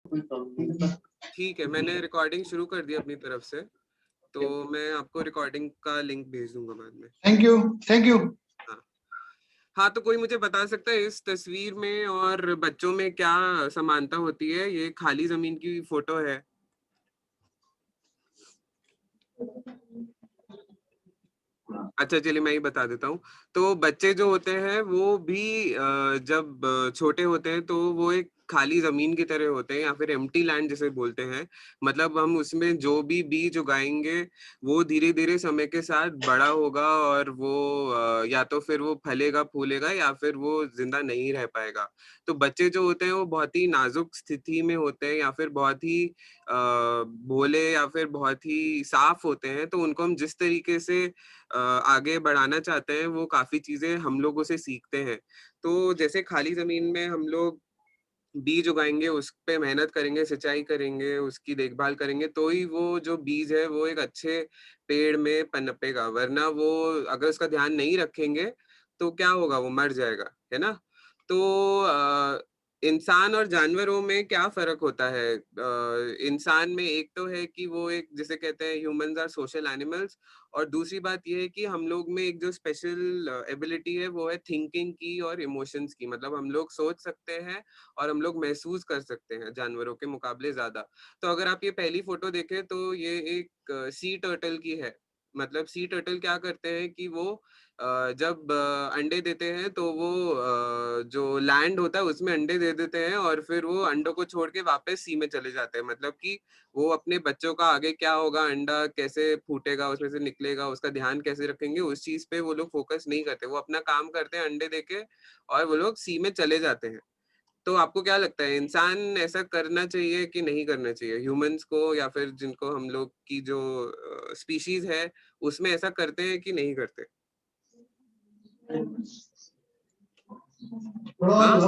ठीक है, मैंने रिकॉर्डिंग शुरू कर दी अपनी तरफ से, तो मैं आपको रिकॉर्डिंग का लिंक भेज दूंगा बाद में। Thank you. हाँ हाँ, तो कोई मुझे बता सकता है इस तस्वीर में और बच्चों में क्या समानता होती है? ये खाली जमीन की फोटो है। अच्छा चलिए मैं ही बता देता हूँ। तो बच्चे जो होते हैं वो भी जब छोटे होते हैं तो वो एक खाली जमीन की तरह होते हैं या फिर एम्प्टी लैंड जिसे बोलते हैं। मतलब हम उसमें जो भी बीज उगाएंगे वो धीरे धीरे समय के साथ बड़ा होगा और वो या तो फिर वो फलेगा फूलेगा या फिर वो जिंदा नहीं रह पाएगा। तो बच्चे जो होते हैं वो बहुत ही नाजुक स्थिति में होते हैं या फिर बहुत ही भोले या फिर बहुत ही साफ होते हैं। तो उनको हम जिस तरीके से आगे बढ़ाना चाहते हैं वो काफी चीजें हम लोगों से सीखते हैं। तो जैसे खाली जमीन में हम लोग बीज उगाएंगे, उस पे मेहनत करेंगे, सिंचाई करेंगे, उसकी देखभाल करेंगे, तो ही वो जो बीज है वो एक अच्छे पेड़ में पनपेगा। वरना वो अगर उसका ध्यान नहीं रखेंगे तो क्या होगा, वो मर जाएगा, है ना? तो इंसान और जानवरों में क्या फर्क होता है? इंसान में एक तो है कि वो एक जिसे कहते हैं ह्यूमंस आर सोशल एनिमल्स, और दूसरी बात ये है कि हम लोग में एक जो स्पेशल एबिलिटी है वो है थिंकिंग की और इमोशंस की। मतलब हम लोग सोच सकते हैं और हम लोग महसूस कर सकते हैं जानवरों के मुकाबले ज्यादा। तो अगर आप ये पहली फोटो देखें तो ये एक सी टर्टल की है। मतलब सी टर्टल क्या करते हैं कि वो जब अंडे देते हैं तो वो जो लैंड होता है उसमें अंडे दे देते हैं और फिर वो अंडों को छोड़ के वापस सी में चले जाते हैं। मतलब कि वो अपने बच्चों का आगे क्या होगा, अंडा कैसे फूटेगा, उसमें से निकलेगा, उसका ध्यान कैसे रखेंगे, उस चीज पे वो लोग फोकस नहीं करते। वो अपना काम करते हैं अंडे देके और वो लोग सी में चले जाते हैं। तो आपको क्या लगता है, इंसान ऐसा करना चाहिए कि नहीं करना चाहिए? ह्यूमंस को या फिर जिनको हम लोग की जो स्पीशीज है उसमें ऐसा करते हैं कि नहीं करते? हाँ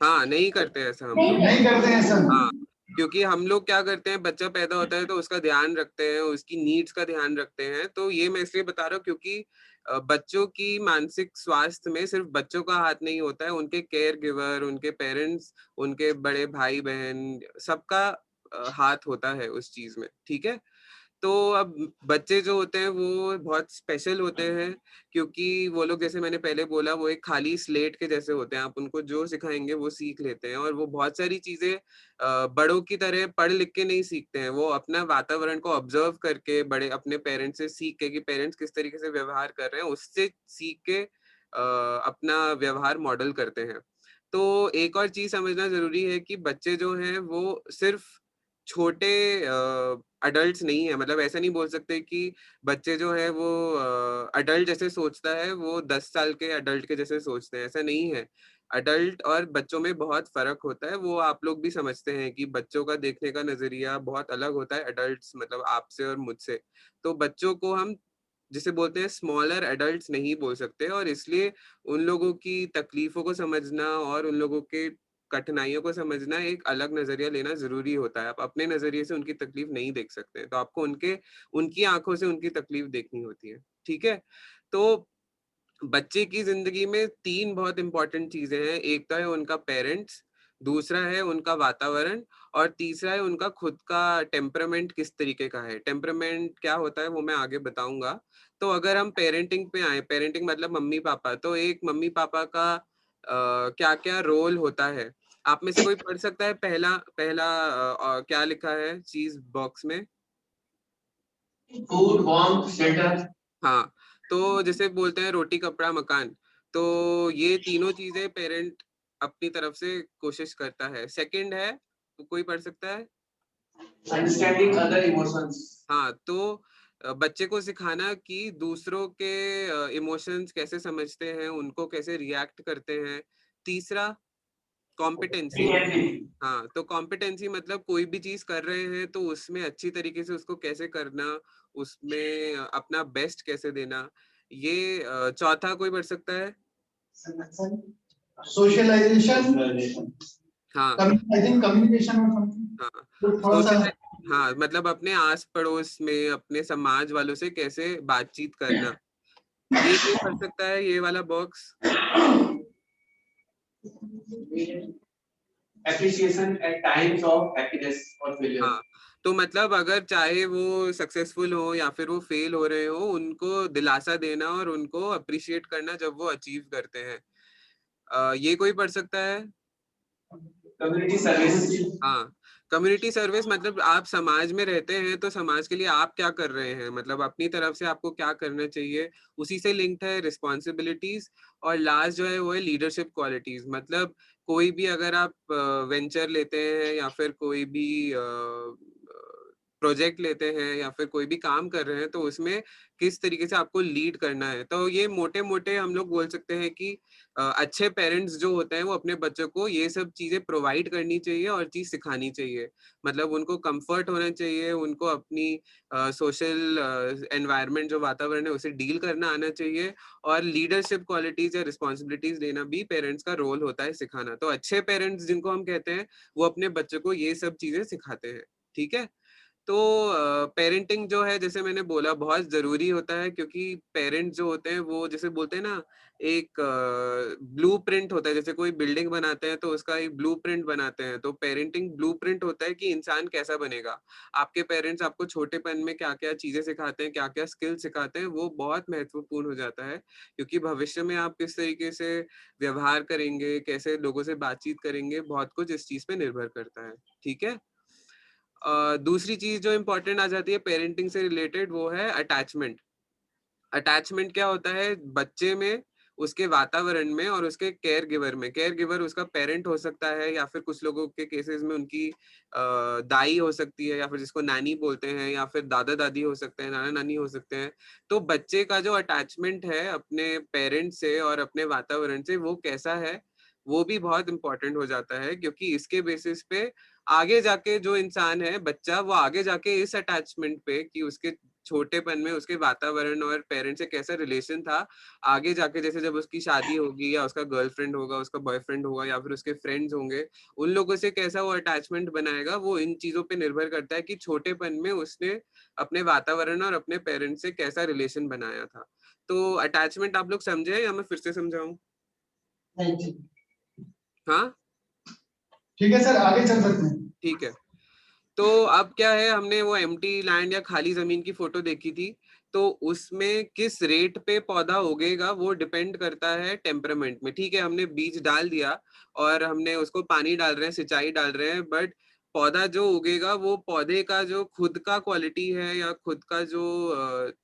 हाँ, नहीं करते ऐसा हम लोग। नहीं करते हैं सर। हाँ, क्योंकि हम लोग क्या करते हैं, बच्चा पैदा होता है तो उसका ध्यान रखते हैं, उसकी नीड्स का ध्यान रखते हैं। तो ये मैं इसलिए बता रहा हूँ क्योंकि बच्चों की मानसिक स्वास्थ्य में सिर्फ बच्चों का हाथ नहीं होता है, उनके केयर गिवर, उनके पेरेंट्स, उनके बड़े भाई बहन, सबका हाथ होता है उस चीज में। ठीक है? तो अब बच्चे जो होते हैं वो बहुत स्पेशल होते हैं क्योंकि वो लोग, जैसे मैंने पहले बोला, वो एक खाली स्लेट के जैसे होते हैं। आप उनको जो सिखाएंगे वो सीख लेते हैं और वो बहुत सारी चीजें बड़ों की तरह पढ़ लिख के नहीं सीखते हैं। वो अपना वातावरण को ऑब्जर्व करके, बड़े अपने पेरेंट्स से सीख के कि पेरेंट्स किस तरीके से व्यवहार कर रहे हैं उससे सीख के अपना व्यवहार मॉडल करते हैं। तो एक और चीज समझना जरूरी है कि बच्चे जो हैं वो सिर्फ छोटे अडल्ट्स नहीं है। मतलब ऐसा नहीं बोल सकते कि बच्चे जो है वो अडल्ट जैसे सोचता है वो 10 साल के अडल्ट के जैसे सोचते हैं, ऐसा नहीं है। अडल्ट और बच्चों में बहुत फर्क होता है। वो आप लोग भी समझते हैं कि बच्चों का देखने का नजरिया बहुत अलग होता है अडल्ट्स, मतलब आपसे और मुझसे। तो बच्चों को हम जिसे बोलते हैं स्मॉलर एडल्ट्स नहीं बोल सकते, और इसलिए उन लोगों की तकलीफों को समझना और उन लोगों के कठिनाइयों को समझना, एक अलग नजरिया लेना जरूरी होता है। आप अपने नजरिए से उनकी तकलीफ नहीं देख सकते, तो आपको उनकी आंखों से उनकी तकलीफ देखनी होती है। ठीक है? तो बच्चे की जिंदगी में 3 बहुत इंपॉर्टेंट चीजें हैं। एक तो है उनका पेरेंट्स, दूसरा है उनका वातावरण, और तीसरा है उनका खुद का टेम्परामेंट किस तरीके का है। टेम्परामेंट क्या होता है वो मैं आगे बताऊंगा। तो अगर हम पेरेंटिंग पे आए, पेरेंटिंग मतलब मम्मी पापा, तो एक मम्मी पापा का क्या क्या रोल होता है? आप में से कोई पढ़ सकता है? पहला पहला क्या लिखा है चीज बॉक्स में? Food, warmth, shelter. हाँ, तो जैसे बोलते हैं रोटी कपड़ा मकान, तो ये तीनों चीजें पेरेंट अपनी तरफ से कोशिश करता है। सेकंड है, तो कोई पढ़ सकता है? Understanding other emotions. हाँ, तो बच्चे को सिखाना कि दूसरों के इमोशंस कैसे समझते हैं, उनको कैसे रिएक्ट करते हैं। तीसरा कॉम्पिटेंसी। हाँ, तो कॉम्पिटेंसी मतलब कोई भी चीज कर रहे हैं तो उसमें अच्छी तरीके से उसको कैसे करना, उसमें अपना बेस्ट कैसे देना। ये चौथा कोई पढ़ सकता है? सोशलाइजेशन। हाँ आई थिंक कम्युनिकेशन और समथिंग। हाँ, तो थोड़ा सा। सोशल, हाँ मतलब अपने आस पड़ोस में अपने समाज वालों से कैसे बातचीत करना। ये कोई पढ़ सकता है ये वाला box? appreciation at times of happiness or failure. हाँ, तो मतलब अगर चाहे वो सक्सेसफुल हो या फिर वो फेल हो रहे हो, उनको दिलासा देना और उनको अप्रिशिएट करना जब वो अचीव करते हैं। ये कोई पढ़ सकता है? Community service. हाँ, कम्युनिटी सर्विस मतलब आप समाज में रहते हैं तो समाज के लिए आप क्या कर रहे हैं, मतलब अपनी तरफ से आपको क्या करना चाहिए, उसी से लिंक्ड है रिस्पॉन्सिबिलिटीज। और लास्ट जो है वो है लीडरशिप क्वालिटीज। मतलब कोई भी अगर आप वेंचर लेते हैं या फिर कोई भी प्रोजेक्ट लेते हैं या फिर कोई भी काम कर रहे हैं तो उसमें किस तरीके से आपको लीड करना है। तो ये मोटे मोटे हम लोग बोल सकते हैं कि अच्छे पेरेंट्स जो होते हैं वो अपने बच्चों को ये सब चीजें प्रोवाइड करनी चाहिए और चीज सिखानी चाहिए। मतलब उनको कंफर्ट होना चाहिए, उनको अपनी सोशल एनवायरनमेंट जो वातावरण है उसे डील करना आना चाहिए, और लीडरशिप क्वालिटीज या रिस्पॉन्सिबिलिटीज लेना भी पेरेंट्स का रोल होता है सिखाना। तो अच्छे पेरेंट्स जिनको हम कहते हैं वो अपने बच्चों को ये सब चीजें सिखाते हैं। ठीक है। तो पेरेंटिंग जो है जैसे मैंने बोला बहुत जरूरी होता है, क्योंकि पेरेंट्स जो होते हैं वो जैसे बोलते हैं ना, एक ब्लूप्रिंट होता है। जैसे कोई बिल्डिंग बनाते हैं तो उसका एक ब्लूप्रिंट बनाते हैं, तो पेरेंटिंग ब्लूप्रिंट होता है कि इंसान कैसा बनेगा। आपके पेरेंट्स आपको छोटेपन में क्या क्या चीजें सिखाते हैं, क्या क्या स्किल सिखाते हैं, वो बहुत महत्वपूर्ण हो जाता है, क्योंकि भविष्य में आप किस तरीके से व्यवहार करेंगे, कैसे लोगों से बातचीत करेंगे, बहुत कुछ इस चीज पे निर्भर करता है। ठीक है। दूसरी चीज जो इम्पोर्टेंट आ जाती है पेरेंटिंग से रिलेटेड, वो है अटैचमेंट। अटैचमेंट क्या होता है बच्चे में, उसके वातावरण में और उसके केयर गिवर में। केयर गिवर उसका पेरेंट हो सकता है, या फिर कुछ लोगों के केसेस में उनकी दाई हो सकती है, या फिर जिसको नानी बोलते हैं, या फिर दादा दादी हो सकते हैं, नाना नानी हो सकते हैं। तो बच्चे का जो अटैचमेंट है अपने पेरेंट्स से और अपने वातावरण से वो कैसा है, वो भी बहुत इंपॉर्टेंट हो जाता है, क्योंकि इसके बेसिस पे आगे जाके जो इंसान है बच्चा, वो आगे जाके इस अटैचमेंट पे कि उसके छोटेपन में उसके वातावरण और पेरेंट्स से कैसा रिलेशन था, आगे जाके जैसे जब उसकी शादी होगी या उसका गर्लफ्रेंड होगा, उसका बॉयफ्रेंड होगा, या फिर उसके फ्रेंड्स होंगे, उन लोगों से कैसा वो अटैचमेंट बनाएगा, वो इन चीजों पे निर्भर करता है कि छोटेपन में उसने अपने वातावरण और अपने पेरेंट्स से कैसा रिलेशन बनाया था। तो अटैचमेंट आप लोग समझे या मैं फिर से समझाऊं? हाँ, ठीक है सर, आगे चल सकते हैं। ठीक है। तो अब क्या है, हमने वो एम्प्टी लैंड या खाली जमीन की फोटो देखी थी। तो उसमें किस रेट पे पौधा उगेगा वो डिपेंड करता है टेम्परामेंट में। ठीक है, हमने बीज डाल दिया और हमने उसको पानी डाल रहे हैं, सिंचाई डाल रहे हैं, बट पौधा जो उगेगा वो पौधे का जो खुद का क्वालिटी है या खुद का जो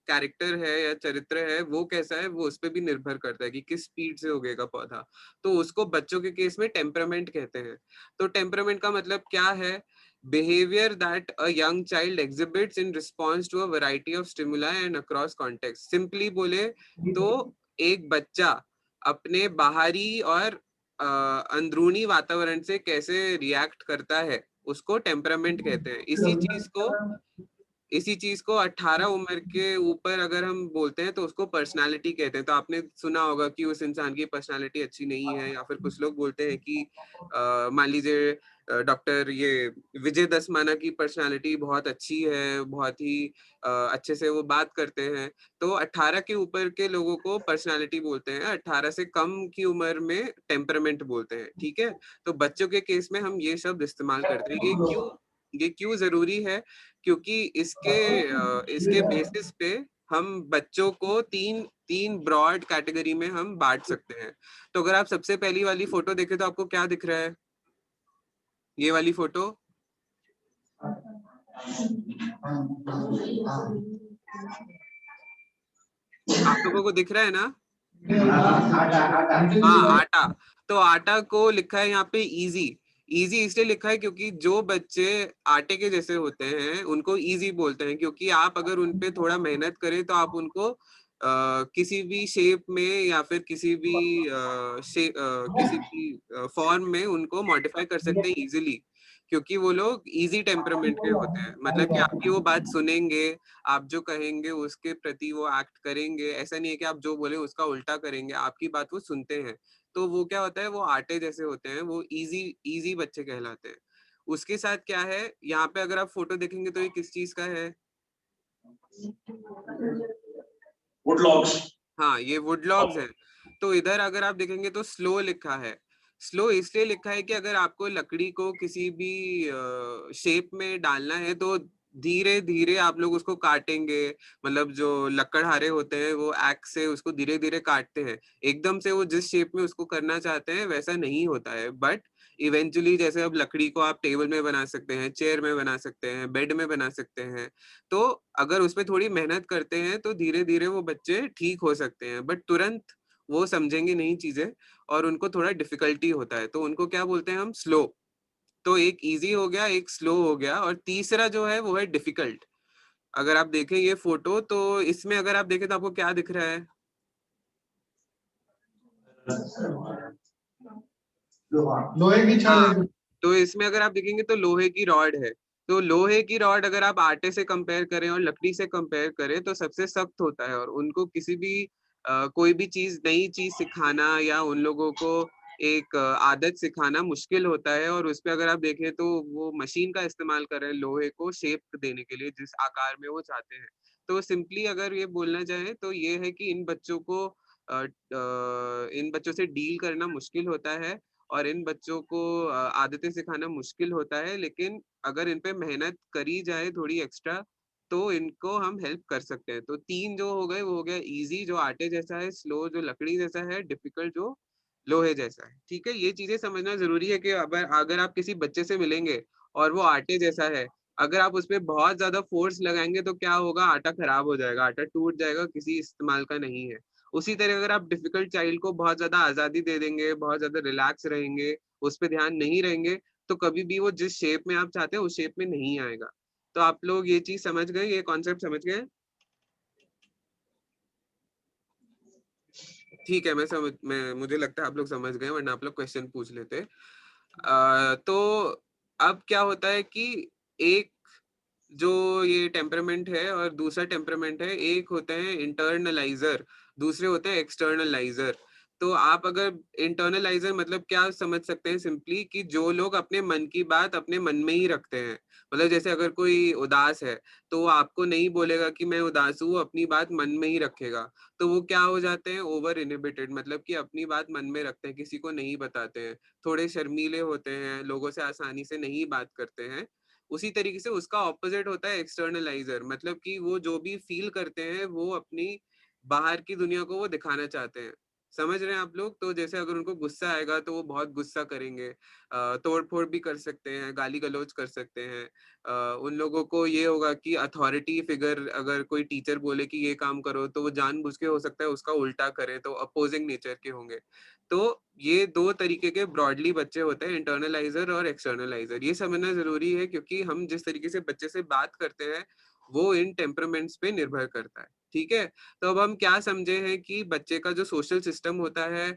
कैरेक्टर है या चरित्र है वो कैसा है, वो उस पर भी निर्भर करता है कि किस स्पीड से उगेगा पौधा। तो उसको बच्चों के केस में टेम्परामेंट कहते हैं। तो टेम्परामेंट का मतलब क्या है? Behavior that a young child exhibits in response to a variety of stimuli and across context. Simply बोले तो एक बच्चा अपने बाहरी और अंदरूनी वातावरण से कैसे रिएक्ट करता है उसको टेम्परामेंट कहते हैं। इसी चीज को 18 उम्र के ऊपर अगर हम बोलते हैं तो उसको पर्सनालिटी कहते हैं। तो आपने सुना होगा कि उस इंसान की पर्सनालिटी अच्छी नहीं है, या फिर कुछ लोग बोलते हैं कि मान लीजिए डॉक्टर ये विजय दसमाना की पर्सनालिटी बहुत अच्छी है, बहुत ही अच्छे से वो बात करते हैं। तो 18 के ऊपर के लोगों को पर्सनालिटी बोलते हैं, 18 से कम की उम्र में टेम्परामेंट बोलते हैं। ठीक है। तो बच्चों के केस में हम ये शब्द इस्तेमाल करते हैं। ये क्यों जरूरी है? क्योंकि इसके बेसिस पे हम बच्चों को तीन तीन ब्रॉड कैटेगरी में हम बांट सकते हैं। तो अगर आप सबसे पहली वाली फोटो देखें तो आपको क्या दिख रहा है? ये वाली फोटो आप लोगों को दिख रहा है ना? हाँ, आटा। तो आटा को लिखा है यहाँ पे इजी। इजी इसलिए लिखा है क्योंकि जो बच्चे आटे के जैसे होते हैं उनको इजी बोलते हैं, क्योंकि आप अगर उन पे थोड़ा मेहनत करें तो आप उनको किसी भी शेप में या फिर किसी भी फॉर्म में उनको मॉडिफाई कर सकते हैं इजीली, क्योंकि वो लोग इजी टेम्परामेंट के होते हैं। मतलब कि आपकी वो बात सुनेंगे, आप जो कहेंगे उसके प्रति वो एक्ट करेंगे। ऐसा नहीं है कि आप जो बोले उसका उल्टा करेंगे, आपकी बात वो सुनते हैं। तो वो क्या होता है, वो आटे जैसे होते हैं, वो इजी इजी बच्चे कहलाते हैं। उसके साथ क्या है, यहाँ पे अगर आप फोटो देखेंगे तो ये किस चीज का है? वुडलॉक्स। हाँ, ये वुडलॉग्स है। तो इधर अगर आप देखेंगे तो स्लो लिखा है। स्लो इसलिए लिखा है कि अगर आपको लकड़ी को किसी भी शेप में डालना है तो धीरे धीरे आप लोग उसको काटेंगे, मतलब जो लकड़हारे होते हैं वो एक्स से उसको धीरे धीरे काटते हैं, एकदम से वो जिस शेप में उसको करना चाहते हैं वैसा नहीं होता है। बट इवेंचुअली जैसे अब लकड़ी को आप टेबल में बना सकते हैं, चेयर में बना सकते हैं, बेड में बना सकते हैं, तो अगर उसमें थोड़ी मेहनत करते हैं तो धीरे धीरे वो बच्चे ठीक हो सकते हैं। बट तुरंत वो समझेंगे नहीं चीजें और उनको थोड़ा डिफिकल्टी होता है, तो उनको क्या बोलते हैं हम, स्लो। तो एक इजी हो गया, एक स्लो हो गया, और तीसरा जो है वो है डिफिकल्ट। अगर आप देखें ये फोटो तो इसमें अगर आप देखें तो आपको क्या दिख रहा है? लोहे की छड़ हाँ, है। तो इसमें अगर आप देखेंगे तो लोहे की रॉड है। तो लोहे की रॉड अगर आप आटे से कंपेयर करें और लकड़ी से कंपेयर करें तो सबसे सख्त होता है, और उनको किसी भी कोई भी चीज, नई चीज सिखाना या उन लोगों को एक आदत सिखाना मुश्किल होता है। और उस पे अगर आप देखें तो वो मशीन का इस्तेमाल कर रहे हैं लोहे को शेप देने के लिए जिस आकार में वो चाहते हैं। तो सिंपली अगर ये बोलना चाहें तो ये है कि इन बच्चों से डील करना मुश्किल होता है और इन बच्चों को आदतें सिखाना मुश्किल होता है, लेकिन अगर इन पे मेहनत करी जाए थोड़ी एक्स्ट्रा तो इनको हम हेल्प कर सकते हैं। तो 3 जो हो गए वो हो गया, इजी जो आटे जैसा है, स्लो जो लकड़ी जैसा है, डिफिकल्ट जो लोहे जैसा है। ठीक है, ये चीजें समझना जरूरी है कि अगर अगर आप किसी बच्चे से मिलेंगे और वो आटे जैसा है, अगर आप उसपे बहुत ज्यादा फोर्स लगाएंगे तो क्या होगा, आटा खराब हो जाएगा, आटा टूट जाएगा, किसी इस्तेमाल का नहीं है। उसी तरह अगर आप डिफिकल्ट चाइल्ड को बहुत ज्यादा आजादी दे देंगे, बहुत ज्यादा रिलैक्स रहेंगे, उस पर ध्यान नहीं रहेंगे, तो कभी भी वो जिस शेप में आप चाहते हैं उस शेप में नहीं आएगा। तो आप लोग ये चीज समझ गए, ये कॉन्सेप्ट समझ गए? ठीक है, मैं मुझे लगता है आप लोग समझ गए, वरना आप लोग क्वेश्चन पूछ लेते। तो अब क्या होता है कि एक जो ये टेम्परामेंट है और दूसरा टेम्परामेंट है, एक होता है इंटरनलाइजर, दूसरे होते हैं एक्सटर्नलाइजर। तो आप अगर इंटरनलाइजर मतलब क्या समझ सकते हैं, सिंपली कि जो लोग अपने मन की बात अपने मन में ही रखते हैं। मतलब जैसे अगर कोई उदास है तो वो आपको नहीं बोलेगा कि मैं उदास हूँ, अपनी बात मन में ही रखेगा। तो वो क्या हो जाते हैं, ओवर इनहिबिटेड, मतलब कि अपनी बात मन में रखते हैं, किसी को नहीं बताते हैं, थोड़े शर्मीले होते हैं, लोगों से आसानी से नहीं बात करते हैं। उसी तरीके से उसका ऑपोजिट होता है एक्सटर्नलाइजर, मतलब कि वो जो भी फील करते हैं वो अपनी बाहर की दुनिया को वो दिखाना चाहते हैं। समझ रहे हैं आप लोग? तो जैसे अगर उनको गुस्सा आएगा तो वो बहुत गुस्सा करेंगे, तोड़ फोड़ भी कर सकते हैं, गाली गलौज कर सकते हैं। उन लोगों को ये होगा कि अथॉरिटी फिगर अगर कोई टीचर बोले कि ये काम करो तो वो जानबूझ के हो सकता है उसका उल्टा करे, तो अपोजिंग नेचर के होंगे। तो ये दो तरीके के ब्रॉडली बच्चे होते हैं, इंटरनलाइजर और एक्सटर्नलाइजर। ये समझना जरूरी है क्योंकि हम जिस तरीके से बच्चे से बात करते हैं वो इन टेम्परामेंट्स पे निर्भर करता है। ठीक है, तो अब हम क्या समझे हैं कि बच्चे का जो सोशल सिस्टम होता है,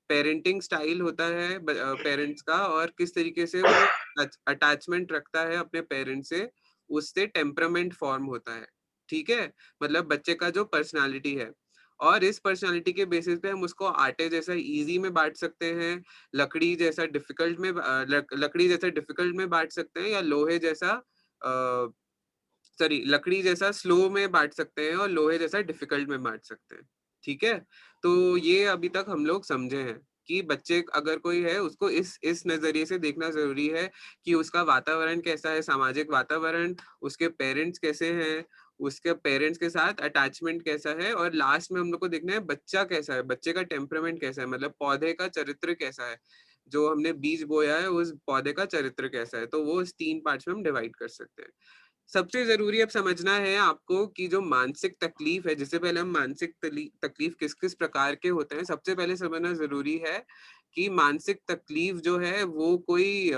पेरेंटिंग स्टाइल होता है पेरेंट्स का, और किस तरीके से वो अटैचमेंट रखता है अपने पेरेंट्स से, उससे टेम्परामेंट फॉर्म होता है। ठीक है, मतलब बच्चे का जो पर्सनालिटी है, और इस पर्सनालिटी के बेसिस पे हम उसको आटे जैसा इजी में बांट सकते हैं, लकड़ी जैसा डिफिकल्ट में बांट सकते हैं, या लोहे जैसा सॉरी लकड़ी जैसा स्लो में बांट सकते हैं और लोहे जैसा डिफिकल्ट में बांट सकते हैं। ठीक है, तो ये अभी तक हम लोग समझे हैं कि बच्चे अगर कोई है उसको इस नजरिए से देखना जरूरी है कि उसका वातावरण कैसा है, सामाजिक वातावरण, उसके पेरेंट्स कैसे हैं, उसके पेरेंट्स के साथ अटैचमेंट कैसा है, और लास्ट में हम लोग को देखना है बच्चा कैसा है, बच्चे का टेम्परामेंट कैसा है, मतलब पौधे का चरित्र कैसा है, जो हमने बीज बोया है उस पौधे का चरित्र कैसा है। तो वो इस 3 पार्ट्स में हम डिवाइड कर सकते हैं। सबसे जरूरी अब समझना है आपको कि जो मानसिक तकलीफ है, जिससे पहले हम मानसिक तकलीफ किस किस प्रकार के होते हैं, सबसे पहले समझना जरूरी है कि मानसिक तकलीफ जो है वो कोई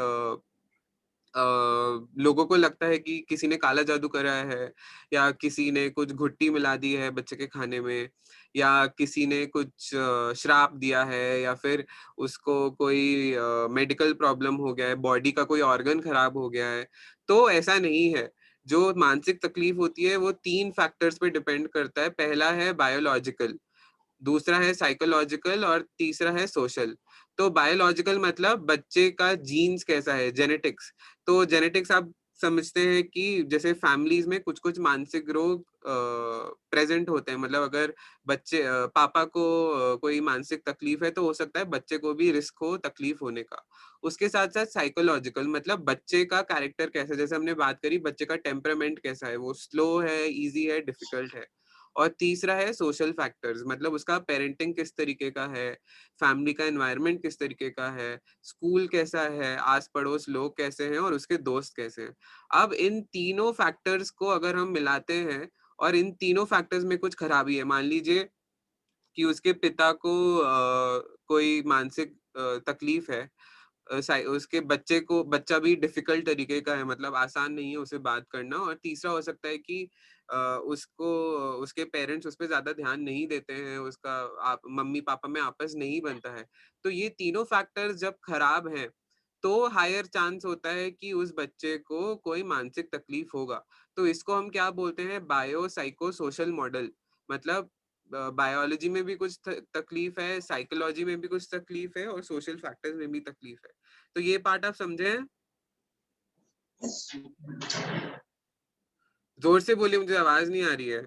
लोगों को लगता है कि किसी ने काला जादू करा है, या किसी ने कुछ घुट्टी मिला दी है बच्चे के खाने में, या किसी ने कुछ श्राप दिया है, या फिर उसको कोई मेडिकल प्रॉब्लम हो गया है, बॉडी का कोई ऑर्गन खराब हो गया है। तो ऐसा नहीं है। जो मानसिक तकलीफ होती है वो 3 फैक्टर्स पे डिपेंड करता है। पहला है बायोलॉजिकल, दूसरा है साइकोलॉजिकल, और तीसरा है सोशल। तो बायोलॉजिकल मतलब बच्चे का जीन्स कैसा है, जेनेटिक्स। तो जेनेटिक्स आप समझते हैं कि जैसे फैमिलीज में कुछ-कुछ मानसिक रोग प्रेजेंट होते हैं, मतलब अगर बच्चे पापा को कोई मानसिक तकलीफ है तो हो सकता है बच्चे को भी रिस्क हो तकलीफ होने का। उसके साथ-साथ साइकोलॉजिकल, मतलब बच्चे का कैरेक्टर कैसा है, जैसे हमने बात करी बच्चे का टेम्परामेंट कैसा है, वो स्लो है, ईज़ी है, डिफिकल्ट है। और तीसरा है सोशल फैक्टर्स, मतलब उसका पेरेंटिंग किस तरीके का है, फैमिली का एनवायरनमेंट किस तरीके का है, स्कूल कैसा है, आस-पड़ोस लोग कैसे हैं और उसके दोस्त कैसे हैं। अब इन तीनों फैक्टर्स को अगर हम मिलाते हैं और इन तीनों फैक्टर्स में कुछ खराबी है, मान लीजिए कि उसके पिता को कोई मानसिक तकलीफ है, उसके बच्चा भी डिफिकल्ट तरीके का है, मतलब आसान नहीं है उसे बात करना, और तीसरा हो सकता है कि उसको उसके पेरेंट्स उस पे ज्यादा ध्यान नहीं देते हैं, उसका आप मम्मी पापा में आपस नहीं बनता है। तो ये तीनों फैक्टर्स जब खराब हैं तो हायर चांस होता है कि उस बच्चे को कोई मानसिक तकलीफ होगा। तो इसको हम क्या बोलते हैं, बायो साइको सोशल मॉडल। मतलब बायोलॉजी में भी कुछ तकलीफ है, साइकोलॉजी में भी कुछ तकलीफ है और सोशल फैक्टर्स में भी तकलीफ है। तो ये पार्ट आप समझे हैं? जोर से बोलिए, मुझे आवाज नहीं आ रही है।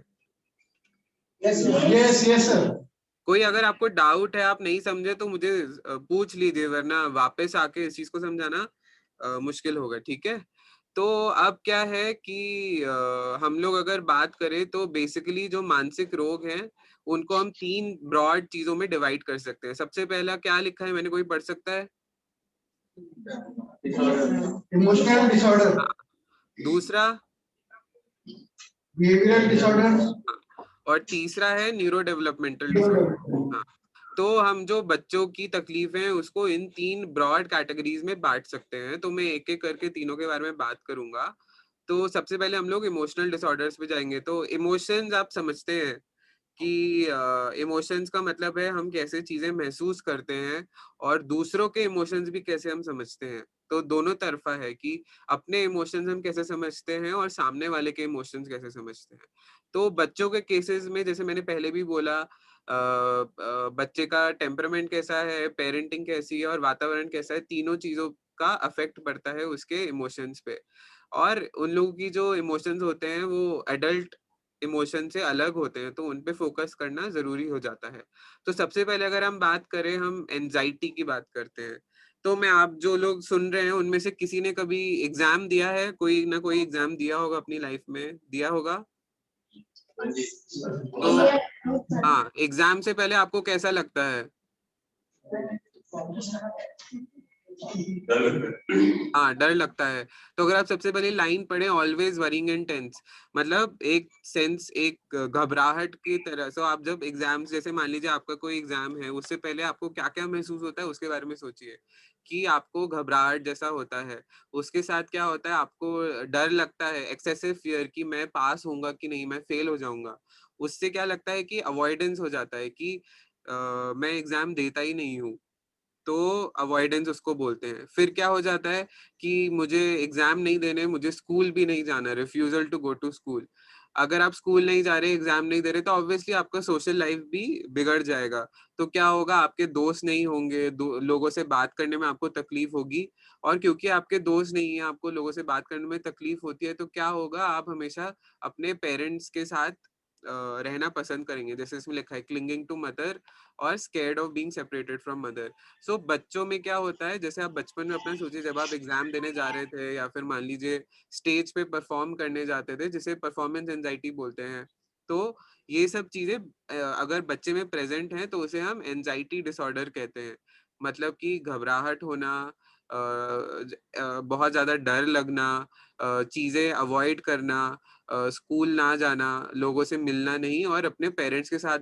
Yes yes sir. कोई अगर आपको डाउट है, आप नहीं समझे तो मुझे पूछ लीजिए, वरना वापस आके इस चीज को समझाना मुश्किल होगा, ठीक है? तो अब क्या है कि हम लोग अगर बात करें तो बेसिकली जो मानसिक रोग हैं उनको हम 3 ब्रॉड चीजों में डिवाइड कर सकते हैं। सबसे पहला क्या लिखा है, मैंने कोई पढ़ सकता है? इमोशनल डिसऑर्डर, हाँ। दूसरा? बिहेवियरल डिसऑर्डर, हाँ। और तीसरा है न्यूरो डेवलपमेंटल डिसऑर्डर। हाँ। तो हम जो बच्चों की तकलीफें हैं उसको इन 3 ब्रॉड कैटेगरीज में बांट सकते हैं। तो मैं एक-एक करके तीनों के बारे में बात करूंगा। तो सबसे पहले हम लोग इमोशनल डिसऑर्डर्स पे जाएंगे। तो इमोशंस आप समझते हैं कि इमोशंस का मतलब है हम कैसे चीजें महसूस करते हैं, और दूसरों के इमोशंस भी कैसे हम समझते हैं। तो दोनों तरफा है कि अपने इमोशंस हम कैसे समझते हैं और सामने वाले के इमोशंस कैसे समझते हैं। तो बच्चों के केसेस में जैसे मैंने पहले भी बोला, बच्चे का टेम्परामेंट कैसा है, पेरेंटिंग कैसी है और वातावरण कैसा है, तीनों चीजों का अफेक्ट पड़ता है उसके इमोशंस पे। और उन लोगों की जो इमोशंस होते हैं वो एडल्ट इमोशन से अलग होते हैं, तो उन पे फोकस करना जरूरी हो जाता है। तो सबसे पहले अगर हम बात करें, हम एंजाइटी की बात करते हैं। तो मैं, आप जो लोग सुन रहे हैं उनमें से किसी ने कभी एग्जाम दिया है? कोई ना कोई एग्जाम दिया होगा अपनी लाइफ में, दिया होगा? तो हाँ, एग्जाम से पहले आपको कैसा लगता है? हाँ, डर लगता है। तो अगर आप सबसे पहले लाइन पढ़े, ऑलवेज वरिंग एंड टेंस, मतलब एक सेंस, एक घबराहट की तरह। सो आप जब एग्जाम, जैसे मान लीजिए आपका कोई एग्जाम है, उससे पहले आपको क्या क्या महसूस होता है उसके बारे में सोचिए। कि आपको घबराहट जैसा होता है, उसके साथ क्या होता है, आपको डर लगता है, एक्सेसिव फियर कि मैं पास होऊंगा कि नहीं, मैं फेल हो जाऊंगा। उससे क्या लगता है कि अवॉइडेंस हो जाता है कि मैं एग्जाम देता ही नहीं हूँ। तो अवॉइडेंस उसको बोलते हैं। फिर क्या हो जाता है कि मुझे एग्जाम नहीं देने, मुझे स्कूल भी नहीं जाना, refusal to go to school. अगर आप स्कूल नहीं जा रहे, एग्जाम नहीं दे रहे, तो ऑब्वियसली आपका सोशल लाइफ भी बिगड़ जाएगा। तो क्या होगा, आपके दोस्त नहीं होंगे, लोगों से बात करने में आपको तकलीफ होगी। और क्योंकि आपके दोस्त नहीं है, आपको लोगों से बात करने में तकलीफ होती है, तो क्या होगा, आप हमेशा अपने पेरेंट्स के साथ रहना पसंद करेंगे। जैसे इसमें लिखा है, क्लिंगिंग टू मदर और scared of being separated from mother. So बच्चों में क्या होता है, जैसे आप बचपन में अपना सोचिए, जब आप एग्जाम देने जा रहे थे या फिर मान लीजिए स्टेज पे परफॉर्म करने जाते थे, जिसे परफॉर्मेंस एंजाइटी बोलते हैं। तो ये सब चीजें अगर बच्चे में प्रेजेंट हैं तो उसे हम एंजाइटी डिसऑर्डर कहते हैं। मतलब कि घबराहट होना, बहुत ज्यादा डर लगना, चीजें अवॉइड करना, स्कूल ना जाना, लोगों से मिलना नहीं, और अपने पेरेंट्स के साथ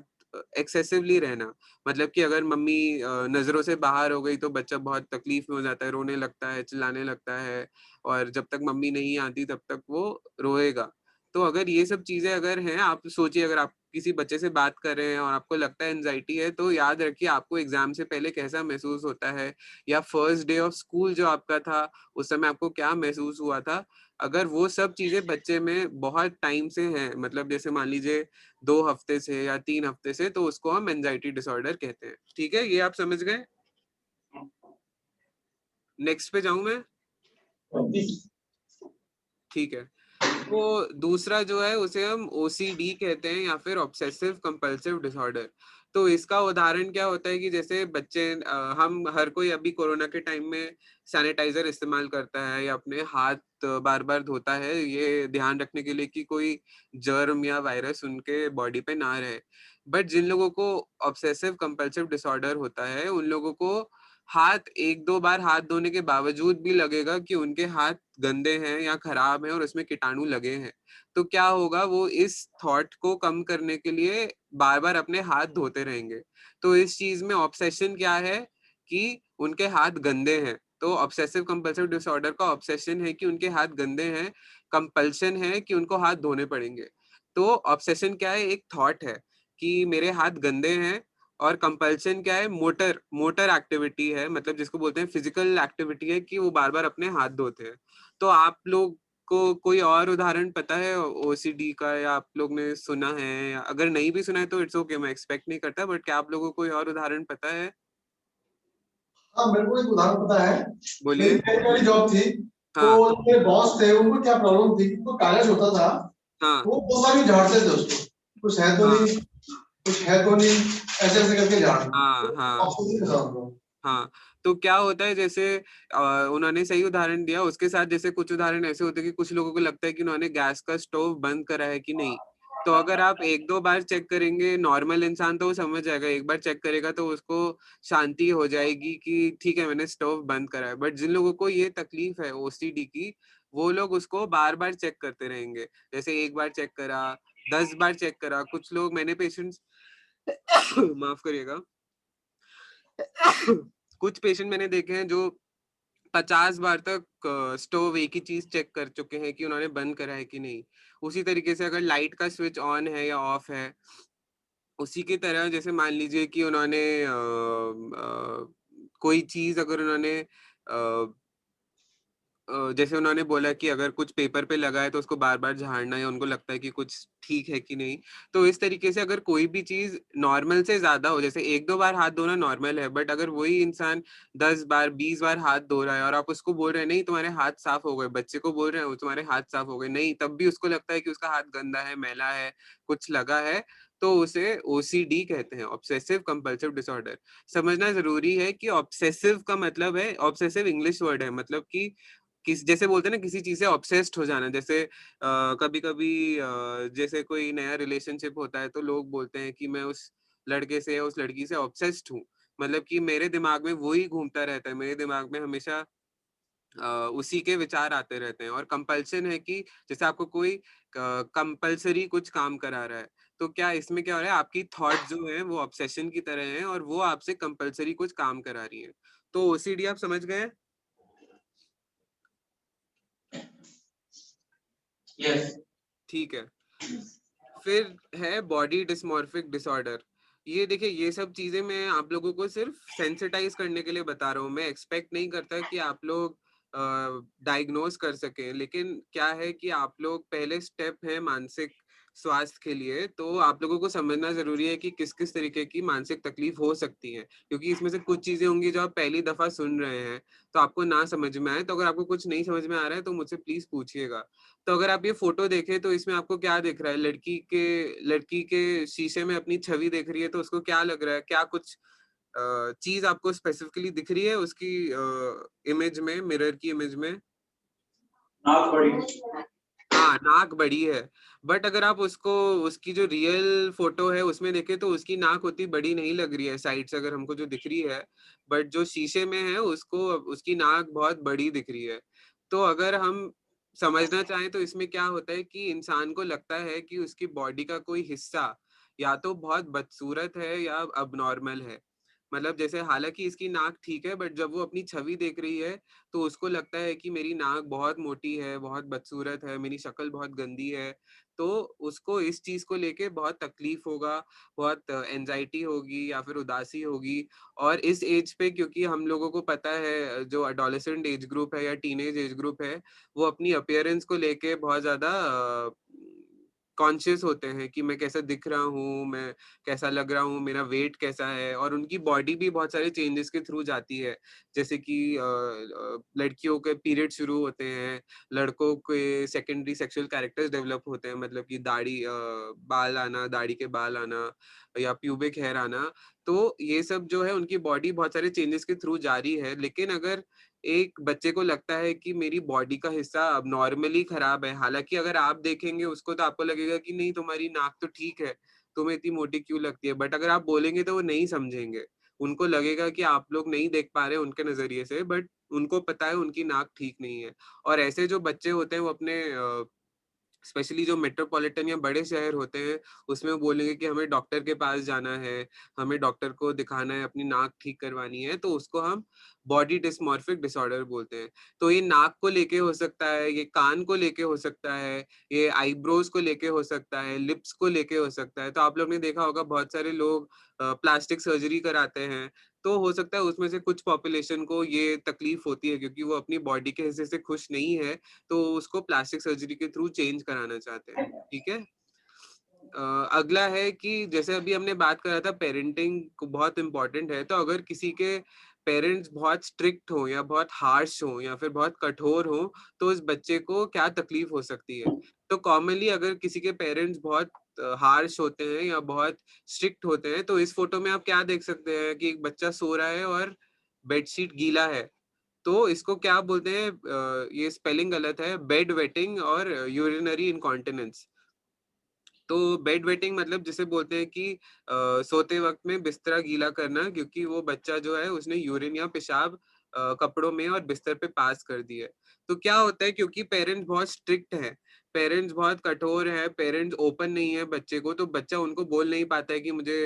एक्सेसिवली रहना। मतलब कि अगर मम्मी नजरों से बाहर हो गई तो बच्चा बहुत तकलीफ में हो जाता है, रोने लगता है, चिल्लाने लगता है, और जब तक मम्मी नहीं आती तब तक वो रोएगा। तो अगर ये सब चीजें अगर हैं, आप सोचिए, अगर आप किसी बच्चे से बात कर रहे हैं और आपको लगता है एंजाइटी है, तो याद रखिए आपको एग्जाम से पहले कैसा महसूस होता है, या फर्स्ट डे ऑफ स्कूल जो आपका था उस समय आपको क्या महसूस हुआ था। अगर वो सब चीजें बच्चे में बहुत टाइम से हैं, मतलब जैसे मान लीजिए 2 हफ्ते से या 3 हफ्ते से, तो उसको हम एंजाइटी डिसऑर्डर कहते हैं। ठीक है, ये आप समझ गए? नेक्स्ट पे जाऊं मैं? ठीक है। तो दूसरा जो है उसे हम ओसीडी कहते हैं या फिर ऑब्सेसिव कंपल्सिव डिसऑर्डर। तो इसका उदाहरण क्या होता है कि जैसे बच्चे हम हर कोई अभी कोरोना के टाइम में सैनिटाइजर इस्तेमाल करता है या अपने हाथ बार-बार धोता है, ये ध्यान रखने के लिए कि कोई जर्म या वायरस उनके बॉडी पे ना रहे। बट जिन लोगों को ऑब्सेसिव कंपल्सिव डिसऑर्डर होता है, उन लोगों को हाथ 1-2 बार हाथ धोने के बावजूद भी लगेगा कि उनके हाथ गंदे हैं या खराब हैं और उसमें कीटाणु लगे हैं। तो क्या होगा, वो इस थॉट को कम करने के लिए बार-बार अपने हाथ धोते रहेंगे। तो इस चीज़ में ऑब्सेशन क्या है कि उनके हाथ गंदे हैं। तो ऑब्सेसिव कंपल्सिव डिसऑर्डर का ऑब्सेशन है कि उनके हाथ गंदे हैं, कंपल्शन है कि उनको हाथ धोने पड़ेंगे। तो ऑब्सेशन क्या है, एक थॉट है कि मेरे हाथ गंदे हैं, और कंपल्शन क्या है, मोटर मोटर एक्टिविटी है, मतलब जिसको बोलते हैं फिजिकल एक्टिविटी है कि वो बार-बार अपने हाथ धोते हैं। तो आप लोग को कोई और उदाहरण पता है ओसीडी का, या आप लोग ने सुना है, या अगर नहीं भी सुना है तो इट्स ओके, मैं एक्सपेक्ट नहीं करता, बट क्या आप लोगों को कोई और उदाहरण पता है? हाँ, मेरे को एक उदाहरण पता है। मेरी बोलिए। पहली वाली जॉब थी, तो हाँ, मेरे बॉस थे, उनको क्या प्रॉब्लम थी कि वो कागज होता था, हाँ, वो बहुत सारी झाड़ते थे उसको, कुछ है तो हाँ, नहीं, कुछ है तो नहीं, ऐसे ऐसे करके झाड़ना। हाँ, हाँ, ऑप्शन नहीं था उनको। हाँ। तो क्या होता है, जैसे उन्होंने सही उदाहरण दिया, उसके साथ जैसे कुछ उदाहरण ऐसे होते हैं कि कुछ लोगों को लगता है कि उन्होंने गैस का स्टोव बंद करा है कि नहीं। तो अगर आप 1-2 बार चेक करेंगे, नॉर्मल इंसान तो वो समझ जाएगा, एक बार चेक करेगा तो उसको शांति हो जाएगी कि ठीक है, मैंने स्टोव बंद करा है। बट जिन लोगों को ये तकलीफ है ओसीडी की, वो लोग उसको बार-बार चेक करते रहेंगे। जैसे 1 बार चेक करा, 10 बार चेक करा, कुछ लोग, मैंने पेशेंट्स माफ करिएगा। कुछ पेशेंट मैंने देखे हैं जो 50 बार तक स्टोव एक ही चीज चेक कर चुके हैं कि उन्होंने बंद करा है कि नहीं। उसी तरीके से अगर लाइट का स्विच ऑन है या ऑफ है, उसी की तरह जैसे मान लीजिए कि उन्होंने कोई चीज अगर उन्होंने जैसे उन्होंने बोला कि अगर कुछ पेपर पे लगा है तो उसको बार-बार झाड़ना, या उनको लगता है कि कुछ ठीक है कि नहीं। तो इस तरीके से अगर कोई भी चीज़ नॉर्मल से ज़्यादा हो, जैसे 1-2 बार हाथ धोना नॉर्मल है, बट अगर वही इंसान 10 बार, 20 बार हाथ धो रहा है और आप उसको बोल रहे हैं नहीं तुम्हारे हाथ साफ हो गए, बच्चे को बोल रहे हैं तुम्हारे हाथ साफ हो गए, नहीं तब भी उसको लगता है कि उसका हाथ गंदा है, मैला है, कुछ लगा है, तो उसे ओसीडी कहते हैं, ऑब्सेसिव कंपल्सिव डिसऑर्डर। समझना ज़रूरी है कि ऑब्सेसिव का मतलब है, ऑब्सेसिव इंग्लिश वर्ड है, मतलब कि किस जैसे बोलते हैं ना किसी चीज़ से ऑब्सेस्ड हो जाना, जैसे कभी-कभी जैसे कोई नया रिलेशनशिप होता है तो लोग बोलते हैं कि मैं उस लड़के से या उस लड़की से ऑब्सेस्ड हूँ। मतलब कि मेरे दिमाग में वो ही घूमता रहता है, मेरे दिमाग में हमेशा उसी के विचार आते रहते हैं। और कंपल्शन है कि जैसे आपको कोई कंपल्सरी कुछ काम करा रहा है, तो क्या इसमें क्या हो रहा है, आपकी थॉट जो है वो ऑब्सेशन की तरह है और वो आपसे कंपल्सरी कुछ काम करा रही है। तो ओसीडी आप समझ गए? यस। ठीक है। फिर है बॉडी डिस्मॉर्फिक डिसऑर्डर। ये देखिए, ये सब चीजें मैं आप लोगों को सिर्फ सेंसिटाइज करने के लिए बता रहा हूँ, मैं एक्सपेक्ट नहीं करता कि आप लोग डायग्नोज कर सकें, लेकिन क्या है कि आप लोग पहले स्टेप है मानसिक स्वास्थ्य के लिए, तो आप लोगों को समझना जरूरी है कि किस किस तरीके की मानसिक तकलीफ हो सकती है, क्योंकि इसमें से कुछ चीजें होंगी जो आप पहली दफा सुन रहे हैं तो आपको ना समझ में आए। तो अगर आपको कुछ नहीं समझ में आ रहा है तो मुझसे प्लीज पूछिएगा। तो अगर आप ये फ़ोटो देखें तो इसमें आपको क्या दिख रहा है? लड़की के शीशे में अपनी छवि दिख रही है, तो उसको क्या लग रहा है? क्या कुछ चीज़ आपको स्पेसिफिकली दिख रही है उसकी इमेज में, मिरर की इमेज में? नाक बड़ी। हाँ, नाक बड़ी है। बट अगर आप उसको उसकी जो रियल फ़ोटो है उसमें देखें तो उसकी नाक उतनी बड़ी नहीं लग रही है साइड से, अगर हमको जो दिख रही है। बट जो शीशे में है उसको उसकी नाक बहुत बड़ी दिख रही है। तो अगर हम समझना चाहें तो इसमें क्या होता है कि इंसान को लगता है कि उसकी बॉडी का कोई हिस्सा या तो बहुत बदसूरत है या अबनॉर्मल है। मतलब जैसे हालाँकि इसकी नाक ठीक है, बट जब वो अपनी छवि देख रही है तो उसको लगता है कि मेरी नाक बहुत मोटी है, बहुत बदसूरत है, मेरी शक्ल बहुत गंदी है। तो उसको इस चीज़ को लेके बहुत तकलीफ होगा, बहुत एंग्ज़ायटी होगी या फिर उदासी होगी। और इस एज पे, क्योंकि हम लोगों को पता है जो एडोलेसेंट एज ग्रुप है या टीनेज एज ग्रुप है, वो अपनी अपीयरेंस को लेके बहुत ज़्यादा कॉन्शियस होते हैं कि मैं कैसा दिख रहा हूँ, मैं कैसा लग रहा हूँ, मेरा वेट कैसा है, और उनकी बॉडी भी बहुत सारे चेंजेस के थ्रू जाती है। जैसे कि लड़कियों के पीरियड शुरू होते हैं, लड़कों के सेकेंडरी सेक्सुअल कैरेक्टर्स डेवलप होते हैं, मतलब कि बाल आना, दाढ़ी के बाल आना या प्यूबिक हेयर आना। तो ये सब जो है उनकी बॉडी बहुत सारे चेंजेस के थ्रू जा रही है। लेकिन अगर एक बच्चे को लगता है कि मेरी बॉडी का हिस्सा अब नॉर्मली खराब है, हालाँकि अगर आप देखेंगे उसको तो आपको लगेगा कि नहीं, तुम्हारी नाक तो ठीक है, तुम्हें इतनी मोटी क्यों लगती है? बट अगर आप बोलेंगे तो वो नहीं समझेंगे। उनको लगेगा कि आप लोग नहीं देख पा रहे उनके नज़रिए से, बट उनको पता है उनकी नाक ठीक नहीं है। और ऐसे जो बच्चे होते हैं वो अपने स्पेशली जो मेट्रोपॉलिटन या बड़े शहर होते हैं, उसमें वो बोलेंगे कि हमें डॉक्टर के पास जाना है, हमें डॉक्टर को दिखाना है, अपनी नाक ठीक करवानी है, तो उसको हम बॉडी डिस्मॉर्फिक डिसऑर्डर बोलते हैं। तो ये नाक को लेके हो सकता है, ये कान को लेके हो सकता है, ये आईब्रोज को लेके हो सकता है, लिप्स को लेके हो सकता है। तो आप लोग ने देखा होगा बहुत सारे लोग प्लास्टिक सर्जरी कराते हैं, तो हो सकता है उसमें से कुछ पॉपुलेशन को ये तकलीफ होती है क्योंकि वो अपनी बॉडी के हिस्से से खुश नहीं है, तो उसको प्लास्टिक सर्जरी के थ्रू चेंज कराना चाहते हैं, ठीक है? अगला है कि जैसे अभी हमने बात करा था, पेरेंटिंग बहुत इम्पोर्टेंट है, तो अगर किसी के पेरेंट्स बहुत स्ट्रिक्ट हों या बहुत हार्श हों या फिर बहुत कठोर हों, तो उस बच्चे को क्या तकलीफ हो सकती है? तो कॉमनली अगर किसी के पेरेंट्स बहुत हार्श होते हैं या बहुत स्ट्रिक्ट होते हैं, तो इस फोटो में आप क्या देख सकते हैं कि एक बच्चा सो रहा है और बेडशीट गीला है। तो इसको क्या बोलते हैं, ये स्पेलिंग गलत है, बेड वेटिंग और यूरिनरी इनकॉन्टिनेंस। तो बेड वेटिंग मतलब जिसे बोलते हैं कि सोते वक़्त में बिस्तरा गीला करना, क्योंकि वो बच्चा जो है उसने यूरिन या पेशाब कपड़ों में और बिस्तर पे पास कर दी है। तो क्या होता है, क्योंकि पेरेंट्स बहुत स्ट्रिक्ट हैं, पेरेंट्स बहुत कठोर हैं, पेरेंट्स ओपन नहीं है बच्चे को, तो बच्चा उनको बोल नहीं पाता है कि मुझे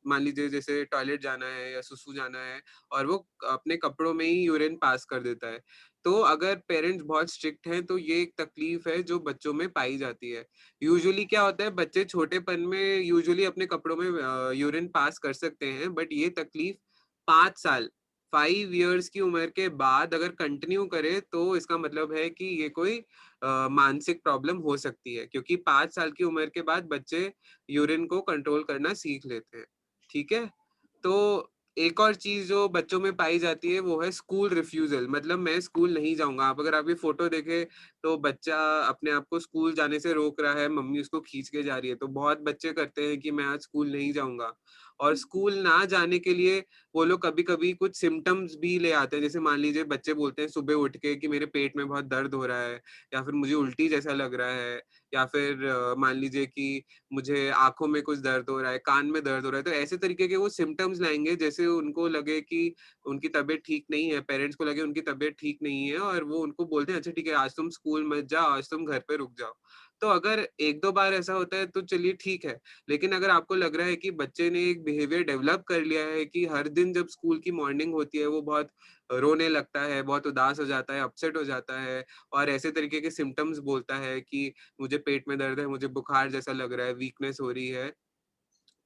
मान लीजिए जैसे टॉयलेट जाना है या सुसु जाना है, और वो अपने कपड़ों में ही यूरिन पास कर देता है। तो अगर पेरेंट्स बहुत स्ट्रिक्ट हैं तो ये एक तकलीफ है जो बच्चों में पाई जाती है। यूजुअली क्या होता है, बच्चे छोटेपन में यूजुअली अपने कपड़ों में यूरिन पास कर सकते हैं, बट ये तकलीफ 5 साल 5 इयर्स की उम्र के बाद अगर कंटिन्यू करे तो इसका मतलब है कि ये कोई मानसिक प्रॉब्लम हो सकती है, क्योंकि 5 साल की उम्र के बाद बच्चे यूरिन को कंट्रोल करना सीख लेते हैं, ठीक है? तो एक और चीज़ जो बच्चों में पाई जाती है वो है स्कूल रिफ्यूज़ल, मतलब मैं स्कूल नहीं जाऊँगा। आप अगर अभी फ़ोटो देखें तो बच्चा अपने आप को स्कूल जाने से रोक रहा है, मम्मी उसको खींच के जा रही है। तो बहुत बच्चे करते हैं कि मैं आज स्कूल नहीं जाऊँगा, और स्कूल ना जाने के लिए वो लोग कभी-कभी कुछ सिम्पटम्स भी ले आते हैं। जैसे मान लीजिए बच्चे बोलते हैं सुबह उठ के कि मेरे पेट में बहुत दर्द हो रहा है, या फिर मुझे उल्टी जैसा लग रहा है, या फिर मान लीजिए कि मुझे आँखों में कुछ दर्द हो रहा है, कान में दर्द हो रहा है। तो ऐसे तरीके के वो सिम्पटम्स लाएँगे जैसे उनको लगे कि उनकी तबीयत ठीक नहीं है, पेरेंट्स को लगे उनकी तबीयत ठीक नहीं है, और वो उनको बोलते हैं अच्छा ठीक है, आज तुम स्कूल मत जाओ, आज तुम घर पे रुक जाओ। तो अगर 1-2 बार ऐसा होता है तो चलिए ठीक है। लेकिन अगर आपको लग रहा है कि बच्चे ने एक बिहेवियर डेवलप कर लिया है कि हर दिन जब स्कूल की मॉर्निंग होती है वो बहुत रोने लगता है, बहुत उदास हो जाता है, अपसेट हो जाता है, और ऐसे तरीके के सिम्पटम्स बोलता है कि मुझे पेट में दर्द है, मुझे बुखार जैसा लग रहा है, वीकनेस हो रही है,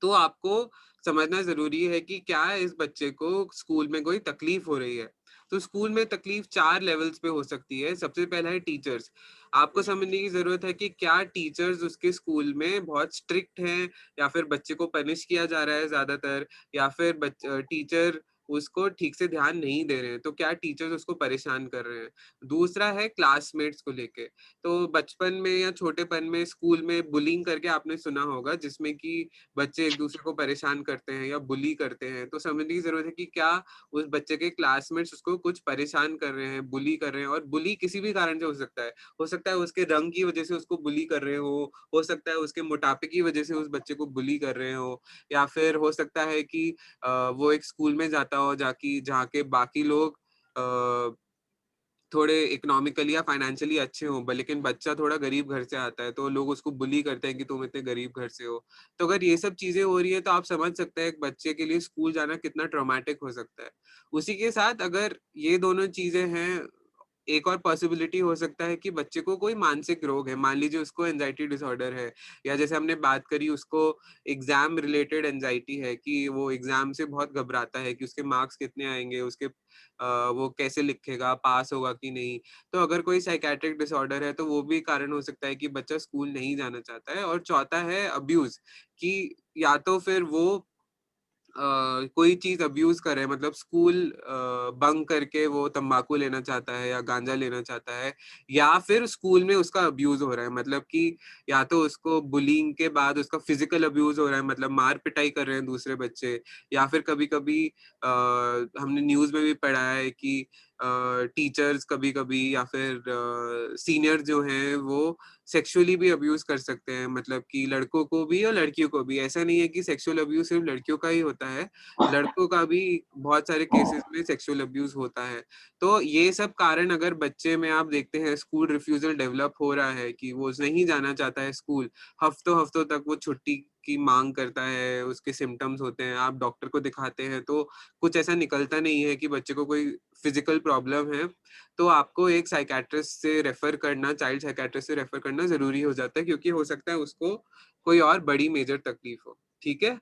तो आपको समझना ज़रूरी है कि क्या इस बच्चे को स्कूल में कोई तकलीफ हो रही है। तो स्कूल में तकलीफ 4 लेवल्स पे हो सकती है। सबसे पहला है टीचर्स। आपको समझने की ज़रूरत है कि क्या टीचर्स उसके स्कूल में बहुत स्ट्रिक्ट हैं, या फिर बच्चे को पनिश किया जा रहा है ज़्यादातर, या फिर टीचर उसको ठीक से ध्यान नहीं दे रहे हैं, तो क्या टीचर्स उसको परेशान कर रहे हैं। दूसरा है क्लासमेट्स को लेके। तो बचपन में या छोटेपन में स्कूल में बुलिंग करके आपने सुना होगा, जिसमें कि बच्चे एक-दूसरे को परेशान करते हैं या बुली करते हैं, तो समझने की ज़रूरत है कि क्या उस बच्चे के क्लासमेट्स उसको कुछ परेशान कर रहे हैं, बुली कर रहे हैं, और बुली किसी भी कारण से हो सकता है। हो सकता है उसके रंग की वज़ह से उसको बुली कर रहे हो सकता है उसके मोटापे की वज़ह से उस बच्चे को बुली कर रहे हों, या फिर हो सकता है कि वो एक स्कूल में जाता हो जाकि जहाँ के बाकी लोग अ थोड़े इकोनॉमिकली या फाइनेंशियली अच्छे हों, लेकिन बच्चा थोड़ा गरीब घर से आता है, तो लोग उसको बुली करते हैं कि तुम इतने गरीब घर से हो। तो अगर ये सब चीज़ें हो रही हैं, तो आप समझ सकते हैं एक बच्चे के लिए स्कूल जाना कितना ट्रॉमेटिक हो सकता है। उसी के साथ अगर ये दोनों चीज़ें हैं, एक और पॉसिबिलिटी हो सकता है कि बच्चे को कोई मानसिक रोग है, मान लीजिए उसको एंजाइटी डिसऑर्डर है, या जैसे हमने बात करी उसको एग्जाम रिलेटेड एंजाइटी है कि वो एग्जाम से बहुत घबराता है कि उसके मार्क्स कितने आएंगे, उसके वो कैसे लिखेगा, पास होगा कि नहीं। तो अगर कोई साइकेट्रिक डिसऑर्डर है तो वो भी कारण हो सकता है कि बच्चा स्कूल नहीं जाना चाहता है। और चौथा है अब्यूज, कि या तो फिर वो कोई चीज अब्यूज कर रहा है, मतलब स्कूल बंक करके वो तंबाकू लेना चाहता है या गांजा लेना चाहता है, या फिर स्कूल में उसका अब्यूज हो रहा है, मतलब कि या तो उसको बुलिंग के बाद उसका फिजिकल अब्यूज हो रहा है, मतलब मार पिटाई कर रहे हैं दूसरे बच्चे, या फिर कभी कभी हमने न्यूज में भी पढ़ा है कि टीचर्स कभी कभी या फिर सीनियर जो हैं वो सेक्सुअली भी अब्यूज कर सकते हैं, मतलब कि लड़कों को भी और लड़कियों को भी। ऐसा नहीं है कि सेक्सुअल अब्यूज सिर्फ लड़कियों का ही होता है, लड़कों का भी बहुत सारे केसेस में सेक्सुअल अब्यूज होता है। तो ये सब कारण अगर बच्चे में आप देखते हैं स्कूल रिफ्यूजल डेवलप हो रहा है कि वो नहीं जाना चाहता है स्कूल, हफ्तों हफ्तों तक वो छुट्टी की मांग करता है, उसके सिम्टम्स होते हैं, आप डॉक्टर को दिखाते हैं तो कुछ ऐसा निकलता नहीं है कि बच्चे को कोई फिजिकल प्रॉब्लम है, तो आपको एक साइकेट्रिस्ट से रेफर करना, चाइल्ड साइकेट्रिस्ट से रेफर करना जरूरी हो जाता है, क्योंकि हो सकता है उसको कोई और बड़ी मेजर तकलीफ हो। ठीक है,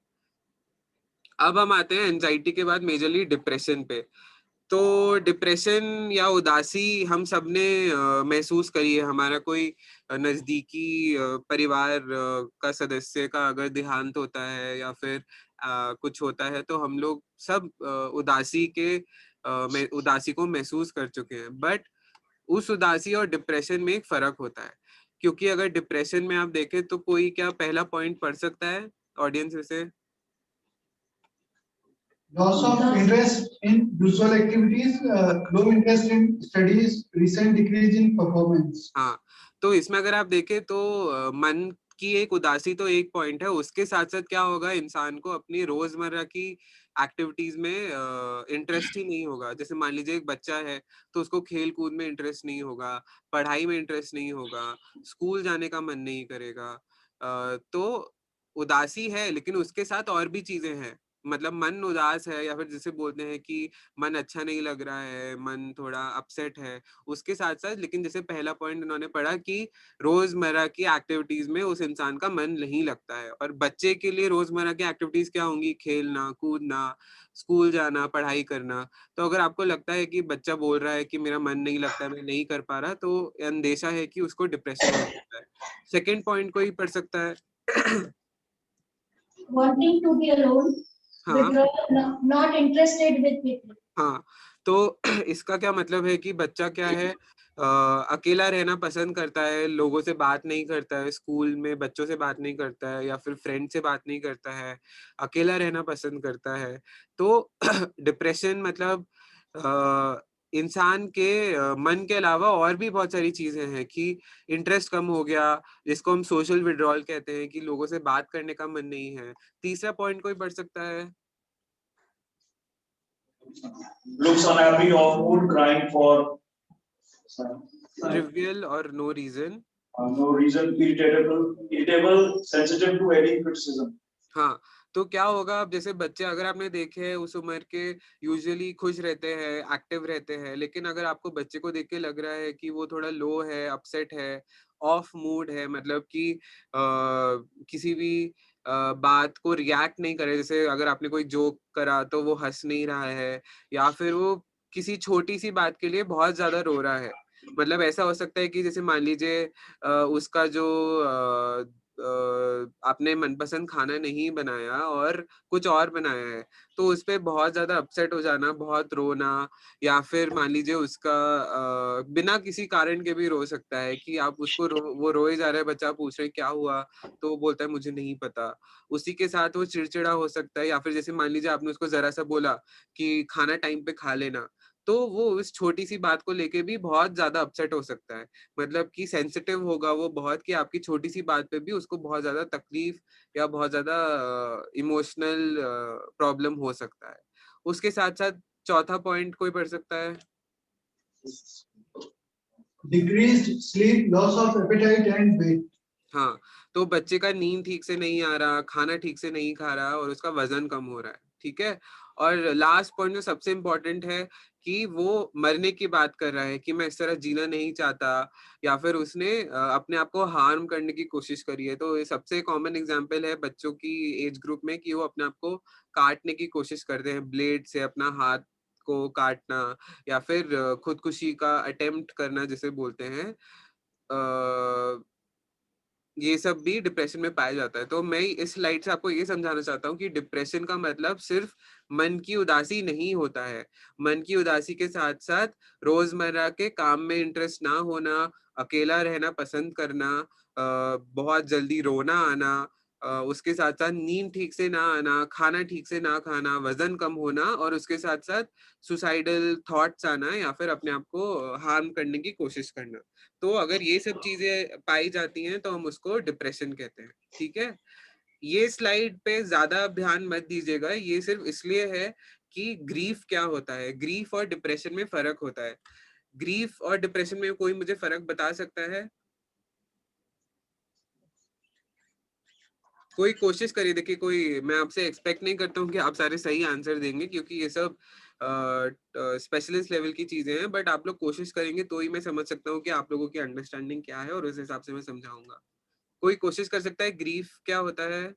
अब हम आते हैं एंजाइटी के बाद मेजरली डिप्रेशन पे। तो डिप्रेशन या उदासी हम सबने महसूस करी है। हमारा कोई नजदीकी परिवार का सदस्य का अगर देहांत होता है या फिर कुछ होता है तो हम लोग सब उदासी को महसूस कर चुके हैं। बट उस उदासी और डिप्रेशन में एक फर्क होता है, क्योंकि अगर डिप्रेशन में आप देखें तो कोई क्या पहला पॉइंट पढ़ सकता है ऑडियंस में से? Loss of interest in usual activities, low interest in studies, recent decrease in performance. हाँ, तो इसमें अगर आप देखें तो मन की एक उदासी तो एक पॉइंट है, उसके साथ साथ क्या होगा, इंसान को अपनी रोजमर्रा की एक्टिविटीज में इंटरेस्ट ही नहीं होगा। जैसे मान लीजिए एक बच्चा है तो उसको खेल कूद में इंटरेस्ट नहीं होगा, पढ़ाई में इंटरेस्ट नहीं होगा, स्कूल जाने का मन नहीं करेगा। तो उदासी है, लेकिन उसके साथ और भी चीजें हैं, मतलब मन उदास है या फिर जिसे बोलते हैं कि मन अच्छा नहीं लग रहा है, मन थोड़ा अपसेट है, उसके साथ साथ लेकिन जैसे पहला पॉइंट उन्होंने पढ़ा कि रोजमर्रा की एक्टिविटीज में उस इंसान का मन नहीं लगता है। और बच्चे के लिए रोजमर्रा की एक्टिविटीज क्या होंगी? खेलना कूदना, स्कूल जाना, पढ़ाई करना। तो अगर आपको लगता है कि बच्चा बोल रहा है कि मेरा मन नहीं लगता, मैं नहीं कर पा रहा, तो अंदेशा है कि उसको डिप्रेशन हो सकता है। सेकेंड पॉइंट कोई पढ़ सकता है? Wanting to be alone, हाँ withdrawal, not interested with people. हाँ, तो इसका क्या मतलब है कि बच्चा क्या है, अकेला रहना पसंद करता है, लोगों से बात नहीं करता है, स्कूल में बच्चों से बात नहीं करता है या फिर फ्रेंड से बात नहीं करता है, अकेला रहना पसंद करता है। तो डिप्रेशन मतलब इंसान के मन के अलावा और भी बहुत सारी चीजें हैं कि इंटरेस्ट कम हो गया, जिसको हम सोशल विड्रॉल कहते हैं, कि लोगों से बात करने का मन नहीं है। तीसरा पॉइंट कोई पढ़ सकता है? Looks unhappy or mood, crying for trivial और no reason. no reason, irritable, sensitive to any criticism. हाँ, तो क्या होगा, अब जैसे बच्चे अगर आपने देखे हैं उस उम्र के यूजुअली खुश रहते हैं, एक्टिव रहते हैं, लेकिन अगर आपको बच्चे को देख के लग रहा है कि वो थोड़ा लो है, अपसेट है, ऑफ मूड है, मतलब कि किसी भी बात को रिएक्ट नहीं करे, जैसे अगर आपने कोई जोक करा तो वो हंस नहीं रहा है, या फिर वो किसी छोटी सी बात के लिए बहुत ज्यादा रो रहा है। मतलब ऐसा हो सकता है कि जैसे मान लीजिए उसका जो आपने मनपसंद खाना नहीं बनाया और कुछ और बनाया है, तो उस पे बहुत ज्यादा अपसेट हो जाना, बहुत रोना, या फिर मान लीजिए उसका बिना किसी कारण के भी रो सकता है कि आप उसको वो रोए जा रहा है, बच्चा पूछ रहे क्या हुआ, तो वो बोलता है मुझे नहीं पता। उसी के साथ वो चिड़चिड़ा हो सकता है, या फिर जैसे मान लीजिए आपने उसको जरा सा बोला कि खाना टाइम पे खा लेना, तो वो उस छोटी सी बात को लेके भी बहुत ज्यादा अपसेट हो सकता है, मतलब कि सेंसिटिव होगा वो बहुत, कि आपकी छोटी सी बात पे भी उसको बहुत ज्यादा तकलीफ या बहुत ज्यादा इमोशनल प्रॉब्लम हो सकता है। उसके साथ साथ चौथा पॉइंट कोई पढ़ सकता है? Decreased sleep, loss of appetite and weight. हाँ, तो बच्चे का नींद ठीक से नहीं आ रहा, खाना ठीक से नहीं खा रहा और उसका वजन कम हो रहा है। ठीक है, और लास्ट पॉइंट जो सबसे इम्पोर्टेंट है कि वो मरने की बात कर रहा है कि मैं इस तरह जीना नहीं चाहता, या फिर उसने अपने आप को हार्म करने की कोशिश करी है। तो ये सबसे कॉमन एग्जांपल है बच्चों की एज ग्रुप में कि वो अपने आप को काटने की कोशिश करते हैं, ब्लेड से अपना हाथ को काटना, या फिर खुदकुशी का अटेम्प्ट करना जिसे बोलते हैं। ये सब भी डिप्रेशन में पाया जाता है। तो मैं इस स्लाइड से आपको ये समझाना चाहता हूँ कि डिप्रेशन का मतलब सिर्फ मन की उदासी नहीं होता है। मन की उदासी के साथ साथ रोजमर्रा के काम में इंटरेस्ट ना होना, अकेला रहना पसंद करना, बहुत जल्दी रोना आना, उसके साथ साथ नींद ठीक से ना आना, खाना ठीक से ना खाना, वजन कम होना, और उसके साथ साथ सुसाइडल थॉट्स आना, या फिर अपने आप को हार्म करने की कोशिश करना। तो अगर ये सब चीजें पाई जाती हैं तो हम उसको डिप्रेशन कहते हैं। ठीक है, ये स्लाइड पे ज्यादा ध्यान मत दीजिएगा, ये सिर्फ इसलिए है कि ग्रीफ क्या होता है, ग्रीफ और डिप्रेशन में फर्क होता है। ग्रीफ और डिप्रेशन में कोई मुझे फर्क बता सकता है? कोई कोशिश करिए, देखिए कोई, मैं आपसे एक्सपेक्ट नहीं करता हूँ कि आप सारे सही आंसर देंगे क्योंकि ये सब स्पेशलिस्ट लेवल की चीजें हैं, बट आप लोग कोशिश करेंगे तो ही मैं समझ सकता हूँ कि आप लोगों की अंडरस्टैंडिंग क्या है और उस हिसाब से मैं समझाऊंगा। कोई कोशिश कर सकता है, ग्रीफ क्या होता है?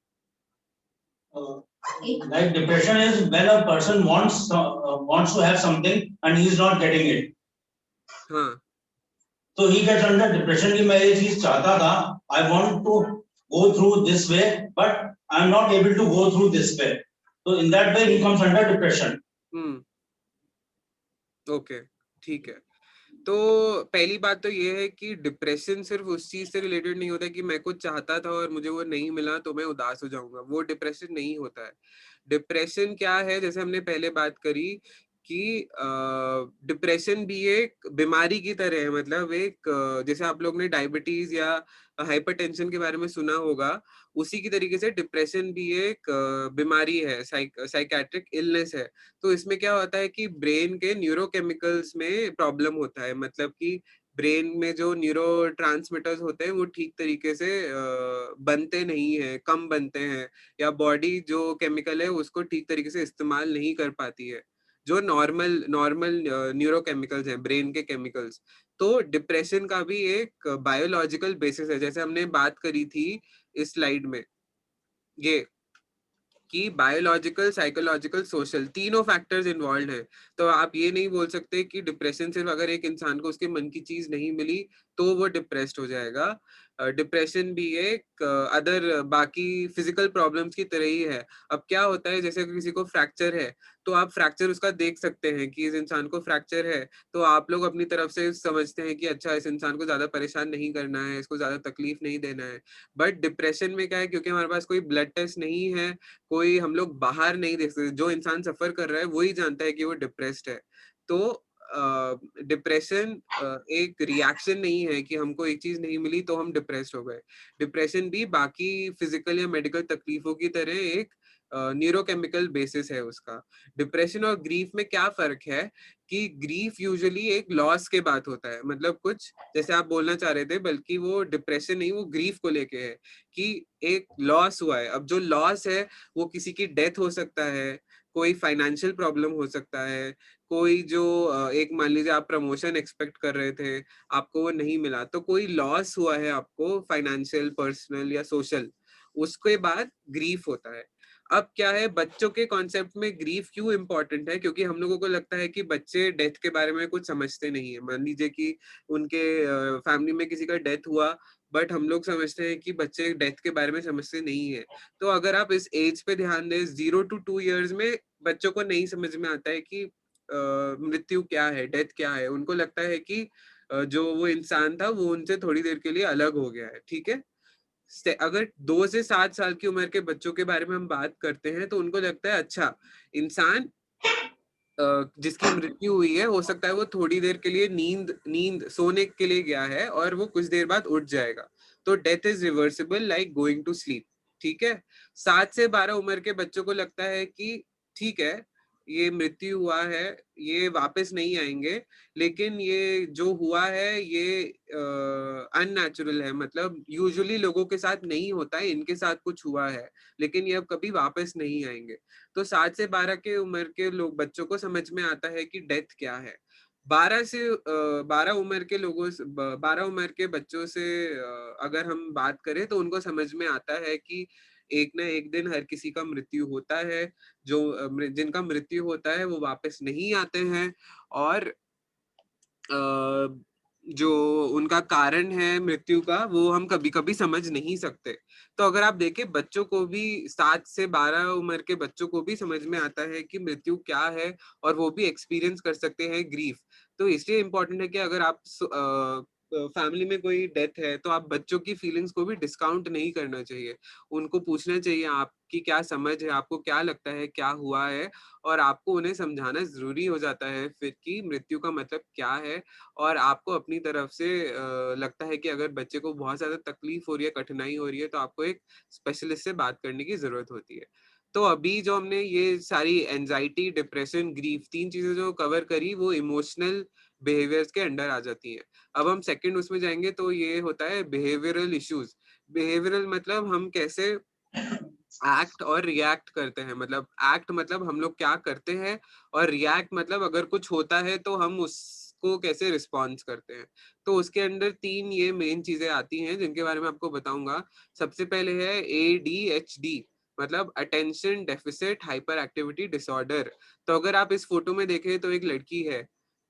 Like depression is when a person wants to have something and he is not getting it. हाँ, So he gets under depression कि मैं ये चीज चाहता था, I want to go through this way, but I am not able to go through this way. So in that way he comes under depression. Okay, ठीक है। तो पहली बात तो ये है कि डिप्रेशन सिर्फ उस चीज से रिलेटेड नहीं होता कि मैं कुछ चाहता था और मुझे वो नहीं मिला तो मैं उदास हो जाऊंगा, वो डिप्रेशन नहीं होता है। डिप्रेशन क्या है, जैसे हमने पहले बात करी कि डिप्रेशन भी एक बीमारी की तरह है, मतलब एक जैसे आप लोग ने डायबिटीज या हाइपरटेंशन के बारे में सुना होगा, उसी की तरीके से डिप्रेशन भी एक बीमारी है, साइकेट्रिक इलनेस है। तो इसमें क्या होता है कि ब्रेन के न्यूरोकेमिकल्स में प्रॉब्लम होता है, मतलब कि ब्रेन में जो न्यूरो ट्रांसमीटर्स होते हैं वो ठीक तरीके से बनते नहीं है, कम बनते हैं, या बॉडी जो केमिकल है उसको ठीक तरीके से इस्तेमाल नहीं कर पाती है, जो नॉर्मल नॉर्मल न्यूरोकेमिकल्स हैं, ब्रेन के केमिकल्स। तो डिप्रेशन का भी एक बायोलॉजिकल बेसिस है, जैसे हमने बात करी थी इस स्लाइड में, ये कि बायोलॉजिकल, साइकोलॉजिकल, सोशल, तीनों फैक्टर्स इन्वॉल्व हैं। तो आप ये नहीं बोल सकते कि डिप्रेशन सिर्फ अगर एक इंसान को उसके मन की चीज नहीं मिली तो वो डिप्रेस्ड हो जाएगा। डिप्रेशन भी एक अदर बाकी फिजिकल प्रॉब्लम्स की तरह ही है। अब क्या होता है, जैसे किसी को फ्रैक्चर है तो आप फ्रैक्चर उसका देख सकते हैं कि इस इंसान को फ्रैक्चर है, तो आप लोग अपनी तरफ से समझते हैं कि अच्छा, इस इंसान को ज्यादा परेशान नहीं करना है, इसको ज्यादा तकलीफ नहीं देना है। बट डिप्रेशन में क्या है, क्योंकि हमारे पास कोई ब्लड टेस्ट नहीं है, कोई हम लोग बाहर नहीं देख सकते, जो इंसान सफर कर रहा है वही जानता है कि वो डिप्रेस्ड है। तो डिप्रेशन एक रिएक्शन नहीं है कि हमको एक चीज नहीं मिली तो हम डिप्रेस्ड हो गए। डिप्रेशन भी बाकी फिजिकल या मेडिकल तकलीफों की तरह एक न्यूरोकेमिकल बेसिस है उसका। डिप्रेशन और ग्रीफ में क्या फर्क है कि ग्रीफ यूजुअली एक लॉस के बाद होता है, मतलब कुछ जैसे आप बोलना चाह रहे थे, बल्कि वो डिप्रेशन नहीं, वो ग्रीफ को लेके है कि एक लॉस हुआ है। अब जो लॉस है वो किसी की डेथ हो सकता है, कोई फाइनेंशियल प्रॉब्लम हो सकता है, कोई जो एक मान लीजिए आप प्रमोशन एक्सपेक्ट कर रहे थे, आपको वो नहीं मिला, तो कोई लॉस हुआ है आपको, फाइनेंशियल, पर्सनल या सोशल, उसके बाद ग्रीफ होता है। अब क्या है, बच्चों के कॉन्सेप्ट में ग्रीफ क्यों इंपॉर्टेंट है, क्योंकि हम लोगों को लगता है कि बच्चे डेथ के बारे में कुछ समझते नहीं है। मान लीजिए कि उनके फैमिली में किसी का डेथ हुआ, बट हम लोग समझते हैं कि बच्चे डेथ के बारे में समझते नहीं है। तो अगर आप इस एज पे ध्यान दें, 0 to 2 years में बच्चों को नहीं समझ में आता है कि मृत्यु क्या है, डेथ क्या है। उनको लगता है कि जो वो इंसान था वो उनसे थोड़ी देर के लिए अलग हो गया है। ठीक है, अगर 2 से 7 साल की उम्र के बच्चों के बारे में हम बात करते हैं तो उनको लगता है अच्छा, इंसान जिसकी मृत्यु हुई है, हो सकता है वो थोड़ी देर के लिए नींद सोने के लिए गया है और वो कुछ देर बाद उठ जाएगा। तो death is reversible like going to sleep. ठीक है, 7 से 12 उम्र के बच्चों को लगता है कि ठीक है, ये मृत्यु हुआ है, ये वापस नहीं आएंगे, लेकिन ये जो हुआ है ये अननेचुरल है, मतलब यूजुअली लोगों के साथ नहीं होता है, इनके साथ कुछ हुआ है, लेकिन ये अब कभी वापस नहीं आएंगे। तो 7 से 12 के उम्र के लोग बच्चों को समझ में आता है कि डेथ क्या है। 12 उम्र के लोगों से 12 उम्र के बच्चों से अगर हम बात करें तो उनको समझ में आता है कि एक ना एक दिन हर किसी का मृत्यु होता है, जो जिनका मृत्यु होता है वो वापस नहीं आते हैं, और जो उनका कारण है मृत्यु का वो हम कभी कभी समझ नहीं सकते। तो अगर आप देखें बच्चों को भी 7 से 12 उम्र के बच्चों को भी समझ में आता है कि मृत्यु क्या है, और वो भी एक्सपीरियंस कर सकते हैं ग्रीफ। तो इसलिए इम्पोर्टेंट है कि अगर आप फैमिली में कोई डेथ है तो आप बच्चों की फीलिंग्स को भी डिस्काउंट नहीं करना चाहिए। उनको पूछना चाहिए आपकी क्या समझ है, आपको क्या लगता है क्या हुआ है, और आपको उन्हें समझाना जरूरी हो जाता है फिर कि मृत्यु का मतलब क्या है। और आपको अपनी तरफ से लगता है कि अगर बच्चे को बहुत ज्यादा तकलीफ हो रही है, कठिनाई हो रही है, तो आपको एक स्पेशलिस्ट से बात करने की जरूरत होती है। तो अभी जो हमने ये सारी एंजाइटी, डिप्रेशन, ग्रीफ, 3 चीजें जो कवर करी वो इमोशनल बिहेवियर्स के अंडर आ जाती हैं। अब हम सेकंड उसमें जाएंगे तो ये होता है बिहेवियरल इश्यूज। बिहेवियरल मतलब हम कैसे एक्ट और रिएक्ट करते हैं, मतलब एक्ट मतलब हम लोग क्या करते हैं, और रिएक्ट मतलब अगर कुछ होता है तो हम उसको कैसे रिस्पॉन्स करते हैं। तो उसके अंदर 3 ये मेन चीजें आती हैं जिनके बारे में आपको बताऊंगा। सबसे पहले है ADHD, मतलब attention deficit hyperactivity disorder. तो अगर आप इस फोटो में देखें तो एक लड़की है,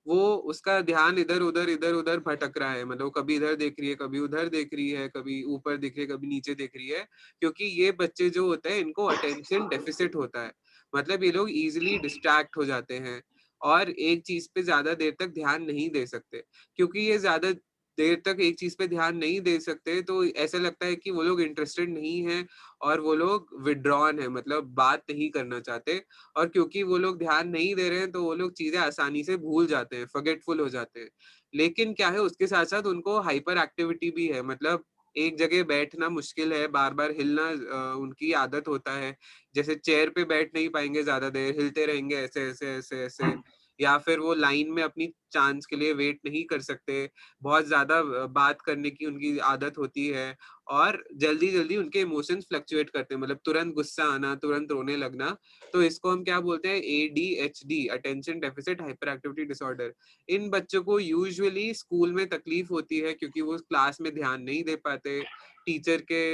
वो उसका ध्यान इधर उधर भटक रहा है, मतलब कभी इधर देख रही है, कभी उधर देख रही है, कभी ऊपर देख रही है, कभी नीचे देख रही है, क्योंकि ये बच्चे जो होते हैं इनको अटेंशन डेफिसिट होता है। मतलब ये लोग इजीली डिस्ट्रैक्ट हो जाते हैं और एक चीज पे ज्यादा देर तक ध्यान नहीं दे सकते। क्योंकि ये ज्यादा देर तक एक चीज पे ध्यान नहीं दे सकते तो ऐसा लगता है कि वो लोग इंटरेस्टेड नहीं है, और वो लोग विड्रॉन है, मतलब बात नहीं करना चाहते। और क्योंकि वो लोग ध्यान नहीं दे रहे हैं तो वो लोग चीजें आसानी से भूल जाते हैं, फॉरगेटफुल हो जाते हैं। लेकिन क्या है, उसके साथ साथ उनको हाइपर एक्टिविटी भी है, मतलब एक जगह बैठना मुश्किल है, बार बार हिलना उनकी आदत होता है। जैसे चेयर पे बैठ नहीं पाएंगे ज्यादा देर, हिलते रहेंगे ऐसे ऐसे ऐसे ऐसे, या फिर वो लाइन में अपनी चांस के लिए वेट नहीं कर सकते। बहुत ज्यादा बात करने की उनकी आदत होती है, और जल्दी जल्दी उनके इमोशंस फ्लक्चुएट करते हैं, मतलब तुरंत गुस्सा आना, तुरंत रोने लगना। तो इसको हम क्या बोलते हैं, ADHD, attention deficit hyperactivity disorder. इन बच्चों को यूजुअली स्कूल में तकलीफ होती है क्योंकि वो क्लास में ध्यान नहीं दे पाते, टीचर के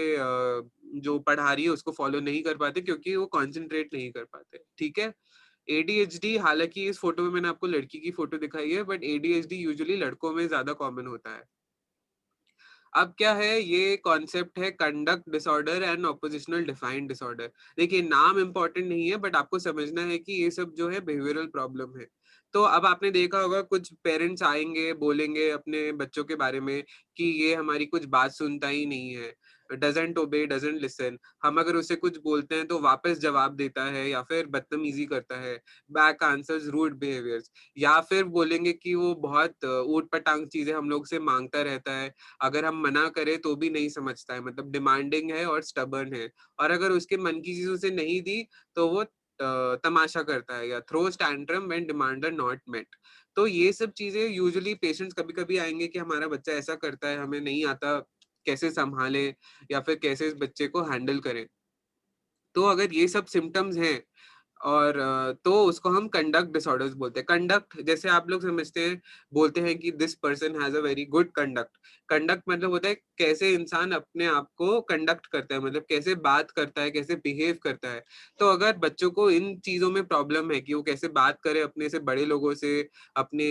जो पढ़ा रही है उसको फॉलो नहीं कर पाते, क्योंकि वो कॉन्सेंट्रेट नहीं कर पाते। ठीक है। ADHD, हालांकि इस फोटो में मैंने आपको लड़की की फोटो दिखाई है, बट ADHD यूजुअली लड़कों में ज्यादा कॉमन होता है। अब क्या है, ये कॉन्सेप्ट है conduct disorder and oppositional defiant disorder. देखिए नाम इंपॉर्टेंट नहीं है, बट आपको समझना है कि ये सब जो है बिहेवियरल प्रॉब्लम है। तो अब आपने देखा होगा कुछ पेरेंट्स आएंगे, बोलेंगे अपने बच्चों के बारे में कि ये हमारी कुछ बात सुनता ही नहीं है, डजंट ओबे, डजंट लिसन। हम अगर उसे कुछ बोलते हैं तो वापस जवाब देता है या फिर बदतमीजी करता है, बैक आंसर्स, रूड बिहेवियर्स। या फिर बोलेंगे कि वो बहुत ऊट पटांग चीजें हम लोग से मांगता रहता है, अगर हम मना करें तो भी नहीं समझता है, मतलब डिमांडिंग है और स्टबर्न है। और अगर उसके मन की चीज उसे नहीं दी तो वो तमाशा करता है, या throws tantrum when demand are not met. तो ये सब चीजें यूजुअली पेशेंट्स कभी कभी आएंगे कि हमारा बच्चा ऐसा करता है, हमें नहीं आता कैसे संभाले या फिर कैसे इस बच्चे को हैंडल करें। तो अगर ये सब सिम्टम्स हैं, और तो उसको हम कंडक्ट डिसऑर्डर्स बोलते हैं। कंडक्ट जैसे आप लोग समझते हैं, बोलते हैं कि this person has a very good conduct. Conduct मतलब होता है कैसे इंसान अपने आप को कंडक्ट करता है, मतलब कैसे बात करता है, कैसे बिहेव करता है। तो अगर बच्चों को इन चीजों में प्रॉब्लम है कि वो कैसे बात करे अपने से बड़े लोगों से, अपने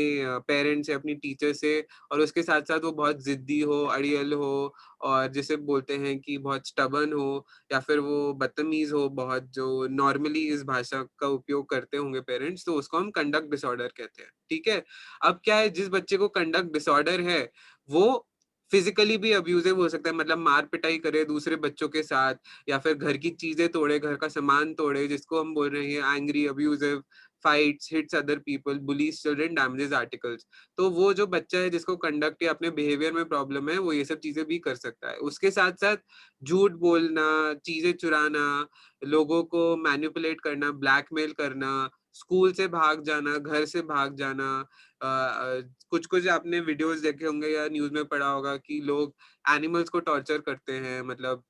पेरेंट्स से, अपनी टीचर से, और उसके साथ साथ वो बहुत जिद्दी हो, अड़ियल हो, और जिसे बोलते हैं कि बहुत स्टबर्न हो, या फिर वो बदतमीज हो बहुत, जो नॉर्मली इस भाषा का उपयोग करते होंगे पेरेंट्स, तो उसको हम कंडक्ट डिसऑर्डर कहते हैं। ठीक है। अब क्या है, जिस बच्चे को कंडक्ट डिसऑर्डर है वो फिजिकली भी अब्यूजिव हो सकता है, मतलब मार पिटाई करे दूसरे बच्चों के साथ, या फिर घर की चीजें तोड़े, घर का सामान तोड़े, जिसको हम बोल रहे हैं angry, abusive, fights, hits other people, bullies children, damages articles. तो वो जो बच्चा है जिसको कंडक्ट या अपने बिहेवियर में प्रॉब्लम है, वो ये सब चीजें भी कर सकता है। उसके साथ साथ झूठ बोलना, चीजें चुराना, लोगों को मैनिपुलेट करना, ब्लैकमेल करना, स्कूल से भाग जाना, घर से भाग जाना, कुछ कुछ आपने वीडियोस देखे होंगे या न्यूज में पढ़ा होगा कि लोग एनिमल्स को टॉर्चर करते हैं, मतलब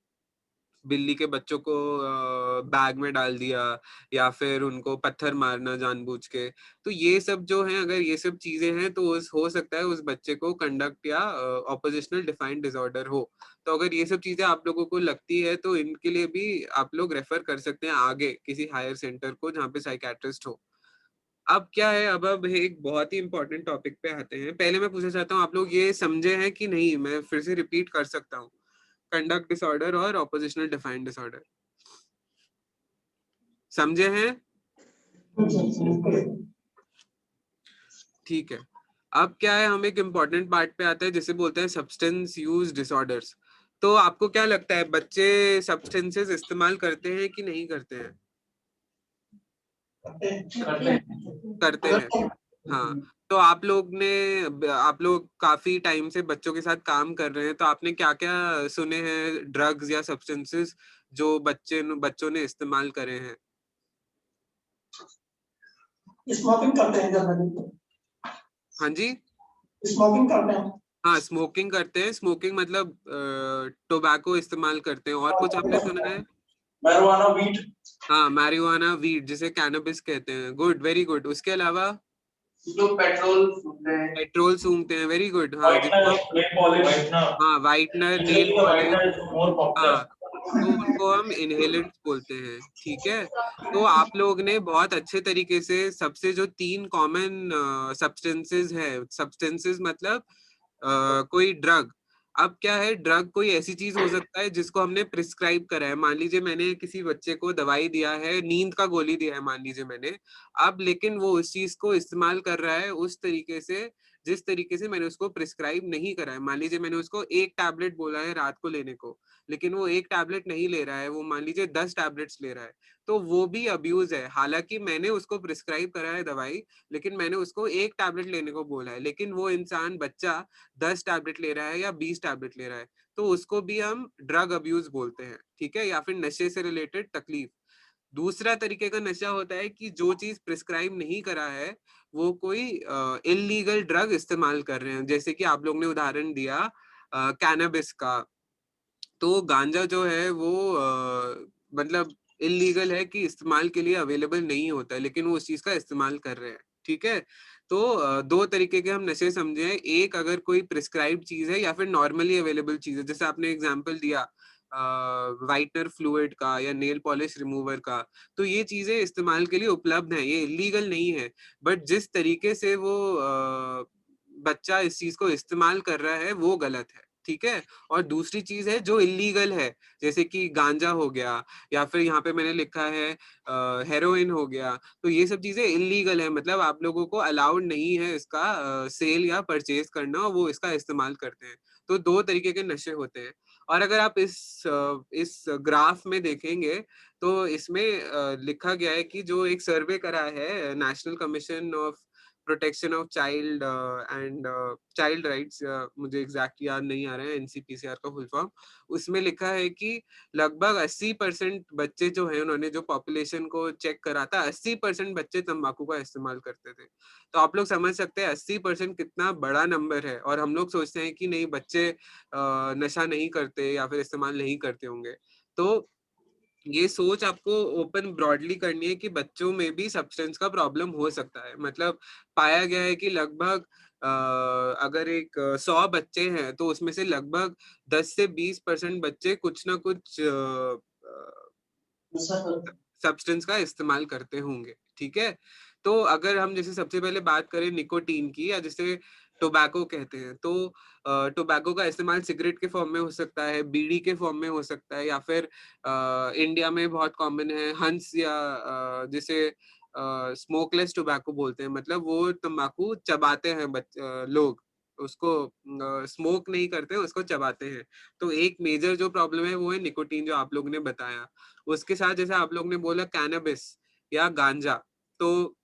बिल्ली के बच्चों को बैग में डाल दिया या फिर उनको पत्थर मारना जानबूझ के। तो ये सब जो है, अगर ये सब चीजें हैं तो हो सकता है उस बच्चे को कंडक्ट या ऑपोजिशनल डिफाइंड डिसऑर्डर हो। तो अगर ये सब चीजें आप लोगों को लगती है तो इनके लिए भी आप लोग रेफर कर सकते हैं आगे किसी हायर सेंटर को जहाँ पे साइकेट्रिस्ट हो। अब क्या है, अब एक बहुत ही इंपॉर्टेंट टॉपिक पे आते हैं। पहले मैं पूछना चाहता हूँ, आप लोग ये समझे हैं कि नहीं? मैं फिर से रिपीट कर सकता हूँ, कंडक्ट डिसऑर्डर और ऑपोजिशनल डिफाइंड डिसऑर्डर समझे हैं? ठीक है। अब क्या है, हम एक इम्पॉर्टेंट पार्ट पे आते हैं जिसे बोलते हैं सब्सटेंस यूज डिसऑर्डर्स। तो आपको क्या लगता है, बच्चे सब्सटेंसेस इस्तेमाल करते हैं कि नहीं करते हैं? करते हैं। हाँ, तो आप लोग काफी टाइम से बच्चों के साथ काम कर रहे हैं, तो आपने क्या क्या सुने हैं ड्रग्स या सब्सटेंसेस जो बच्चों ने इस्तेमाल करे हैं? स्मोकिंग करते हैं जनरली। हाँ जी, स्मोकिंग करते हैं। हाँ स्मोकिंग करते हैं। स्मोकिंग मतलब टोबैको इस्तेमाल करते हैं। और कुछ आपने सुना है? marijuana, weed, हाँ, मैरिजुआना, वीड जिसे कैनबिस कहते हैं। Good, very good. उसके अलावा लोग पेट्रोल सूंघते हैं, पेट्रोल सूंघते हैं। Very good. हाँ, whitener, जिसको nail polish, हाँ whitener, nail generally the polish. whitener is more popular. हाँ, तो उनको हम इनहेलेंट्स बोलते हैं। ठीक है, तो आप लोग ने बहुत अच्छे तरीके से सबसे जो 3 कॉमन सब्सटेंसेस है, सब्सटेंसेस मतलब कोई ड्रग। अब क्या है, ड्रग कोई ऐसी चीज हो सकता है जिसको हमने प्रिस्क्राइब करा है। मान लीजिए मैंने किसी बच्चे को दवाई दिया है, नींद का गोली दिया है मान लीजिए मैंने। अब लेकिन वो उस चीज को इस्तेमाल कर रहा है उस तरीके से जिस तरीके से मैंने उसको प्रिस्क्राइब नहीं करा है। मान लीजिए मैंने उसको 1 टैबलेट बोला है रात को लेने को, लेकिन वो 1 टैबलेट नहीं ले रहा है, वो मान लीजिए 10 टैबलेट्स ले रहा है। तो वो भी अब्यूज है। हालांकि मैंने उसको प्रिस्क्राइब करा है दवाई, लेकिन मैंने उसको 1 टैबलेट लेने को बोला है, लेकिन वो इंसान बच्चा 10 टैबलेट ले रहा है या 20 टैबलेट ले रहा है, तो उसको भी हम ड्रग अब्यूज बोलते हैं। ठीक है, या फिर नशे से रिलेटेड तकलीफ। दूसरा तरीके का नशा होता है कि जो चीज प्रिस्क्राइब नहीं करा है, वो कोई इलीगल ड्रग इस्तेमाल कर रहे हैं। जैसे कि आप लोग ने उदाहरण दिया कैनबिस का। तो गांजा जो है वो मतलब इलीगल है कि इस्तेमाल के लिए अवेलेबल नहीं होता है, लेकिन वो उस चीज का इस्तेमाल कर रहे हैं। ठीक है, तो 2 तरीके के हम नशे समझे हैं। एक, अगर कोई प्रिस्क्राइब चीज है या फिर नॉर्मली अवेलेबल चीज है, जैसे आपने एग्जांपल दिया वाइटनर फ्लूइड का या नेल पॉलिश रिमूवर का। तो ये चीजें इस्तेमाल के लिए उपलब्ध हैं, ये इलीगल नहीं है। बट जिस तरीके से वो बच्चा इस चीज को इस्तेमाल कर रहा है वो गलत है। ठीक है, और दूसरी चीज है जो इलीगल है, जैसे कि गांजा हो गया, या फिर यहाँ पे मैंने लिखा है हेरोइन हो गया। तो ये सब चीजें इलीगल है, मतलब आप लोगों को अलाउड नहीं है इसका सेल या परचेज करना, और वो इसका इस्तेमाल करते हैं। तो 2 तरीके के नशे होते हैं। और अगर आप इस ग्राफ में देखेंगे तो इसमें लिखा गया है कि जो एक सर्वे करा है national commission of protection of child and child rights, मुझे एग्जैक्ट याद नहीं आ रहा है, एनसीपीसीआर का फुल फॉर्म। उसमें लिखा है कि लगभग 80% बच्चे जो है, उन्होंने जो पॉपुलेशन को चेक करा था, 80% बच्चे तंबाकू का इस्तेमाल करते थे। तो आप लोग समझ सकते हैं 80% कितना बड़ा नंबर है। और हम लोग सोचते हैं कि नहीं, बच्चे नशा नहीं करते या फिर इस्तेमाल नहीं करते होंगे। तो ये सोच आपको ओपन ब्रॉडली करनी है कि बच्चों में भी सब्सटेंस का प्रॉब्लम हो सकता है। मतलब पाया गया है कि लगभग अगर 100 बच्चे हैं तो उसमें से लगभग 10 से 20% बच्चे कुछ ना कुछ सब्सटेंस का इस्तेमाल करते होंगे। ठीक है, तो अगर हम जैसे सबसे पहले बात करें निकोटीन की, या जिसे टोबैको कहते हैं, तो टोबैको का इस्तेमाल सिगरेट के फॉर्म में हो सकता है, बीड़ी के फॉर्म में हो सकता है, या फिर इंडिया में बहुत कॉमन है हंस, या जिसे स्मोकलेस टोबैको बोलते हैं। मतलब वो तंबाकू चबाते हैं लोग, उसको स्मोक नहीं करते, उसको चबाते हैं। तो एक मेजर जो प्रॉब्लम है वो है निकोटीन, जो आप लोग ने बताया। उसके साथ जैसे आप लोग ने बोला कैनबिस या गांजा, तो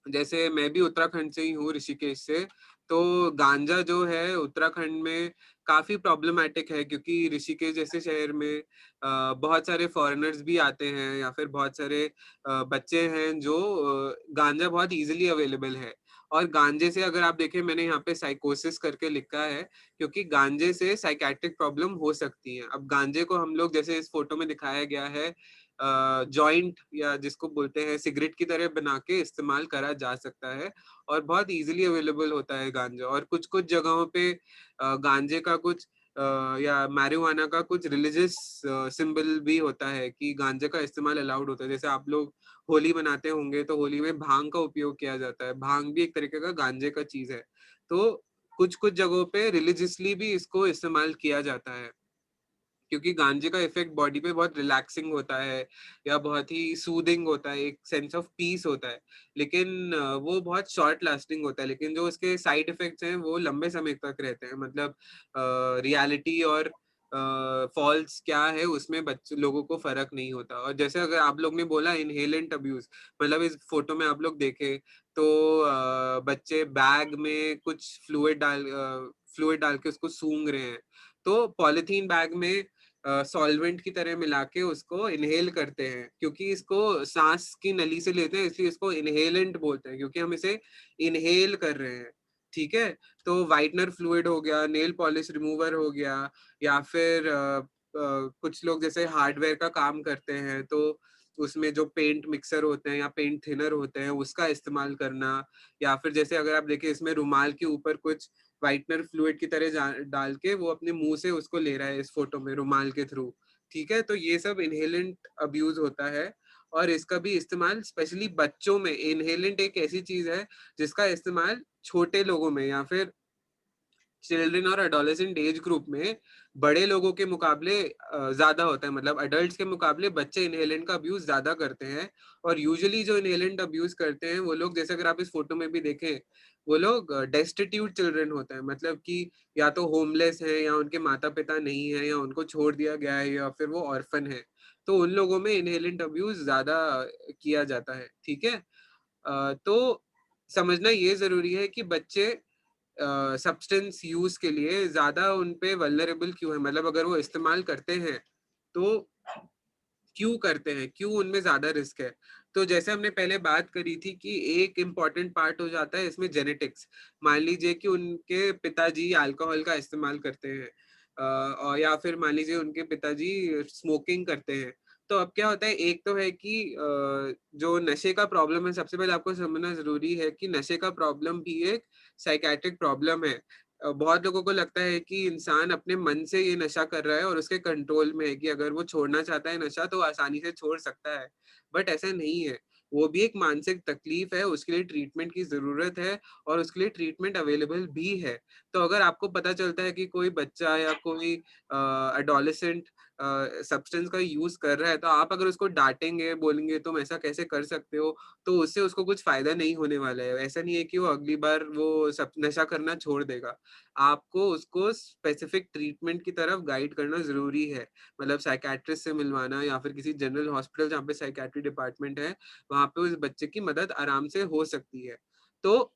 जैसे मैं भी उत्तराखंड से ही हूँ, ऋषिकेश से। तो गांजा जो है उत्तराखंड में काफी प्रॉब्लमेटिक है, क्योंकि ऋषिकेश जैसे शहर में बहुत सारे फॉरेनर्स भी आते हैं, या फिर बहुत सारे बच्चे हैं जो गांजा बहुत इजीली अवेलेबल है। और गांजे से अगर आप देखें, मैंने यहाँ पे साइकोसिस करके लिखा है, क्योंकि गांजे से साइकेट्रिक प्रॉब्लम हो सकती है। अब गांजे को हम लोग, जैसे इस फोटो में दिखाया गया है, जॉइंट या जिसको बोलते हैं सिगरेट की तरह बना के इस्तेमाल करा जा सकता है, और बहुत इजीली अवेलेबल होता है गांजा। और कुछ कुछ जगहों पे गांजे का कुछ या मैरिजुआना का कुछ रिलीजियस सिंबल भी होता है कि गांजे का इस्तेमाल अलाउड होता है। जैसे आप लोग होली मनाते होंगे तो होली में भांग का उपयोग किया जाता है, भांग भी एक तरीके का गांजे का चीज है। तो कुछ कुछ जगहों पे रिलीजियसली भी इसको इस्तेमाल किया जाता है, क्योंकि गांजे का इफेक्ट बॉडी पे बहुत रिलैक्सिंग होता है या बहुत ही सूदिंग होता है, एक सेंस ऑफ पीस होता है। लेकिन वो बहुत शॉर्ट लास्टिंग होता है, लेकिन जो उसके साइड इफेक्ट्स हैं वो लंबे समय तक रहते हैं। मतलब रियलिटी और फॉल्स क्या है उसमें बच्चे लोगों को फर्क नहीं होता। और जैसे अगर आप लोग ने बोला इनहेलेंट अब्यूज, मतलब इस फोटो में आप लोग देखें तो बच्चे बैग में कुछ फ्लूइड डाल के उसको सूंघ रहे हैं। तो पॉलिथीन बैग में सॉल्वेंट की तरह मिला के उसको इनहेल करते हैं, क्योंकि इसको सांस की नली से लेते हैं, इसलिए इसको इनहेलेंट बोलते हैं, क्योंकि हम इसे इनहेल कर रहे हैं। ठीक है, तो वाइटनर फ्लूइड हो गया, नेल पॉलिश रिमूवर हो गया, या फिर कुछ लोग जैसे हार्डवेयर का काम करते हैं तो उसमें जो पेंट मिक्सर होते हैं या पेंट थिनर होते हैं उसका इस्तेमाल करना, या फिर जैसे अगर आप देखें इसमें रुमाल के ऊपर कुछ व्हाइटनर फ्लूइड की तरह डाल के वो अपने मुंह से उसको ले रहा है इस फोटो में रुमाल के थ्रू। ठीक है, तो ये सब इनहेलेंट अब्यूज होता है, और इसका भी इस्तेमाल स्पेशली बच्चों में, इनहेलेंट एक ऐसी चीज है जिसका इस्तेमाल छोटे लोगों में या फिर चिल्ड्रन और एडोलेसेंट एज ग्रुप में बड़े लोगों के मुकाबले ज्यादा होता है। मतलब अडल्ट्स के मुकाबले बच्चे इनहेलेंट का अब्यूज ज्यादा करते हैं। और यूजुअली जो इनहेलेंट अब्यूज करते हैं वो लोग, जैसे अगर आप इस फोटो में भी देखें, वो लोग डेस्टिट्यूट चिल्ड्रन होते हैं, मतलब कि या तो होमलेस है, या उनके माता पिता नहीं है, या उनको छोड़ दिया गया है, या फिर वो ऑर्फन है। तो उन लोगों में इनहेलेंट अब्यूज ज्यादा किया जाता है। ठीक है, तो समझना ये जरूरी है कि बच्चे सब्सटेंस यूज के लिए ज्यादा उन पे वल्नरेबल क्यों है, मतलब अगर वो इस्तेमाल करते हैं तो क्यों करते हैं, क्यों उनमें ज्यादा रिस्क है। तो जैसे हमने पहले बात करी थी कि एक इम्पॉर्टेंट पार्ट हो जाता है इसमें जेनेटिक्स। मान लीजिए कि उनके पिताजी अल्कोहल का इस्तेमाल करते हैं, और या फिर मान लीजिए उनके पिताजी स्मोकिंग करते हैं। तो अब क्या होता है, एक तो है कि जो नशे का प्रॉब्लम है, सबसे पहले आपको समझना जरूरी है कि नशे का प्रॉब्लम भी एक साइकेट्रिक प्रॉब्लम है। बहुत लोगों को लगता है कि इंसान अपने मन से ये नशा कर रहा है और उसके कंट्रोल में है, कि अगर वो छोड़ना चाहता है नशा तो आसानी से छोड़ सकता है, बट ऐसा नहीं है। वो भी एक मानसिक तकलीफ है, उसके लिए ट्रीटमेंट की जरूरत है, और उसके लिए ट्रीटमेंट अवेलेबल भी है। तो अगर आपको पता चलता है कि कोई बच्चा या कोई एडोलेसेंट सब्सटेंस का यूज कर रहा है, तो आप अगर उसको डांटेंगे, बोलेंगे तुम ऐसा कैसे कर सकते हो, तो उससे उसको कुछ फायदा नहीं होने वाला है। ऐसा नहीं है कि वो अगली बार वो सब नशा करना छोड़ देगा। आपको उसको स्पेसिफिक ट्रीटमेंट की तरफ गाइड करना जरूरी है, मतलब साइकेट्रिस्ट से मिलवाना, या फिर किसी जनरल हॉस्पिटल जहाँ पे साइकेट्री डिपार्टमेंट है, वहां पे उस बच्चे की मदद आराम से हो सकती है। तो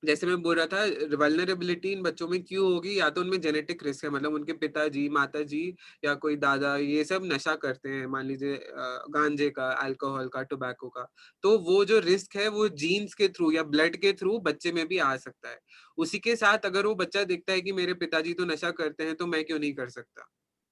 जैसे मैं बोल रहा था, वल्नरेबिलिटी इन बच्चों में क्यों होगी, या तो उनमें जेनेटिक रिस्क है, मतलब उनके पिताजी, माताजी या कोई दादा ये सब नशा करते हैं, मान लीजिए गांजे का, अल्कोहल का, टोबैको का। तो वो जो रिस्क है वो जीन्स के थ्रू या ब्लड के थ्रू बच्चे में भी आ सकता है। उसी के साथ अगर वो बच्चा देखता है कि मेरे पिताजी तो नशा करते हैं तो मैं क्यों नहीं कर सकता,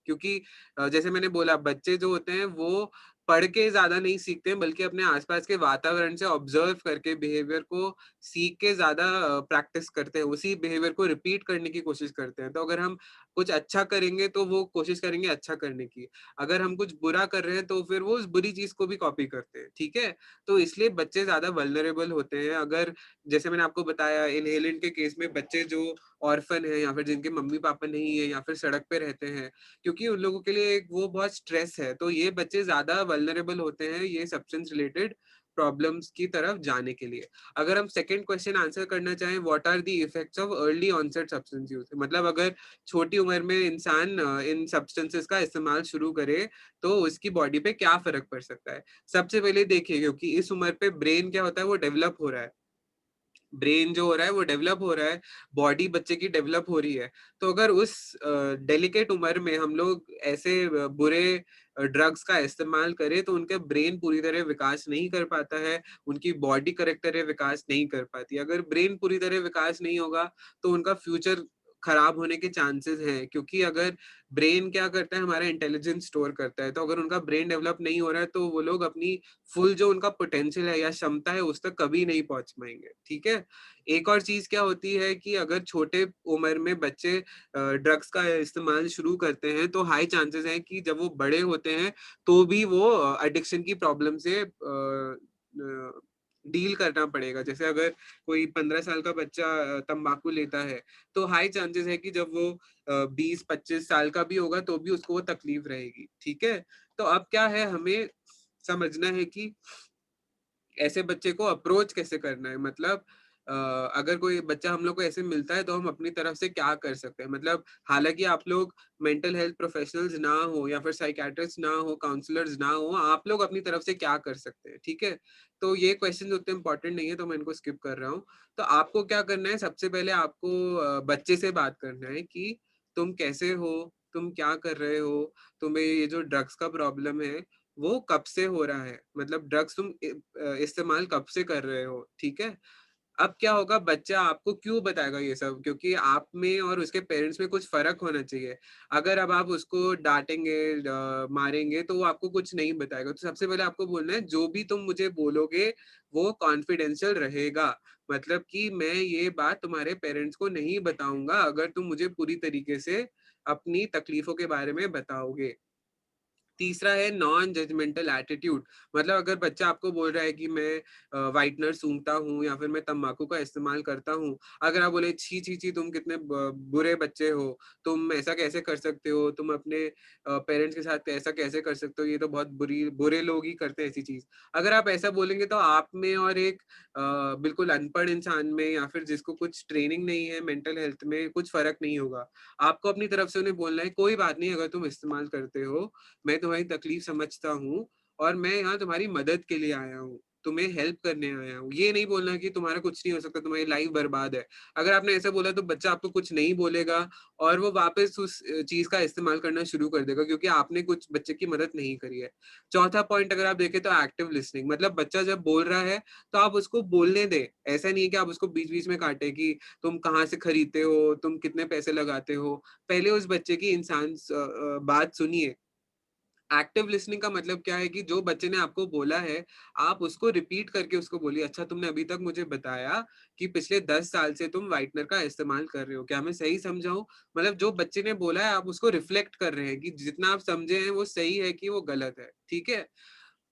क्योंकि जैसे मैंने बोला, बच्चे जो होते हैं वो पढ़ के ज्यादा नहीं सीखते हैं, बल्कि अपने आसपास के वातावरण से ऑब्जर्व करके बिहेवियर को सीख के ज्यादा प्रैक्टिस करते हैं, उसी बिहेवियर को रिपीट करने की कोशिश करते हैं। तो अगर हम कुछ अच्छा करेंगे तो वो कोशिश करेंगे अच्छा करने की, अगर हम कुछ बुरा कर रहे हैं तो फिर वो उस बुरी चीज को भी कॉपी करते हैं। ठीक है, तो इसलिए बच्चे ज्यादा वल्नरेबल होते हैं। अगर जैसे मैंने आपको बताया इनहेलेंट के केस में, बच्चे जो ऑर्फन है, या फिर जिनके मम्मी पापा नहीं है, या फिर सड़क पे रहते हैं, क्योंकि उन लोगों के लिए एक वो बहुत स्ट्रेस है, तो ये बच्चे ज्यादा वल्नरेबल होते हैं ये सब्सटेंस रिलेटेड प्रॉब्लम्स की तरफ जाने के लिए। अगर हम सेकंड क्वेश्चन आंसर करना चाहें, what are the effects of early onset substance use, मतलब अगर छोटी उम्र में इंसान इन सब्सटेंसेस का इस्तेमाल शुरू करे तो उसकी बॉडी पे क्या फर्क पड़ सकता है। सबसे पहले देखिए, क्योंकि इस उम्र पे ब्रेन क्या होता है, वो डेवलप हो रहा है। ब्रेन जो हो रहा है वो डेवलप हो रहा है, बॉडी बच्चे की डेवलप हो रही है। तो अगर उस डेलिकेट उम्र में हम लोग ऐसे बुरे ड्रग्स का इस्तेमाल करें तो उनका ब्रेन पूरी तरह विकास नहीं कर पाता है, उनकी बॉडी करेक्ट तरह विकास नहीं कर पाती। अगर ब्रेन पूरी तरह विकास नहीं होगा तो उनका फ्यूचर खराब होने के चांसेस हैं, क्योंकि अगर ब्रेन क्या करता है, हमारा इंटेलिजेंस स्टोर करता है, तो अगर उनका ब्रेन डेवलप नहीं हो रहा है तो वो लोग अपनी फुल जो उनका पोटेंशियल है या क्षमता है उस तक कभी नहीं पहुंच पाएंगे। ठीक है। एक और चीज क्या होती है कि अगर छोटे उम्र में बच्चे ड्रग्स का इस्तेमाल शुरू करते हैं तो हाई चांसेस हैं कि जब वो बड़े होते हैं तो भी वो एडिक्शन की प्रॉब्लम से डील करना पड़ेगा। जैसे अगर कोई 15 साल का बच्चा तंबाकू लेता है तो हाई चांसेस है कि जब वो 20-25 साल का भी होगा तो भी उसको वो तकलीफ रहेगी। ठीक है। तो अब क्या है, हमें समझना है कि ऐसे बच्चे को अप्रोच कैसे करना है। मतलब अगर कोई बच्चा हम लोग को ऐसे मिलता है तो हम अपनी तरफ से क्या कर सकते हैं। मतलब हालांकि आप लोग मेंटल हेल्थ प्रोफेशनल्स ना हो या फिर साइकियाट्रिस्ट ना हो, काउंसलर्स ना हो, आप लोग अपनी तरफ से क्या कर सकते हैं। ठीक है। तो ये क्वेश्चन उतने इंपॉर्टेंट नहीं है तो मैं इनको स्किप कर रहा हूँ। तो आपको क्या करना है, सबसे पहले आपको बच्चे से बात करना है कि तुम कैसे हो, तुम क्या कर रहे हो, तुम्हें ये जो ड्रग्स का प्रॉब्लम है वो कब से हो रहा है, मतलब ड्रग्स तुम इस्तेमाल कब से कर रहे हो। ठीक है। अब क्या होगा, बच्चा आपको क्यों बताएगा ये सब, क्योंकि आप में और उसके पेरेंट्स में कुछ फर्क होना चाहिए। अगर अब आप उसको डांटेंगे मारेंगे तो वो आपको कुछ नहीं बताएगा। तो सबसे पहले आपको बोलना है जो भी तुम मुझे बोलोगे वो कॉन्फिडेंशियल रहेगा। मतलब कि मैं ये बात तुम्हारे पेरेंट्स को नहीं बताऊंगा अगर तुम मुझे पूरी तरीके से अपनी तकलीफों के बारे में बताओगे। तीसरा है नॉन जजमेंटल एटीट्यूड। मतलब अगर बच्चा आपको बोल रहा है कि मैं व्हाइटनर सूंघता हूँ या फिर मैं तंबाकू का इस्तेमाल करता हूँ, अगर आप बोले छी छी छी तुम कितने बुरे बच्चे हो, तुम ऐसा कैसे कर सकते हो, तुम अपने पेरेंट्स के साथ ऐसा कैसे कर सकते हो, ये तो बहुत बुरे लोग ही करते हैं ऐसी चीज। अगर आप ऐसा बोलेंगे तो आप में और एक बिल्कुल अनपढ़ इंसान में या फिर जिसको कुछ ट्रेनिंग नहीं है मेंटल हेल्थ में कुछ फर्क नहीं होगा। आपको अपनी तरफ से उन्हें बोलना है कोई बात नहीं, अगर तुम इस्तेमाल करते हो मैं तुम्हारी तकलीफ समझता हूँ और मैं यहाँ तुम्हारी मदद के लिए आया हूँ, तुम्हें हेल्प करने आया हूँ। ये नहीं बोलना कि तुम्हारा कुछ नहीं हो सकता, तुम्हारी लाइफ बर्बाद है। अगर आपने ऐसा बोला तो बच्चा आपको कुछ नहीं बोलेगा और वो वापस उस चीज का इस्तेमाल करना शुरू कर देगा, क्योंकि आपने कुछ बच्चे की मदद नहीं करी है। चौथा पॉइंट अगर आप देखें तो एक्टिव लिसनिंग। मतलब बच्चा जब बोल रहा है तो आप उसको बोलने दें। ऐसा नहीं है कि आप उसको बीच बीच में काटे कि तुम कहाँ से खरीदते हो, तुम कितने पैसे लगाते हो। पहले उस बच्चे की बात सुनिए। एक्टिव लिसनिंग का मतलब क्या है कि जो बच्चे ने आपको बोला है आप उसको रिपीट करके उसको बोलिए, अच्छा तुमने अभी तक मुझे बताया कि पिछले 10 साल से तुम व्हाइटनर का इस्तेमाल कर रहे हो, क्या मैं सही समझाऊं। मतलब जो बच्चे ने बोला है आप उसको रिफ्लेक्ट कर रहे हैं कि जितना आप समझे हैं वो सही है कि वो गलत है। ठीक है।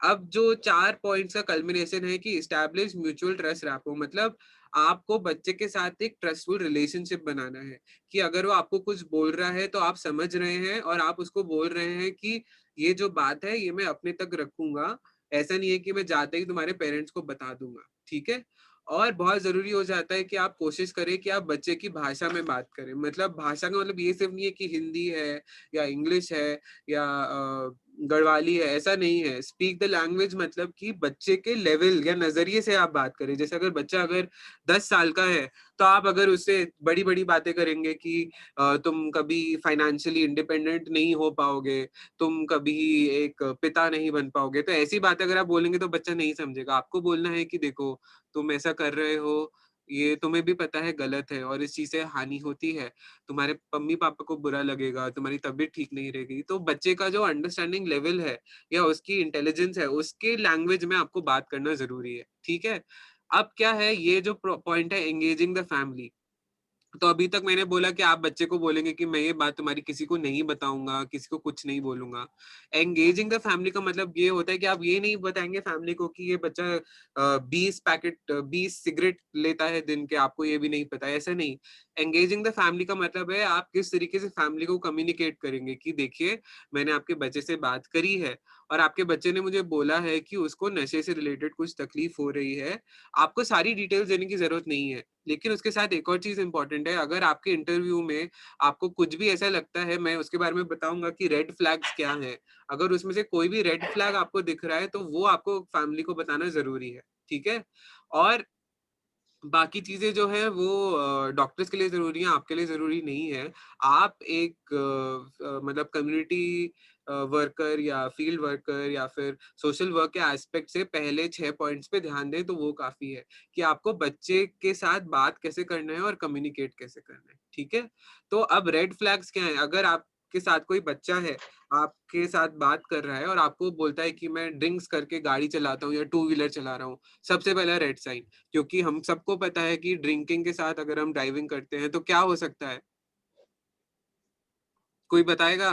अब जो 4 पॉइंट्स का कल्मिनेशन है कि इस्टेब्लिश म्यूचुअल ट्रस्ट रैपो। मतलब आपको बच्चे के साथ एक ट्रस्टफुल रिलेशनशिप बनाना है कि अगर वो आपको कुछ बोल रहा है तो आप समझ रहे हैं और आप उसको बोल रहे हैं कि ये जो बात है ये मैं अपने तक रखूंगा, ऐसा नहीं है कि मैं जाते ही तुम्हारे पेरेंट्स को बता दूंगा। ठीक है। और बहुत जरूरी हो जाता है कि आप कोशिश करें कि आप बच्चे की भाषा में बात करें। मतलब भाषा का मतलब ये सिर्फ नहीं है कि हिंदी है या इंग्लिश है या गढ़वाली है, ऐसा नहीं है। स्पीक द लैंग्वेज मतलब कि बच्चे के लेवल या नजरिए से आप बात करें। जैसे अगर बच्चा अगर 10 साल का है तो आप अगर उससे बड़ी बड़ी बातें करेंगे कि तुम कभी फाइनेंशियली इंडिपेंडेंट नहीं हो पाओगे, तुम कभी एक पिता नहीं बन पाओगे, तो ऐसी बातें अगर आप बोलेंगे तो बच्चा नहीं समझेगा। आपको बोलना है कि देखो तुम ऐसा कर रहे हो, ये तुम्हें भी पता है गलत है और इस चीज से हानि होती है, तुम्हारे मम्मी पापा को बुरा लगेगा, तुम्हारी तबीयत ठीक नहीं रहेगी। तो बच्चे का जो अंडरस्टैंडिंग लेवल है या उसकी इंटेलिजेंस है उसके लैंग्वेज में आपको बात करना जरूरी है। ठीक है। अब क्या है, ये जो पॉइंट है एंगेजिंग द फैमिली। तो अभी तक मैंने बोला कि आप बच्चे को बोलेंगे कि मैं ये बात तुम्हारी किसी को नहीं बताऊंगा, किसी को कुछ नहीं बोलूंगा। एंगेजिंग द फैमिली का मतलब ये होता है कि आप ये नहीं बताएंगे फैमिली को कि ये बच्चा 20 सिगरेट लेता है दिन के, आपको ये भी नहीं पता है, ऐसा नहीं। एंगेजिंग द फैमिली का मतलब है आप किस तरीके से फैमिली को कम्युनिकेट करेंगे कि देखिए मैंने आपके बच्चे से बात करी है और आपके बच्चे ने मुझे बोला है कि उसको नशे से रिलेटेड कुछ तकलीफ हो रही है। आपको सारी डिटेल्स देने की जरूरत नहीं है, लेकिन उसके साथ एक और चीज इंपॉर्टेंट है। अगर आपके इंटरव्यू में आपको कुछ भी ऐसा लगता है, मैं उसके बारे में बताऊंगा कि रेड फ्लैग्स क्या है, अगर उसमें से कोई भी रेड फ्लैग आपको दिख रहा है तो वो आपको फैमिली को बताना जरूरी है। ठीक है। और बाकी चीजें जो है वो डॉक्टर्स के लिए जरूरी है, आपके लिए जरूरी नहीं है। आप एक मतलब कम्युनिटी वर्कर या फील्ड वर्कर या फिर सोशल वर्क के एस्पेक्ट से पहले 6 पॉइंट्स पे ध्यान दें तो वो काफी है कि आपको बच्चे के साथ बात कैसे करना है और कम्युनिकेट कैसे करना है। ठीक है, तो अब रेड फ्लैग्स क्या है? अगर आपके साथ कोई बच्चा है, आपके साथ बात कर रहा है और आपको बोलता है कि मैं ड्रिंक्स करके गाड़ी चलाता हूँ या टू व्हीलर चला रहा हूँ, सबसे पहला रेड साइन। क्योंकि हम सबको पता है कि ड्रिंकिंग के साथ अगर हम ड्राइविंग करते हैं तो क्या हो सकता है, कोई बताएगा?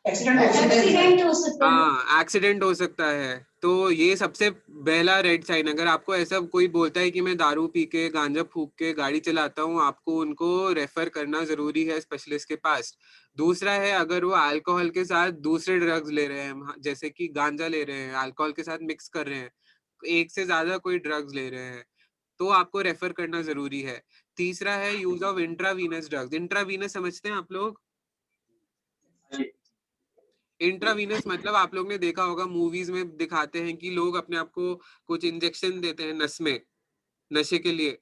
एक्सीडेंट एक्सीडेंट हो सकता है। हाँ, एक्सीडेंट हो सकता है। तो ये सबसे पहला रेड साइन। अगर आपको ऐसा कोई बोलता है कि मैं दारू पी के गांजा फूक के गाड़ी चलाता हूँ, आपको उनको रेफर करना जरूरी है स्पेशलिस्ट के पास। दूसरा है, अगर वो अल्कोहल के साथ दूसरे ड्रग्स ले रहे हैं, जैसे कि गांजा ले रहे हैं, अल्कोहल के साथ मिक्स कर रहे हैं, एक से ज्यादा कोई ड्रग्स ले रहे हैं, तो आपको रेफर करना जरूरी है। तीसरा है use of intravenous drugs. Intravenous समझते हैं आप लोग? इंट्रावीनस मतलब आप लोग ने देखा होगा, मूवीज में दिखाते हैं कि लोग अपने आप को कुछ इंजेक्शन देते हैं नस में, नशे के लिए।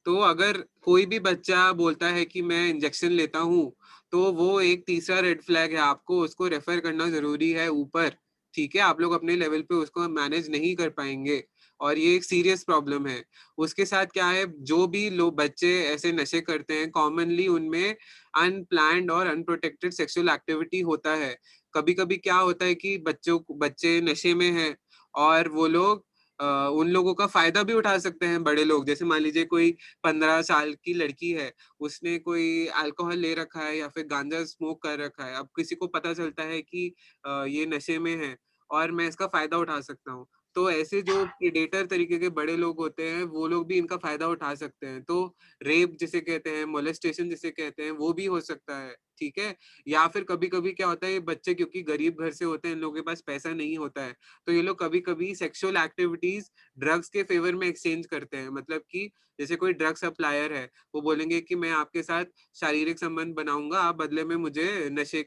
तो अगर कोई भी बच्चा बोलता है कि मैं इंजेक्शन लेता हूँ, तो वो एक तीसरा रेड फ्लैग है, आपको उसको रेफर करना जरूरी है ऊपर। ठीक है, आप लोग अपने लेवल पे उसको मैनेज नहीं कर पाएंगे और ये एक सीरियस प्रॉब्लम है। उसके साथ क्या है, जो भी लोग बच्चे ऐसे नशे करते हैं, कॉमनली उनमें अनप्लैन्ड और अनप्रोटेक्टेड सेक्सुअल एक्टिविटी होता है। कभी कभी क्या होता है कि बच्चे नशे में हैं और वो लोग उन लोगों का फायदा भी उठा सकते हैं बड़े लोग। जैसे मान लीजिए कोई 15 साल की लड़की है, उसने कोई अल्कोहल ले रखा है या फिर गांजा स्मोक कर रखा है, अब किसी को पता चलता है कि ये नशे में है और मैं इसका फायदा उठा सकता हूँ, तो ऐसे जो प्रेडेटर तरीके के बड़े लोग होते हैं वो लोग भी इनका फायदा उठा सकते हैं। तो रेप जिसे कहते हैं, मोलेस्टेशन जिसे कहते हैं, वो भी हो सकता है। ठीक है, या फिर कभी कभी क्या होता है, ये बच्चे क्योंकि गरीब घर से होते हैं, इन लोगों के पास पैसा नहीं होता है, तो ये लोग कभी कभी सेक्सुअल एक्टिविटीज ड्रग्स के फेवर में एक्सचेंज करते हैं। मतलब कि जैसे कोई ड्रग सप्लायर है, वो बोलेंगे कि मैं आपके साथ शारीरिक संबंध बनाऊंगा, आप बदले में मुझे नशे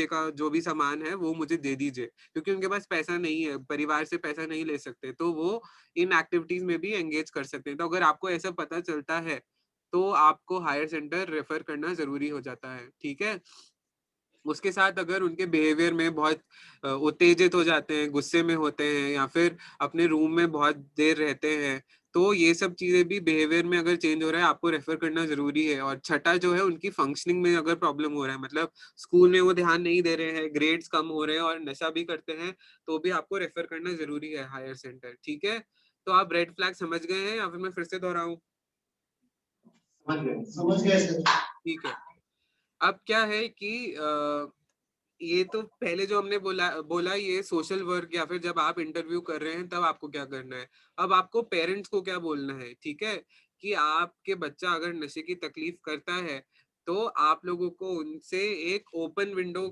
का जो भी सामान है वो मुझे दे दीजिए। क्योंकि उनके पास पैसा नहीं है, परिवार से पैसा नहीं ले सकते, तो वो इन एक्टिविटीज में भी एंगेज कर सकते हैं। तो अगर आपको ऐसा पता चलता है तो आपको हायर सेंटर रेफर करना जरूरी हो जाता है। ठीक है, उसके साथ अगर उनके बिहेवियर में बहुत उत्तेजित हो जाते हैं, गुस्से में होते हैं या फिर अपने रूम में बहुत देर रहते हैं, तो ये सब चीजें भी बिहेवियर में अगर चेंज हो रहा है, आपको रेफर करना जरूरी है। और छठा जो है, उनकी फंक्शनिंग में अगर प्रॉब्लम हो रहा है, मतलब स्कूल में वो ध्यान नहीं दे रहे हैं, ग्रेड्स कम हो रहे हैं और नशा भी करते हैं, तो भी आपको रेफर करना जरूरी है हायर सेंटर। ठीक है, तो आप रेड फ्लैग समझ गए हैं या फिर मैं फिर से दोहराऊं? समझ गए सर। ठीक है, अब क्या है कि ये तो पहले जो हमने बोला बोला ये सोशल वर्क या फिर जब आप इंटरव्यू कर रहे हैं तब आपको क्या करना है। अब आपको पेरेंट्स को क्या बोलना है, ठीक है, कि आपके बच्चा अगर नशे की तकलीफ करता है तो आप लोगों को उनसे एक ओपन विंडो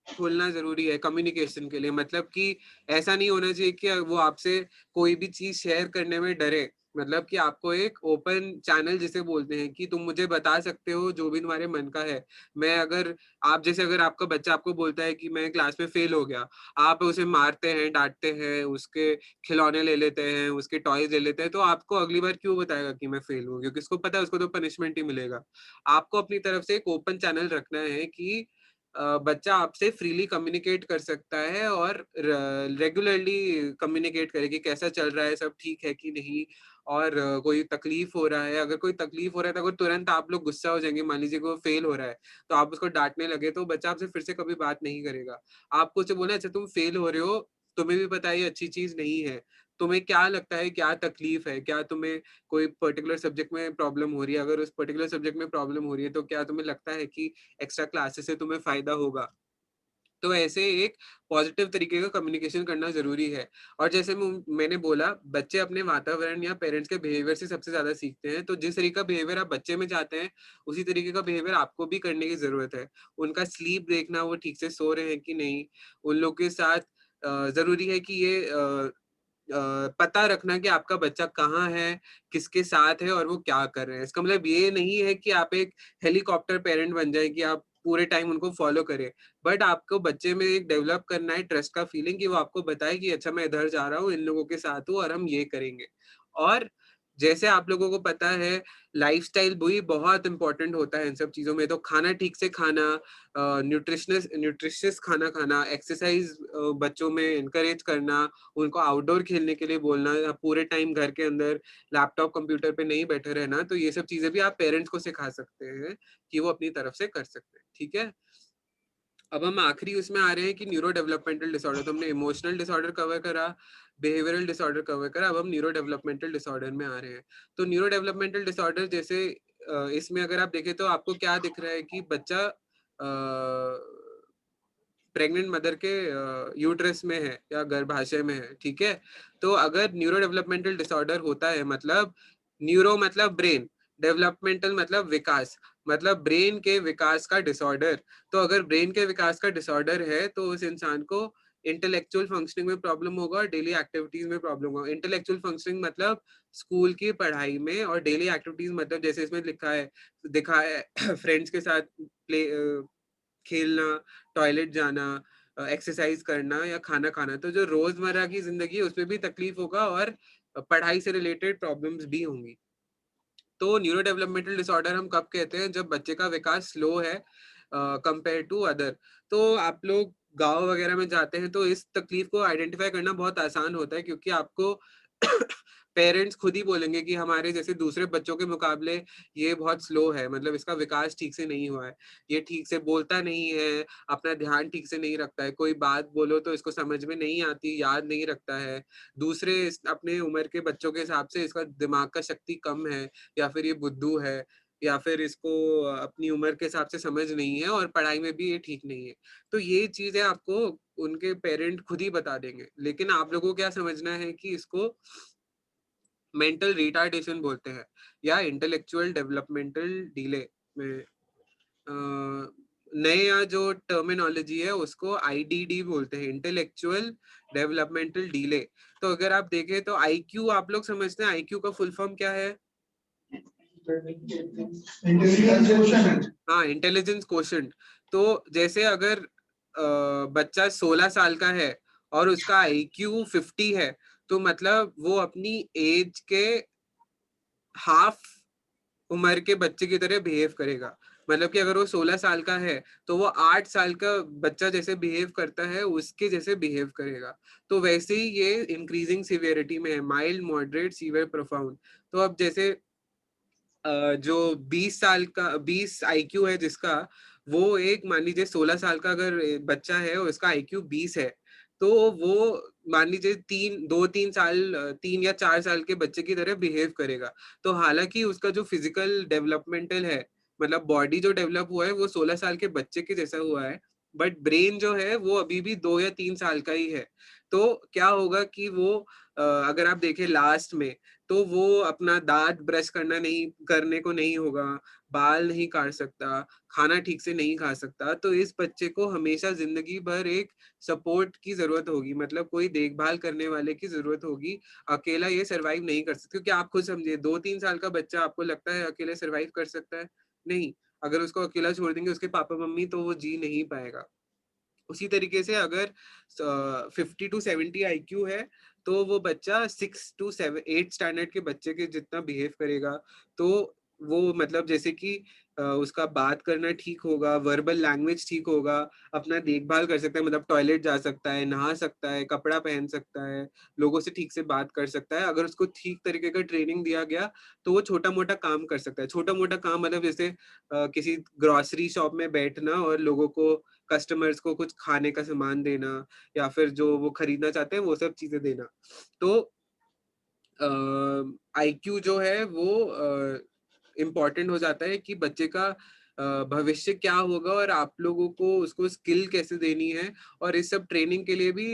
खोलना जरूरी है कम्युनिकेशन के लिए। मतलब कि ऐसा नहीं होना चाहिए कि वो आपसे कोई भी चीज शेयर करने में डरे। मतलब कि आपको एक ओपन चैनल जिसे बोलते हैं कि तुम मुझे बता सकते हो जो भी तुम्हारे मन का है। मैं अगर आप जैसे अगर आपका बच्चा आपको बोलता है कि मैं क्लास में फेल हो गया, आप उसे मारते हैं, डांटते हैं, उसके खिलौने ले लेते हैं, उसके टॉयज ले लेते हैं, तो आपको अगली बार क्यों बताएगा कि मैं फेल हूँ? क्योंकि उसको पता है उसको तो पनिशमेंट ही मिलेगा। आपको अपनी तरफ से एक ओपन चैनल रखना है कि बच्चा आपसे फ्रीली कम्युनिकेट कर सकता है और रेगुलरली कम्युनिकेट करे कि कैसा चल रहा है, सब ठीक है कि नहीं, और कोई तकलीफ हो रहा है। अगर कोई तकलीफ हो रहा है तो अगर तुरंत आप लोग गुस्सा हो जाएंगे, मान लीजिए कोई फेल हो रहा है तो आप उसको डांटने लगे, तो बच्चा आपसे फिर से कभी बात नहीं करेगा। आपको उसे बोलना, अच्छा तुम फेल हो रहे हो, तुम्हें भी पता है ये अच्छी चीज नहीं है, तुम्हें क्या लगता है, क्या तकलीफ है, क्या तुम्हें कोई पर्टिकुलर सब्जेक्ट में प्रॉब्लम हो रही है? अगर उस पर्टिकुलर सब्जेक्ट में प्रॉब्लम हो रही है तो क्या तुम्हें लगता है कि एक्स्ट्रा क्लासेस से तुम्हें फायदा होगा? तो ऐसे एक पॉजिटिव तरीके का कम्युनिकेशन करना जरूरी है। और जैसे मैंने बोला, बच्चे अपने वातावरण या पेरेंट्स के बिहेवियर से सबसे ज्यादा सीखते हैं। तो जिस तरीके का बिहेवियर आप बच्चे में चाहते हैं, उसी तरीके का बिहेवियर आपको भी करने की जरूरत है। उनका स्लीप देखना, वो ठीक से सो रहे हैं कि नहीं, उन लोग के साथ जरूरी है कि ये पता रखना कि आपका बच्चा कहाँ है, किसके साथ है और वो क्या कर रहे हैं। इसका मतलब ये नहीं है कि आप एक हेलीकॉप्टर पेरेंट बन जाए कि आप पूरे टाइम उनको फॉलो करे, बट आपको बच्चे में एक डेवलप करना है ट्रस्ट का फीलिंग कि वो आपको बताए कि अच्छा मैं इधर जा रहा हूँ, इन लोगों के साथ हूँ और हम ये करेंगे। और जैसे आप लोगों को पता है लाइफस्टाइल भी बहुत इंपॉर्टेंट होता है इन सब चीजों में, तो खाना ठीक से खाना, न्यूट्रिशियस खाना खाना, एक्सरसाइज बच्चों में इनकरेज करना, उनको आउटडोर खेलने के लिए बोलना, पूरे टाइम घर के अंदर लैपटॉप कंप्यूटर पे नहीं बैठे रहना, तो ये सब चीजें भी आप पेरेंट्स को सिखा सकते हैं कि वो अपनी तरफ से कर सकते हैं। ठीक है, अब हम आखिरी उसमें आ रहे हैं कि न्यूरो डेवलपमेंटल डिसऑर्डर। तो हमने इमोशनल डिसऑर्डर कवर करा, बिहेवियरल डिसऑर्डर कवर करा, अब हम न्यूरो डेवलपमेंटल डिसऑर्डर में आ रहे हैं। तो न्यूरो डेवलपमेंटल डिसऑर्डर जैसे इसमें अगर आप देखें तो आपको क्या दिख रहा है कि बच्चा प्रेग्नेंट मदर के यूट्रस में है या गर्भाशय में है। ठीक है, तो अगर न्यूरो डेवलपमेंटल डिसऑर्डर होता है, मतलब न्यूरो मतलब ब्रेन, डेवलपमेंटल मतलब विकास, मतलब ब्रेन के विकास का डिसऑर्डर। तो अगर ब्रेन के विकास का डिसऑर्डर है तो उस इंसान को इंटेलेक्चुअल फंक्शनिंग में प्रॉब्लम होगा और डेली एक्टिविटीज में प्रॉब्लम होगा। इंटेलेक्चुअल फंक्शनिंग मतलब स्कूल की पढ़ाई में, और डेली एक्टिविटीज मतलब जैसे इसमें लिखा है दिखा है फ्रेंड्स के साथ प्ले खेलना, टॉयलेट जाना, एक्सरसाइज करना या खाना खाना। तो जो रोजमर्रा की जिंदगी है उसमें भी तकलीफ होगा और पढ़ाई से रिलेटेड प्रॉब्लम्स भी होंगी। तो न्यूरो डेवलपमेंटल डिसऑर्डर हम कब कहते हैं? जब बच्चे का विकास स्लो है कंपेयर टू अदर। तो आप लोग गांव वगैरह में जाते हैं तो इस तकलीफ को आइडेंटिफाई करना बहुत आसान होता है, क्योंकि आपको पेरेंट्स खुद ही बोलेंगे कि हमारे जैसे दूसरे बच्चों के मुकाबले ये बहुत स्लो है, मतलब इसका विकास ठीक से नहीं हुआ है, ये ठीक से बोलता नहीं है, अपना ध्यान ठीक से नहीं रखता है, कोई बात बोलो तो इसको समझ में नहीं आती, याद नहीं रखता है, दूसरे अपने उम्र के बच्चों के हिसाब से इसका दिमाग का शक्ति कम है, या फिर ये बुद्धू है, या फिर इसको अपनी उम्र के हिसाब से समझ नहीं है और पढ़ाई में भी ये ठीक नहीं है। तो ये चीजें आपको उनके पेरेंट खुद ही बता देंगे, लेकिन आप लोगों को क्या समझना है कि इसको मेंटल रिटार्डेशन बोलते हैं या इंटेलेक्चुअल डेवलपमेंटल डिले में नया जो टर्मिनोलॉजी है उसको आईडीडी बोलते हैं, इंटेलेक्चुअल डेवलपमेंटल डिले। तो अगर आप देखें तो आईक्यू आप लोग समझते हैं, आईक्यू का फुल फॉर्म क्या है? Intelligence quotient. हाँ, इंटेलिजेंस कोशेंट। तो जैसे अगर बच्चा 16 साल का है और उसका आईक्यू 50 है, तो मतलब वो अपनी एज के हाफ उम्र के बच्चे की तरह बिहेव करेगा। मतलब कि अगर वो 16 साल का है तो वो 8 साल का बच्चा जैसे बिहेव करता है उसके जैसे बिहेव करेगा। तो वैसे ही ये इंक्रीजिंग सिवियरिटी में है, माइल्ड, मॉडरेट, सीवियर, प्रोफाउंड। तो अब जैसे जो 20 साल का 20 आईक्यू है जिसका, वो एक मान लीजिए 16 साल का अगर बच्चा है और उसका आईक्यू 20 है, तो वो मान लीजिए 3 या 4 साल के बच्चे की तरह बिहेव करेगा। तो हालांकि उसका जो फिजिकल डेवलपमेंटल है, मतलब बॉडी जो डेवलप हुआ है वो 16 साल के बच्चे के जैसा हुआ है, बट ब्रेन जो है वो अभी भी 2 या 3 साल का ही है। तो क्या होगा कि वो अगर आप देखें लास्ट में, तो वो अपना दांत ब्रश करने को नहीं होगा, बाल नहीं काट सकता, खाना ठीक से नहीं खा सकता। तो इस बच्चे को हमेशा जिंदगी भर एक सपोर्ट की जरूरत होगी, मतलब कोई देखभाल करने वाले की जरूरत होगी। अकेला ये सरवाइव नहीं कर सकता, क्योंकि आप खुद समझिए 2-3 साल का बच्चा आपको लगता है अकेले सरवाइव कर सकता है? नहीं। अगर उसको अकेला छोड़ देंगे उसके पापा मम्मी, तो वो जी नहीं पाएगा। उसी तरीके से अगर 50 to 70 आईक्यू है, तो वो बच्चा 6 to 8 स्टैंडर्ड के बच्चे के जितना बिहेव करेगा। तो वो मतलब जैसे कि उसका बात करना ठीक होगा, वर्बल लैंग्वेज ठीक होगा, अपना देखभाल कर सकता है, मतलब टॉयलेट जा सकता है, नहा सकता है, कपड़ा पहन सकता है, लोगों से ठीक से बात कर सकता है। अगर उसको ठीक तरीके का ट्रेनिंग दिया गया तो वो छोटा मोटा काम कर सकता है। छोटा मोटा काम मतलब जैसे किसी ग्रोसरी शॉप में बैठना और लोगों को, कस्टमर्स को कुछ खाने का सामान देना, या फिर जो वो खरीदना चाहते हैं वो सब चीजें देना। तो आईक्यू जो है वो इम्पोर्टेंट हो जाता है कि बच्चे का भविष्य क्या होगा और आप लोगों को उसको स्किल कैसे देनी है। और इस सब ट्रेनिंग के लिए भी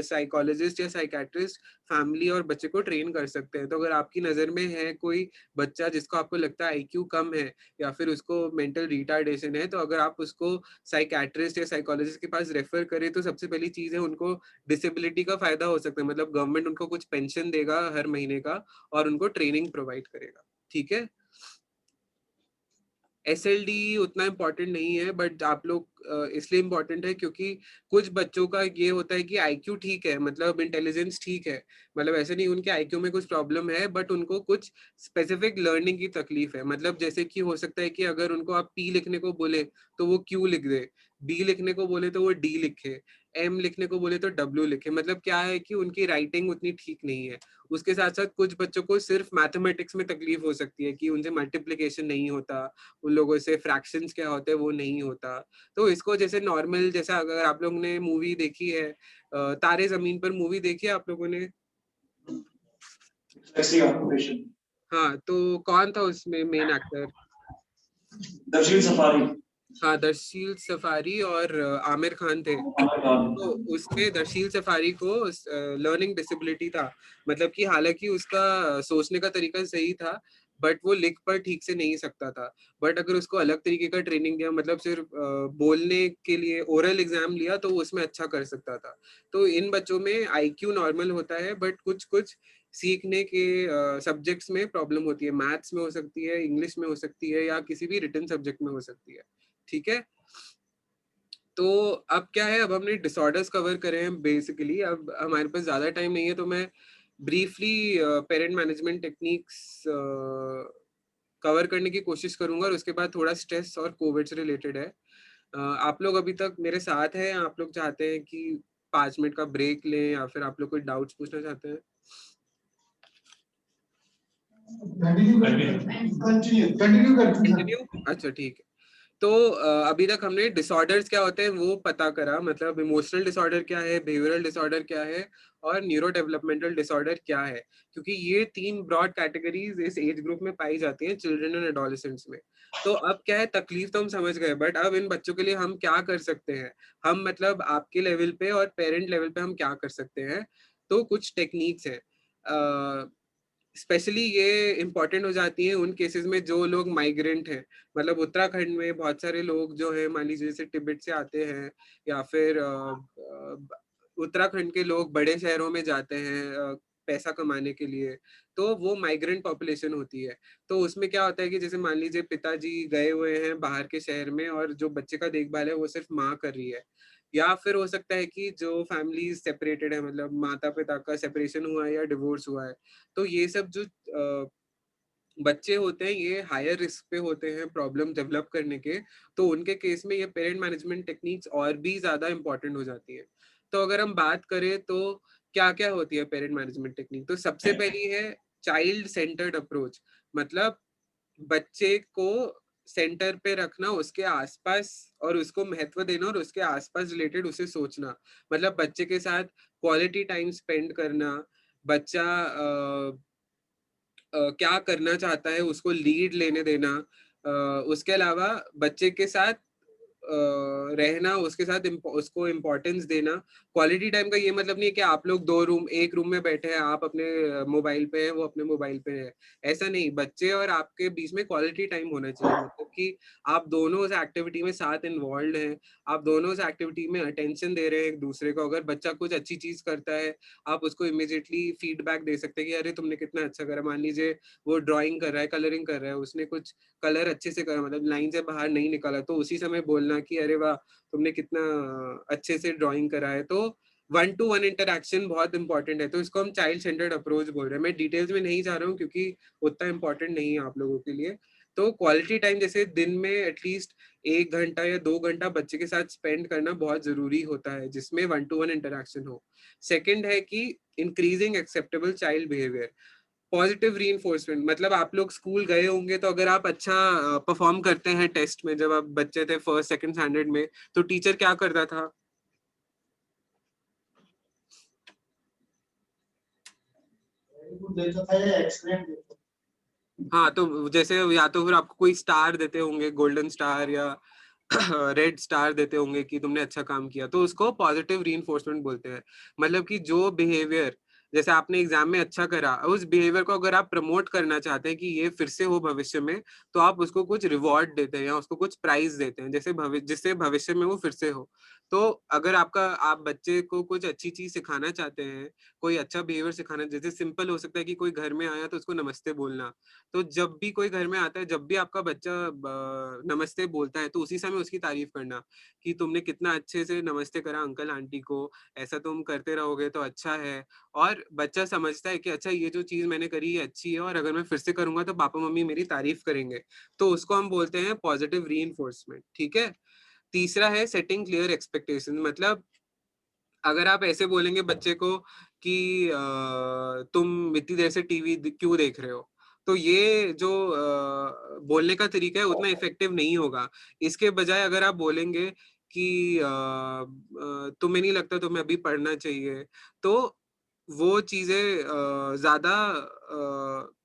साइकोलॉजिस्ट या साइकेट्रिस्ट फैमिली और बच्चे को ट्रेन कर सकते हैं। तो अगर आपकी नज़र में है कोई बच्चा जिसको आपको लगता है आईक्यू कम है या फिर उसको मेंटल रिटार्डेशन है, तो अगर आप उसको साइकेट्रिस्ट या साइकोलॉजिस्ट के पास रेफर करें तो सबसे पहली चीज़ है उनको डिसेबिलिटी का फायदा हो सकता है, मतलब गवर्नमेंट उनको कुछ पेंशन देगा हर महीने का और उनको ट्रेनिंग प्रोवाइड करेगा। ठीक है। SLD उतना इम्पोर्टेंट नहीं है, बट आप लोग इसलिए इम्पोर्टेंट है क्योंकि कुछ बच्चों का ये होता है कि IQ ठीक है, मतलब इंटेलिजेंस ठीक है, मतलब ऐसे नहीं उनके IQ में कुछ प्रॉब्लम है, बट उनको कुछ स्पेसिफिक लर्निंग की तकलीफ है। मतलब जैसे कि हो सकता है कि अगर उनको आप P लिखने को बोले तो वो Q लिख दे, B लिखने को बोले तो वो D लिखे, M लिखने को बोले तो W लिखे। मतलब क्या है कि उनकी राइटिंग उतनी ठीक नहीं है। उसके साथ साथ कुछ बच्चों को सिर्फ मैथमेटिक्स में तकलीफ हो सकती है कि उनसे मल्टीप्लिकेशन नहीं होता, उन लोगों से फ्रैक्शंस क्या होते हैं वो नहीं होता। तो इसको जैसे नॉर्मल, जैसा अगर आप लोगों ने मूवी देखी है तारे जमीन पर, मूवी देखी है आप लोगों ने? Dyslexia patient. हाँ, तो कौन था उसमें मेन एक्टर? Darshil Safari. हाँ, दरशील सफारी और आमिर खान थे। तो उसमें दरशील सफारी को लर्निंग डिसेबिलिटी था, मतलब कि हालांकि उसका सोचने का तरीका सही था, बट वो लिख पर ठीक से नहीं सकता था। बट अगर उसको अलग तरीके का ट्रेनिंग दिया, मतलब सिर्फ बोलने के लिए ओरल एग्जाम लिया, तो वो उसमें अच्छा कर सकता था। तो इन बच्चों में IQ नॉर्मल होता है, बट कुछ कुछ सीखने के सब्जेक्ट्स में प्रॉब्लम होती है। मैथ्स में हो सकती है, इंग्लिश में हो सकती है, या किसी भी रिटन सब्जेक्ट में हो सकती है। ठीक है, तो अब क्या है, अब हमने डिसऑर्डर्स कवर करे हैं बेसिकली। अब हमारे पास ज़्यादा टाइम नहीं है, तो मैं briefly parent management techniques cover करने की कोशिश करूंगा, और उसके बाद थोड़ा स्ट्रेस और कोविड से रिलेटेड है। आप लोग अभी तक मेरे साथ हैं, आप लोग चाहते हैं कि 5 मिनट का ब्रेक लें, या फिर आप लोग कोई डाउट्स पूछना चाहते हैं? कंटिन्यू करते हैं। कंटिन्यू, अच्छा ठीक है। तो अभी तक हमने डिसऑर्डर्स क्या होते हैं वो पता करा, मतलब इमोशनल डिसऑर्डर क्या है, बिहेवियरल डिसऑर्डर क्या है, और न्यूरो डेवलपमेंटल डिसऑर्डर क्या है, क्योंकि ये 3 ब्रॉड कैटेगरीज इस एज ग्रुप में पाई जाती हैं, चिल्ड्रन एंड एडोलेसेंट्स में। तो अब क्या है, तकलीफ तो हम समझ गए, बट अब इन बच्चों के लिए हम क्या कर सकते हैं, हम मतलब आपके लेवल पे और पेरेंट लेवल पे हम क्या कर सकते हैं। तो कुछ टेक्निक्स हैं, स्पेशली ये इम्पॉर्टेंट हो जाती है उन केसेस में जो लोग माइग्रेंट हैं। मतलब उत्तराखंड में बहुत सारे लोग जो है, मान लीजिए जैसे तिब्बत से आते हैं, या फिर उत्तराखंड के लोग बड़े शहरों में जाते हैं पैसा कमाने के लिए, तो वो माइग्रेंट पॉपुलेशन होती है। तो उसमें क्या होता है कि जैसे मान लीजिए पिताजी गए हुए हैं बाहर के शहर में, और जो बच्चे का देखभाल है वो सिर्फ माँ कर रही है, या फिर हो सकता है कि जो फैमिली सेपरेटेड है, मतलब माता पिता का सेपरेशन हुआ है या डिवोर्स हुआ है, तो ये सब जो बच्चे होते हैं ये हायर रिस्क पे होते हैं प्रॉब्लम डेवलप करने के। तो उनके केस में ये पेरेंट मैनेजमेंट टेक्निक्स और भी ज्यादा इंपॉर्टेंट हो जाती है। तो अगर हम बात करें तो क्या क्या होती है पेरेंट मैनेजमेंट टेक्निक, तो सबसे पहली है चाइल्ड सेंटर्ड अप्रोच। मतलब बच्चे को सेंटर पे रखना, उसके आसपास, और उसको महत्व देना, और उसके आसपास रिलेटेड उसे सोचना। मतलब बच्चे के साथ क्वालिटी टाइम स्पेंड करना, बच्चा क्या करना चाहता है उसको लीड लेने देना, उसके अलावा बच्चे के साथ रहना, उसके साथ उसको इम्पोर्टेंस देना। क्वालिटी टाइम का ये मतलब नहीं है कि आप लोग एक रूम में बैठे हैं, आप अपने मोबाइल पे हैं, वो अपने मोबाइल पे है। ऐसा नहीं, बच्चे और आपके बीच में क्वालिटी टाइम होना चाहिए, मतलब कि आप दोनों उस एक्टिविटी में साथ इन्वॉल्व हैं, आप दोनों उस एक्टिविटी में अटेंशन दे रहे हैं एक दूसरे को। अगर बच्चा कुछ अच्छी चीज करता है, आप उसको इमिडिएटली फीडबैक दे सकते हैं कि अरे तुमने कितना अच्छा करा। मान लीजिए वो ड्राइंग कर रहा है, कलरिंग कर रहा है, उसने कुछ कलर अच्छे से करा, मतलब लाइन से बाहर नहीं निकाला, तो उसी समय बोलना कि अरे वाह तुमने कितना अच्छे से ड्राइंग करा है। तो 1-to-1 इंटरेक्शन बहुत इंपॉर्टेंट है, तो इसको हम चाइल्ड सेंटर्ड अप्रोच बोल रहे हैं। मैं डिटेल्स में नहीं जा रहा हूँ क्योंकि उतना इंपॉर्टेंट नहीं है आप लोगों के लिए। तो क्वालिटी टाइम जैसे दिन में एटलीस्ट 1 घंटा या 2 घंटा बच्चे के साथ स्पेंड करना बहुत जरूरी होता है, जिसमें 1-to-1 इंटरेक्शन हो। सेकेंड है कि increasing acceptable child behaviour, positive reinforcement. मतलब आप लोग स्कूल गए होंगे, तो अगर आप अच्छा परफॉर्म करते हैं टेस्ट में, जब आप बच्चे थे फर्स्ट सेकंड स्टैंडर्ड में, तो टीचर क्या करता था? देता था या एक्सलेंट देता था। हाँ, तो जैसे या तो फिर आपको कोई स्टार देते होंगे, गोल्डन स्टार या रेड स्टार देते होंगे कि तुमने अच्छा काम किया, तो उसको पॉजिटिव रीइंफोर्समेंट बोलते हैं। मतलब कि जो बिहेवियर जैसे आपने एग्जाम में अच्छा करा, उस बिहेवियर को अगर आप प्रमोट करना चाहते हैं कि ये फिर से हो भविष्य में, तो आप उसको कुछ रिवॉर्ड देते हैं या उसको कुछ प्राइज देते हैं, जैसे जिससे भविष्य में वो फिर से हो। तो अगर आप बच्चे को कुछ अच्छी चीज सिखाना चाहते हैं, कोई अच्छा बिहेवियर सिखाना, जैसे सिंपल हो सकता है कि कोई घर में आया तो उसको नमस्ते बोलना। तो जब भी कोई घर में आता है, जब भी आपका बच्चा नमस्ते बोलता है, तो उसी समय उसकी तारीफ करना कि तुमने कितना अच्छे से नमस्ते करा अंकल आंटी को, ऐसा तुम करते रहोगे तो अच्छा है। और बच्चा समझता है कि अच्छा ये जो चीज मैंने करी ये अच्छी है, और अगर मैं फिर से करूंगा तो पापा मम्मी मेरी तारीफ करेंगे। तो उसको हम बोलते हैं पॉजिटिव रीइंफोर्समेंट। ठीक है। तीसरा है सेटिंग क्लियर एक्सपेक्टेशन। मतलब अगर आप ऐसे बोलेंगे बच्चे को कि तुम इतनी देर से टीवी क्यों देख रहे हो, तो ये जो बोलने का तरीका है उतना इफेक्टिव नहीं होगा। इसके बजाय अगर आप बोलेंगे कि तुम्हें नहीं लगता तुम्हें अभी पढ़ना चाहिए, तो वो चीजें ज्यादा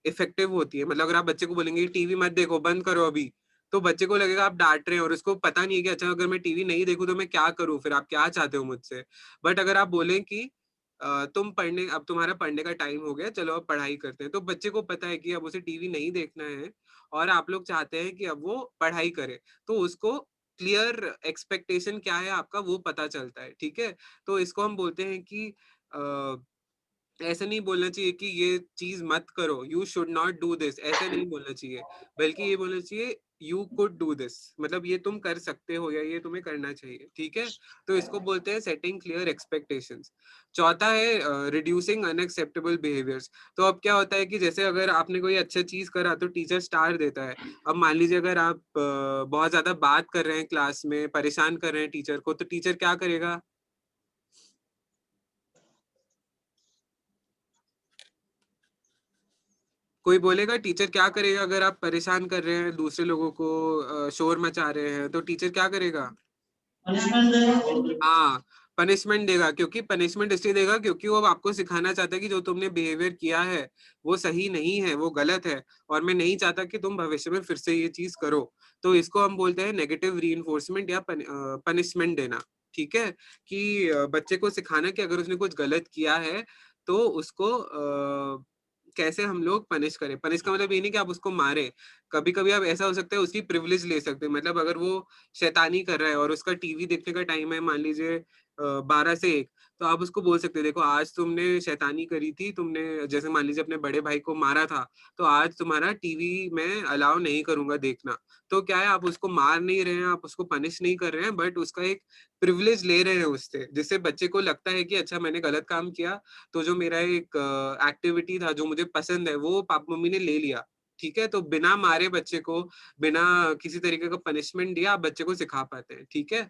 इफेक्टिव होती है। मतलब अगर आप बच्चे को बोलेंगे टीवी मत देखो, बंद करो अभी, तो बच्चे को लगेगा आप डांट रहे हैं, और उसको पता नहीं है कि अच्छा अगर मैं टीवी नहीं देखूं तो मैं क्या करूं, फिर आप क्या चाहते हो मुझसे। बट अगर आप बोलें कि अब तुम्हारा पढ़ने का टाइम हो गया, चलो अब पढ़ाई करते हैं, तो बच्चे को पता है कि अब उसे टीवी नहीं देखना है और आप लोग चाहते हैं कि अब वो पढ़ाई करे, तो उसको क्लियर एक्सपेक्टेशन क्या है आपका वो पता चलता है। ठीक है। तो इसको हम बोलते हैं कि ऐसा नहीं बोलना चाहिए कि ये चीज मत करो, you should not do this, ऐसा नहीं बोलना चाहिए, बल्कि ये बोलना चाहिए यू कुड डू दिस, मतलब ये तुम कर सकते हो या ये तुम्हें करना चाहिए। ठीक है। तो इसको बोलते हैं सेटिंग क्लियर एक्सपेक्टेशंस। चौथा है रिड्यूसिंग अनएक्सेप्टेबल बिहेवियर्स। तो अब क्या होता है कि जैसे अगर आपने कोई अच्छा चीज करा तो टीचर स्टार देता है। अब मान लीजिए अगर आप बहुत ज्यादा बात कर रहे हैं क्लास में, परेशान कर रहे हैं टीचर को, तो टीचर क्या करेगा? कोई बोलेगा टीचर क्या करेगा? अगर आप परेशान कर रहे हैं दूसरे लोगों को, शोर मचा रहे हैं, तो टीचर क्या करेगा? पनिशमेंट देगा। हाँ, पनिशमेंट देगा। क्योंकि पनिशमेंट इसलिए देगा क्योंकि वो अब आपको सिखाना चाहता है कि जो तुमने बिहेवियर किया है वो सही नहीं है, वो गलत है, और मैं नहीं चाहता कि तुम भविष्य में फिर से ये चीज करो। तो इसको हम बोलते हैं नेगेटिव रीइंफोर्समेंट या पनिशमेंट देना। ठीक है। कि बच्चे को सिखाना कि अगर उसने कुछ गलत किया है तो उसको कैसे हम लोग पनिश करें। पनिश का मतलब ये नहीं कि आप उसको मारे। कभी कभी आप ऐसा हो सकता है उसकी प्रिविलेज ले सकते हैं। मतलब अगर वो शैतानी कर रहा है और उसका टीवी देखने का टाइम है मान लीजिए 12 से 1, तो आप उसको बोल सकते हैं देखो आज तुमने शैतानी करी थी, तुमने जैसे मान लीजिए अपने बड़े भाई को मारा था, तो आज तुम्हारा टीवी में अलाउ नहीं करूंगा देखना। तो क्या है, आप उसको मार नहीं रहे हैं, आप उसको पनिश नहीं कर रहे हैं, बट उसका एक प्रिविलेज ले रहे हैं उससे, जिससे बच्चे को लगता है कि अच्छा मैंने गलत काम किया, तो जो मेरा एक एक्टिविटी था जो मुझे पसंद है वो पापा मम्मी ने ले लिया। ठीक है। तो बिना मारे बच्चे को, बिना किसी तरीके का पनिशमेंट दिया, आप बच्चे को सिखा पाते हैं। ठीक है।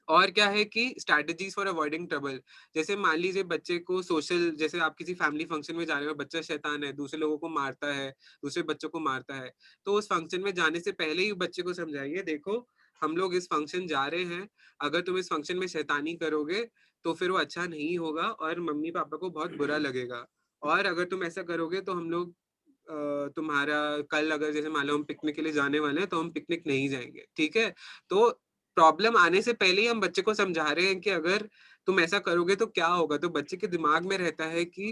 और क्या है कि स्ट्रैटेजीज फॉर अवॉइडिंग ट्रबल। जैसे मान लीजिए बच्चे को सोशल, जैसे आप किसी फैमिली फंक्शन में जा रहे हो, बच्चा शैतान है, दूसरे लोगों को मारता है, दूसरे बच्चों को मारता है, तो उस फंक्शन में जाने से पहले ही बच्चे को समझाइए देखो हम लोग इस फंक्शन जा रहे हैं, अगर तुम इस फंक्शन में शैतानी करोगे तो फिर वो अच्छा नहीं होगा और मम्मी पापा को बहुत बुरा लगेगा। और अगर तुम ऐसा करोगे तो हम लोग तुम्हारा कल अगर जैसे मान लो हम पिकनिक के लिए जाने वाले हैं तो हम पिकनिक नहीं जाएंगे। ठीक है। तो प्रॉब्लम आने से पहले ही हम बच्चे को समझा रहे हैं कि अगर तुम ऐसा करोगे तो क्या होगा। तो बच्चे के दिमाग में रहता है कि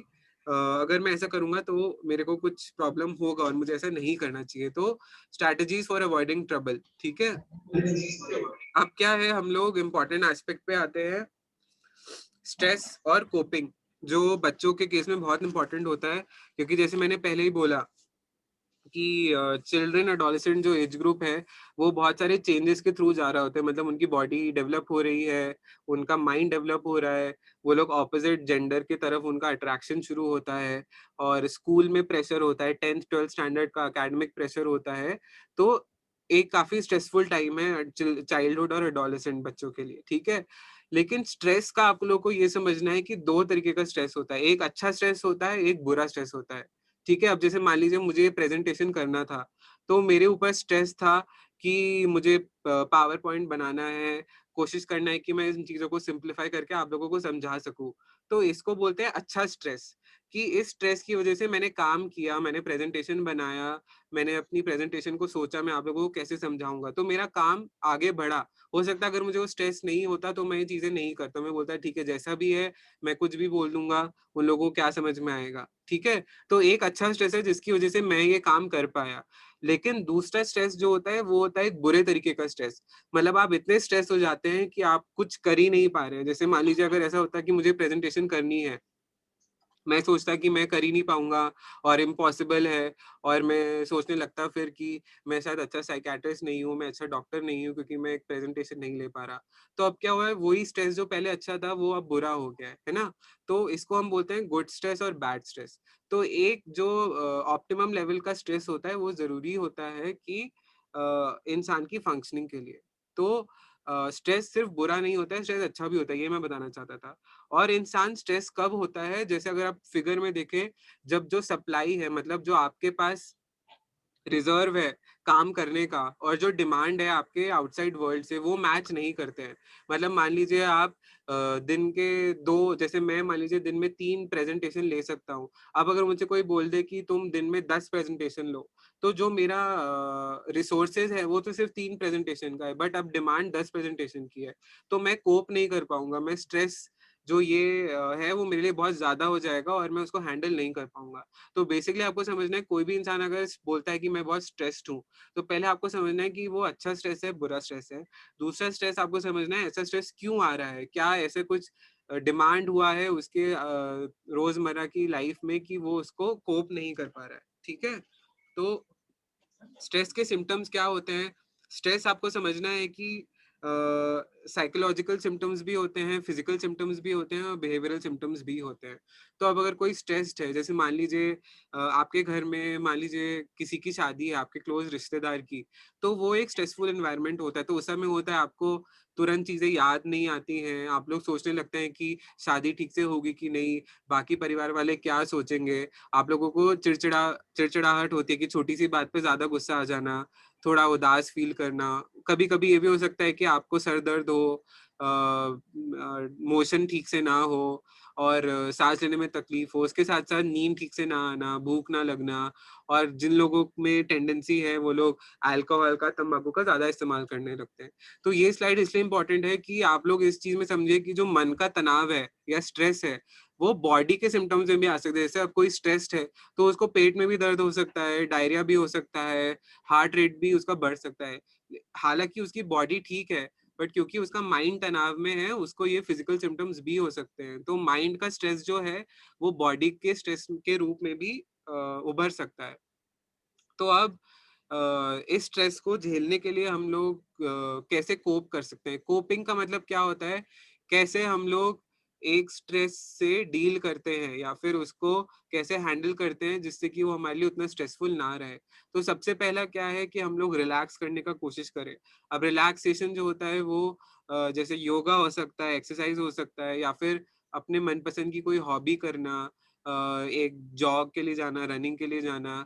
अगर मैं ऐसा करूंगा तो मेरे को कुछ प्रॉब्लम होगा और मुझे ऐसा नहीं करना चाहिए। तो स्ट्रैटेजीज फॉर अवॉइडिंग ट्रबल। ठीक है। अब क्या है, हम लोग इम्पोर्टेंट एस्पेक्ट पे आते हैं, स्ट्रेस और कोपिंग, जो बच्चों के केस में बहुत इंपॉर्टेंट होता है। क्योंकि जैसे मैंने पहले ही बोला कि चिल्ड्रन एडोलेसेंट जो एज ग्रुप है वो बहुत सारे चेंजेस के थ्रू जा रहा होता है। मतलब उनकी बॉडी डेवलप हो रही है, उनका माइंड डेवलप हो रहा है, वो लोग ऑपोजिट जेंडर की तरफ उनका अट्रैक्शन शुरू होता है, और स्कूल में प्रेशर होता है, 10th 12th स्टैंडर्ड का एकेडमिक प्रेशर होता है। तो एक काफी स्ट्रेसफुल टाइम है चाइल्डहुड और एडोलेसेंट बच्चों के लिए। ठीक है। लेकिन स्ट्रेस का आप लोगों को ये समझना है कि दो तरीके का स्ट्रेस होता है, एक अच्छा स्ट्रेस होता है, एक बुरा स्ट्रेस होता है। ठीक है। अब जैसे मान लीजिए मुझे प्रेजेंटेशन करना था, तो मेरे ऊपर स्ट्रेस था कि मुझे पावर पॉइंट बनाना है, कोशिश करना है कि मैं इन चीजों को सिंप्लीफाई करके आप लोगों को समझा सकूं। तो इसको बोलते हैं अच्छा स्ट्रेस, कि इस स्ट्रेस की वजह से मैंने काम किया, मैंने प्रेजेंटेशन बनाया, मैंने अपनी प्रेजेंटेशन को सोचा मैं आप लोगों को कैसे समझाऊंगा, तो मेरा काम आगे बढ़ा। हो सकता है अगर मुझे वो स्ट्रेस नहीं होता तो मैं ये चीजें नहीं करता, मैं बोलता ठीक है जैसा भी है, मैं कुछ भी बोल दूंगा, उन लोगों को क्या समझ में आएगा, ठीक है। तो एक अच्छा स्ट्रेस है जिसकी वजह से मैं ये काम कर पाया। लेकिन दूसरा स्ट्रेस जो होता है वो होता है एक बुरे तरीके का स्ट्रेस। मतलब आप इतने स्ट्रेस हो जाते हैं कि आप कुछ कर ही नहीं पा रहे हैं। जैसे मान लीजिए अगर ऐसा होता है कि मुझे प्रेजेंटेशन करनी है, मैं सोचता कि मैं कर ही नहीं पाऊंगा और इम्पॉसिबल है, और मैं सोचने लगता फिर कि मैं शायद अच्छा साइकियाट्रिस्ट नहीं हूँ, मैं अच्छा डॉक्टर नहीं हूँ, क्योंकि मैं एक प्रेजेंटेशन नहीं ले पा रहा। तो अब क्या हुआ है, वही स्ट्रेस जो पहले अच्छा था वो अब बुरा हो गया है ना। तो इसको हम बोलते हैं गुड स्ट्रेस और बैड स्ट्रेस। तो एक जो ऑप्टिमम लेवल का स्ट्रेस होता है वो जरूरी होता है कि इंसान की फंक्शनिंग के लिए। तो स्ट्रेस सिर्फ बुरा नहीं होता है, स्ट्रेस अच्छा भी होता है, ये मैं बताना चाहता था। और इंसान स्ट्रेस कब होता है, जैसे अगर आप फिगर में देखें, जब जो सप्लाई है, मतलब जो आपके पास रिजर्व है काम करने का, और जो डिमांड है आपके आउटसाइड वर्ल्ड से, वो मैच नहीं करते हैं। मतलब मान लीजिए आप दिन के 2, जैसे मैं मान लीजिए दिन में 3 प्रेजेंटेशन ले सकता हूँ। अब अगर मुझे कोई बोल दे कि तुम दिन में 10 प्रेजेंटेशन लो, तो जो मेरा रिसोर्सेज है वो तो सिर्फ 3 प्रेजेंटेशन का है, बट अब डिमांड 10 प्रेजेंटेशन की है, तो मैं कोप नहीं कर पाऊंगा। मैं स्ट्रेस जो ये है वो मेरे लिए बहुत ज्यादा हो जाएगा और मैं उसको हैंडल नहीं कर पाऊंगा। तो बेसिकली आपको समझना है, कोई भी इंसान अगर बोलता है कि मैं बहुत स्ट्रेस्ड हूँ, तो पहले आपको समझना है कि वो अच्छा स्ट्रेस है, बुरा स्ट्रेस है। दूसरा स्ट्रेस आपको समझना है ऐसा स्ट्रेस क्यों आ रहा है, क्या ऐसे कुछ डिमांड हुआ है उसके रोजमर्रा की लाइफ में कि वो उसको कोप नहीं कर पा रहा है, ठीक है। तो स्ट्रेस के सिम्टम्स क्या होते हैं, स्ट्रेस आपको समझना है कि साइकोलॉजिकल सिम्टम्स भी होते हैं, फिजिकल सिम्टम्स भी होते हैं, और बिहेवियरल सिम्टम्स भी होते हैं। तो अब अगर कोई स्ट्रेस्ड है, जैसे मान लीजिए आपके घर में मान लीजिए किसी की शादी है, आपके क्लोज रिश्तेदार की, तो वो एक स्ट्रेसफुल एनवायरनमेंट होता है। तो उस समय होता है आपको तुरंत चीजें याद नहीं आती हैं, आप लोग सोचने लगते हैं कि शादी ठीक से होगी कि नहीं, बाकी परिवार वाले क्या सोचेंगे। आप लोगों को चिड़चिड़ाहट होती है कि छोटी सी बात पे ज्यादा गुस्सा आ जाना, थोड़ा उदास फील करना। कभी कभी ये भी हो सकता है कि आपको सर दर्द हो, मोशन ठीक से ना हो, और सांस लेने में तकलीफ हो, उसके साथ साथ नींद ठीक से ना आना, भूख ना लगना। और जिन लोगों में टेंडेंसी है वो लोग अल्कोहल का, तंबाकू का ज्यादा इस्तेमाल करने लगते हैं। तो ये स्लाइड इसलिए इंपॉर्टेंट है कि आप लोग इस चीज में समझिए कि जो मन का तनाव है या स्ट्रेस है, वो बॉडी के सिम्टम्स में भी आ सकते हैं। जैसे अब कोई स्ट्रेस्ड है तो उसको पेट में भी दर्द हो सकता है, डायरिया भी हो सकता है, हार्ट रेट भी उसका बढ़ सकता है। हालांकि उसकी बॉडी ठीक है, बट क्योंकि उसका माइंड तनाव में है, उसको ये फिजिकल सिम्टम्स भी हो सकते हैं। तो माइंड का स्ट्रेस जो है वो बॉडी के स्ट्रेस के रूप में भी उभर सकता है। तो अब इस स्ट्रेस को झेलने के लिए हम लोग कैसे कोप कर सकते हैं। कोपिंग का मतलब क्या होता है, कैसे हम लोग एक स्ट्रेस से डील करते हैं या फिर उसको कैसे हैंडल करते हैं जिससे कि वो हमारे लिए उतना स्ट्रेसफुल ना रहे। तो सबसे पहला क्या है कि हम लोग रिलैक्स करने का कोशिश करें। अब रिलैक्सेशन जो होता है वो जैसे योगा हो सकता है, एक्सरसाइज हो सकता है, या फिर अपने मनपसंद की कोई हॉबी करना, एक जॉग के लिए जाना, रनिंग के लिए जाना।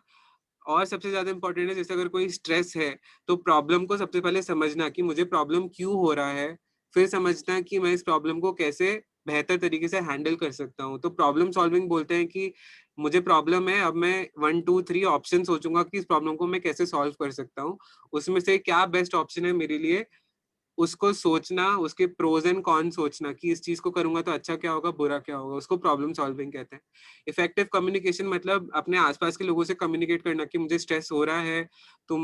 और सबसे ज्यादा इंपॉर्टेंट है, जैसे अगर कोई स्ट्रेस है तो प्रॉब्लम को सबसे पहले समझना कि मुझे प्रॉब्लम क्यों हो रहा है, फिर समझना कि मैं इस प्रॉब्लम को कैसे बेहतर तरीके से हैंडल कर सकता हूँ। तो प्रॉब्लम सॉल्विंग बोलते हैं कि मुझे प्रॉब्लम है, अब मैं 1 2 3 ऑप्शन सोचूंगा कि इस प्रॉब्लम को मैं कैसे सॉल्व कर सकता हूँ, उसमें से क्या बेस्ट ऑप्शन है मेरे लिए, उसको सोचना, उसके प्रोज एंड कॉन सोचना कि इस चीज को करूंगा तो अच्छा क्या होगा, बुरा क्या होगा, उसको प्रॉब्लम सॉल्विंग कहते हैं। इफेक्टिव कम्युनिकेशन मतलब अपने आसपास के लोगों से कम्युनिकेट करना कि मुझे स्ट्रेस हो रहा है, तुम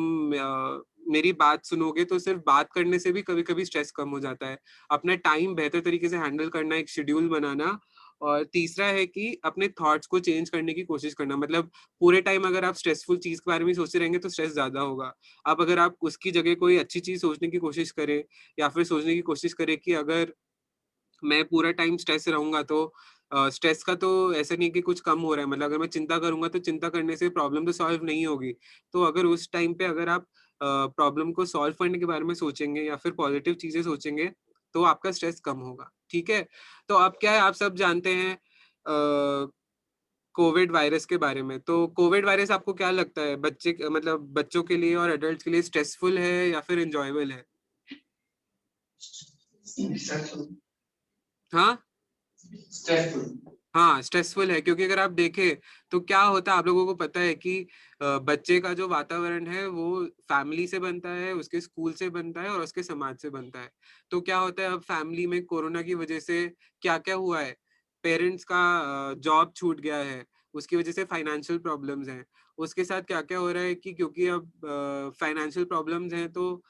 मेरी बात सुनोगे। तो सिर्फ बात करने से भी कभी कभी स्ट्रेस कम हो जाता है। अपना टाइम बेहतर तरीके से हैंडल करना, एक शेड्यूल बनाना। और तीसरा है कि अपने थॉट्स को चेंज करने की कोशिश करना। मतलब पूरे टाइम अगर आप स्ट्रेसफुल चीज के बारे में सोचते रहेंगे तो स्ट्रेस ज्यादा होगा। अब अगर आप उसकी जगह कोई अच्छी चीज सोचने की कोशिश करें, या फिर सोचने की कोशिश करें कि अगर मैं पूरा टाइम स्ट्रेस रहूंगा तो स्ट्रेस का तो ऐसा नहीं कि कुछ कम हो रहा है, मतलब अगर मैं चिंता करूंगा तो चिंता करने से प्रॉब्लम तो सॉल्व नहीं होगी। तो अगर उस टाइम पे अगर आप प्रॉब्लम को सॉल्व करने के बारे में सोचेंगे या फिर पॉजिटिव चीजें सोचेंगे तो आपका स्ट्रेस कम होगा, ठीक है। तो अब क्या है, आप सब जानते हैं कोविड वायरस के बारे में। तो कोविड वायरस आपको क्या लगता है, बच्चे मतलब बच्चों के लिए और एडल्ट्स के लिए स्ट्रेसफुल है या फिर इंजॉयबल है? Stressful. हाँ, Stressful. हाँ, स्ट्रेसफुल है, क्योंकि अगर आप देखें तो क्या होता है, आप लोगों को पता है कि बच्चे का जो वातावरण है वो फैमिली से बनता है, उसके स्कूल से बनता है और उसके समाज से बनता है। तो क्या होता है, अब फैमिली में कोरोना की वजह से क्या-क्या हुआ है, पेरेंट्स का जॉब छूट गया है, उसकी वजह से फाइनेंशियल प्रॉब्लम्स हैं। उसके साथ क्या-क्या हो रहा है कि क्योंकि अब फाइनेंशियल प्रॉब्लम्स हैं तो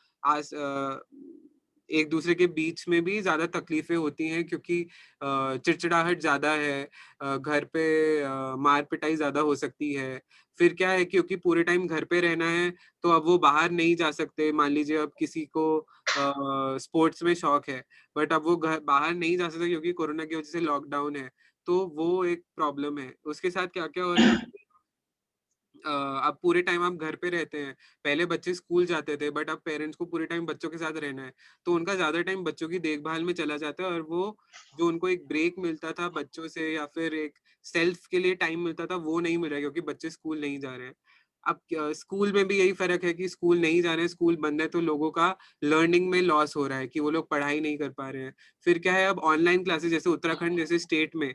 एक दूसरे के बीच में भी ज़्यादा तकलीफें होती हैं, क्योंकि चिड़चिड़ाहट ज़्यादा है, घर पे मार-पिटाई ज़्यादा हो सकती है। फिर क्या है, क्योंकि पूरे टाइम घर पे रहना है, तो अब वो बाहर नहीं जा सकते। मान लीजिए अब किसी को स्पोर्ट्स में शौक है, बट अब वो घर बाहर नहीं जा सकते क्योंकि कोरोना की वजह से लॉकडाउन है, तो वो एक प्रॉब्लम है। उसके साथ क्या-क्या हो रहा है, अब पूरे टाइम आप घर पे रहते हैं। पहले बच्चे स्कूल जाते थे, बट अब पेरेंट्स को पूरे टाइम बच्चों के साथ रहना है, तो उनका ज़्यादा टाइम बच्चों की देखभाल में चला जाता है, और वो जो उनको एक ब्रेक मिलता था बच्चों से या फिर एक सेल्फ के लिए टाइम मिलता था, वो नहीं मिल रहा है, क्योंकि बच्चे स्कूल नहीं जा रहे हैं। अब क्या स्कूल में भी यही फ़र्क है कि स्कूल नहीं जा रहे हैं, स्कूल बंद है, तो लोगों का लर्निंग में लॉस हो रहा है कि वो लोग पढ़ाई नहीं कर पा रहे हैं। फिर क्या है, अब ऑनलाइन क्लासेस, जैसे उत्तराखंड जैसे स्टेट में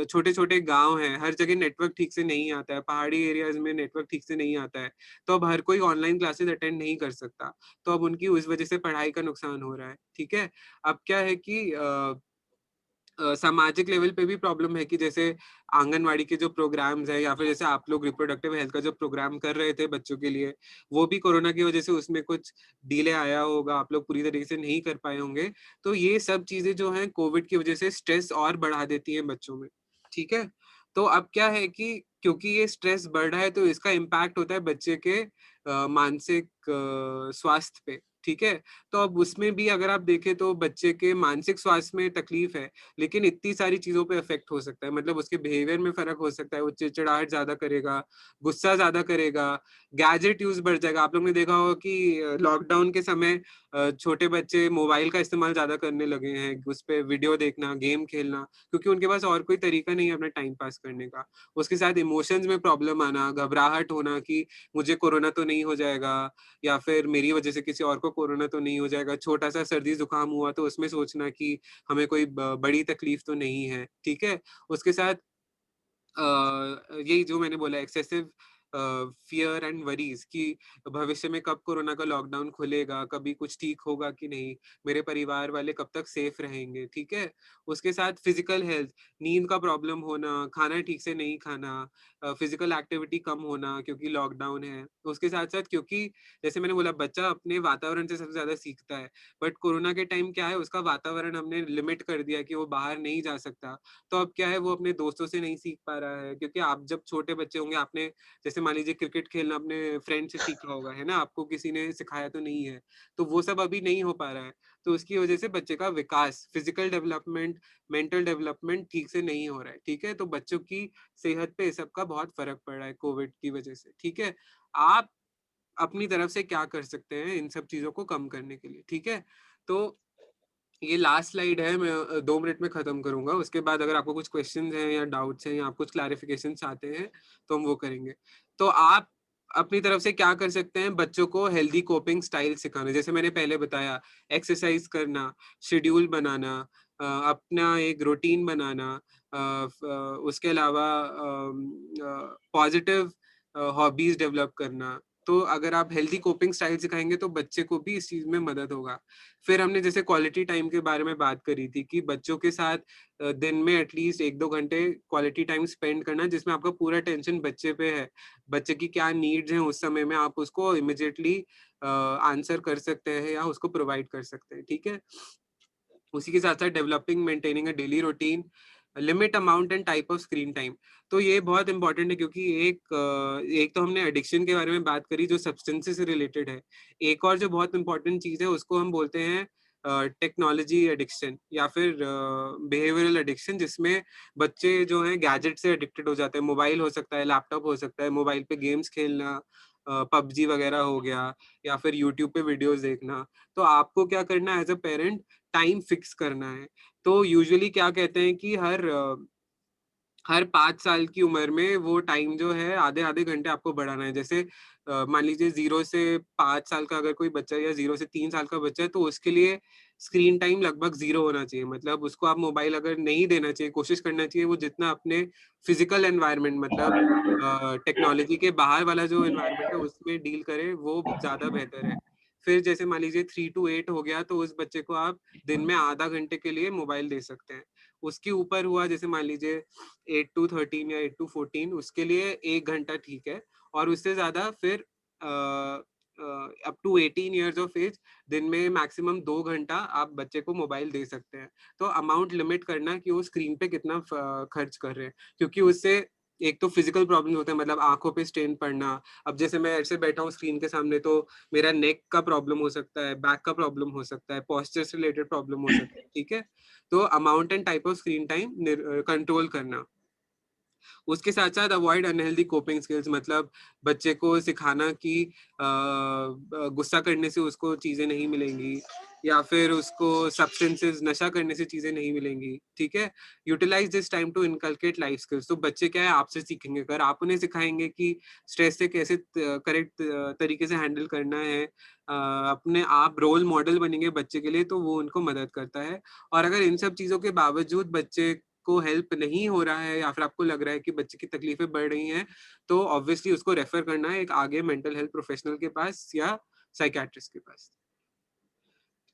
छोटे-छोटे गाँव हैं, हर जगह नेटवर्क ठीक से नहीं आता है, पहाड़ी एरियाज़ में नेटवर्क ठीक से नहीं आता है, तो अब हर कोई ऑनलाइन क्लासेस अटेंड नहीं कर सकता, तो अब उनकी उस वजह से पढ़ाई का नुकसान हो रहा है, ठीक है? अब क्या है कि सामाजिक लेवल पे भी प्रॉब्लम है कि जैसे आंगनवाड़ी के जो प्रोग्राम्स हैं, या फिर जैसे आप लोग रिप्रोडक्टिव हेल्थ का जो प्रोग्राम कर रहे थे बच्चों के लिए, वो भी कोरोना की वजह से उसमें कुछ डिले आया होगा, आप लोग पूरी तरीके से नहीं कर पाए होंगे। तो ये सब चीज़ें जो हैं कोविड की वजह से स्ट्रेस और बढ़ा देती हैं बच्चों में, ठीक है? तो अब क्या है कि क्योंकि ये स्ट्रेस बढ़ रहा है, तो इसका इम्पैक्ट होता है बच्चे के मानसिक स्वास्थ्य पे, ठीक है? तो अब उसमें भी अगर आप देखें तो बच्चे के मानसिक स्वास्थ्य में तकलीफ है, लेकिन इतनी सारी चीज़ों पे इफ़ेक्ट हो सकता है, मतलब उसके बिहेवियर में फ़र्क हो सकता है, वो चिड़चिड़ाहट ज़्यादा करेगा, गुस्सा ज़्यादा करेगा, गैजेट यूज़ बढ़ जाएगा। आप लोग ने देखा होगा कि लॉकडाउन के समय छोटे बच्चे मोबाइल का इस्तेमाल ज़्यादा करने लगे हैं, उस पे वीडियो देखना, गेम खेलना, क्योंकि उनके पास और कोई तरीका नहीं है अपना टाइम पास करने का। उसके साथ इमोशंस में प्रॉब्लम आना, घबराहट होना कि मुझे कोरोना तो नहीं हो जाएगा, या फिर मेरी वजह से किसी और को कोरोना तो नहीं हो जाएगा। छोटा-सा सर्दी-जुकाम हुआ तो उसमें सोचना कि हमें कोई बड़ी तकलीफ तो नहीं है, ठीक है? उसके साथ यही जो मैंने बोला, एक्सेसिव फ़ियर एंड वरीज़ कि भविष्य में कब कोरोना का लॉकडाउन खुलेगा, कभी कुछ ठीक होगा कि नहीं, मेरे परिवार वाले कब तक सेफ रहेंगे, ठीक है? उसके साथ फ़िज़िकल हेल्थ, नींद का प्रॉब्लम होना, खाना ठीक से नहीं खाना, फ़िज़िकल एक्टिविटी कम होना क्योंकि लॉकडाउन है। उसके साथ-साथ, क्योंकि जैसे मैंने बोला, बच्चा अपने वातावरण से सबसे ज़्यादा सीखता है, बट कोरोना के टाइम क्या है, उसका वातावरण हमने लिमिट कर दिया कि वो बाहर नहीं जा सकता। तो अब क्या है, वो अपने दोस्तों से नहीं सीख पा रहा है, क्योंकि आप जब छोटे बच्चे होंगे, आपने जैसे मान लीजिए क्रिकेट खेलना अपने फ्रेंड से सीखा होगा, है ना? आपको किसी ने सिखाया तो नहीं है। तो वो सब अभी नहीं हो पा रहा है। तो उसकी वजह से बच्चे का विकास, फिजिकल डेवलपमेंट, मेंटल डेवलपमेंट ठीक से नहीं हो रहा है, ठीक है? तो बच्चों की सेहत पे इस सब का बहुत फ़र्क पड़ रहा है कोविड की वजह से, ठीक है? आप अपनी तरफ से क्या कर सकते हैं इन सब चीज़ों को कम करने के लिए, ठीक है? तो ये लास्ट स्लाइड है, मैं 2 मिनट में खत्म करूँगा। उसके बाद अगर आपको कुछ क्वेश्चन्स हैं या डाउट्स हैं या आप कुछ क्लैरिफिकेशन चाहते हैं, तो हम वो करेंगे। तो आप अपनी तरफ से क्या कर सकते हैं, बच्चों को हेल्दी कोपिंग स्टाइल सिखाना। जैसे मैंने पहले बताया, एक्सरसाइज़ करना, शेड्यूल बनाना, अपना एक रूटीन बनाना, उसके अलावा पॉज़िटिव हॉबीज़ डेवलप करना। तो अगर आप हेल्दी कोपिंग स्टाइल सिखाएँगे तो बच्चे को भी इस चीज़ में मदद होगा। फिर हमने जैसे क्वालिटी टाइम के बारे में बात करी थी कि बच्चों के साथ दिन में एटलीस्ट 1-2 घंटे क्वालिटी टाइम स्पेंड करना, जिसमें आपका पूरा टेंशन बच्चे पे है। बच्चे की क्या नीड्स हैं उस समय में, आप उसको इमीडिएटली आंसर कर सकते हैं या उसको प्रोवाइड कर सकते हैं, ठीक है? उसी के साथ-साथ developing maintaining a daily routine, limit amount and type of screen time. तो ये बहुत इंपॉर्टेंट है, क्योंकि एक तो हमने एडिक्शन के बारे में बात करी जो सब्सटेंसेस से रिलेटेड है। एक और जो बहुत इंपॉर्टेंट चीज़ है उसको हम बोलते हैं टेक्नोलॉजी एडिक्शन या फिर बिहेवियरल एडिक्शन, जिसमें बच्चे जो हैं गैजेट से एडिक्टेड हो जाते हैं। मोबाइल हो सकता है, लैपटॉप हो सकता है, मोबाइल पे गेम्स खेलना, पबजी वगैरह हो गया, या फिर यूट्यूब पे वीडियोज़ देखना। तो आपको क्या करना है as a parent, time fix करना है। तो यूजुअली क्या कहते हैं कि हर हर 5 साल की उम्र में वो टाइम जो है आधे-आधे घंटे आपको बढ़ाना है। जैसे मान लीजिए 0 से 5 साल का अगर कोई बच्चा है या 0 से 3 साल का बच्चा है, तो उसके लिए स्क्रीन टाइम लगभग 0 होना चाहिए। मतलब उसको आप मोबाइल अगर नहीं देना चाहिए, कोशिश करना चाहिए वो जितना अपने फिज़िकल एनवायरनमेंट मतलब टेक्नोलॉजी के बाहर वाला जो एनवायरनमेंट है उसमें डील करे, वो ज़्यादा बेहतर है। फिर जैसे मान लीजिए 3 टू 8 हो गया, तो उस बच्चे को आप दिन में आधा घंटे के लिए मोबाइल दे सकते हैं। उसके ऊपर हुआ जैसे मान लीजिए 8 टू 13 या 8 टू 14 उसके लिए 1 घंटा ठीक है और उससे ज़्यादा फिर up to 18 years of age दिन में मैक्सिमम 2 घंटा आप बच्चे को मोबाइल दे सकते हैं। तो अमाउंट लिमिट करना कि वो स्क्रीन पे कितना खर्च कर रहे हैं, क्योंकि उससे एक तो फिजिकल प्रॉब्लम होते हैं, मतलब आंखों पे स्ट्रेन पड़ना। अब जैसे मैं ऐसे बैठा हूँ स्क्रीन के सामने, तो मेरा नेक का प्रॉब्लम हो सकता है, बैक का प्रॉब्लम हो सकता है, पोस्चर से रिलेटेड प्रॉब्लम हो सकता है, ठीक है? तो amount and type of screen time control करना। उसके साथ-साथ अवॉइड अनहेल्दी कोपिंग स्किल्स, मतलब बच्चे को सिखाना कि गुस्सा करने से उसको चीज़ें नहीं मिलेंगी या फिर उसको सब्सटेंसेस नशा करने से चीज़ें नहीं मिलेंगी, ठीक है? Utilise this time to inculcate life skills. तो बच्चे क्या है आपसे सीखेंगे, अगर आप उन्हें सिखाएँगे कि स्ट्रेस से कैसे करेक्ट तरीके से हैंडल करना है, अपने आप रोल मॉडल बनेंगे बच्चे के लिए, तो वो उनको मदद करता है। और अगर इन सब चीज़ों के बावजूद बच्चे को हेल्प नहीं हो रहा है या फिर आपको लग रहा है कि बच्चे की तकलीफें बढ़ रही हैं, तो ऑब्वियसली उसको रेफर करना है एक आगे मेंटल हेल्थ प्रोफेशनल के पास या साइकियाट्रिस्ट के पास।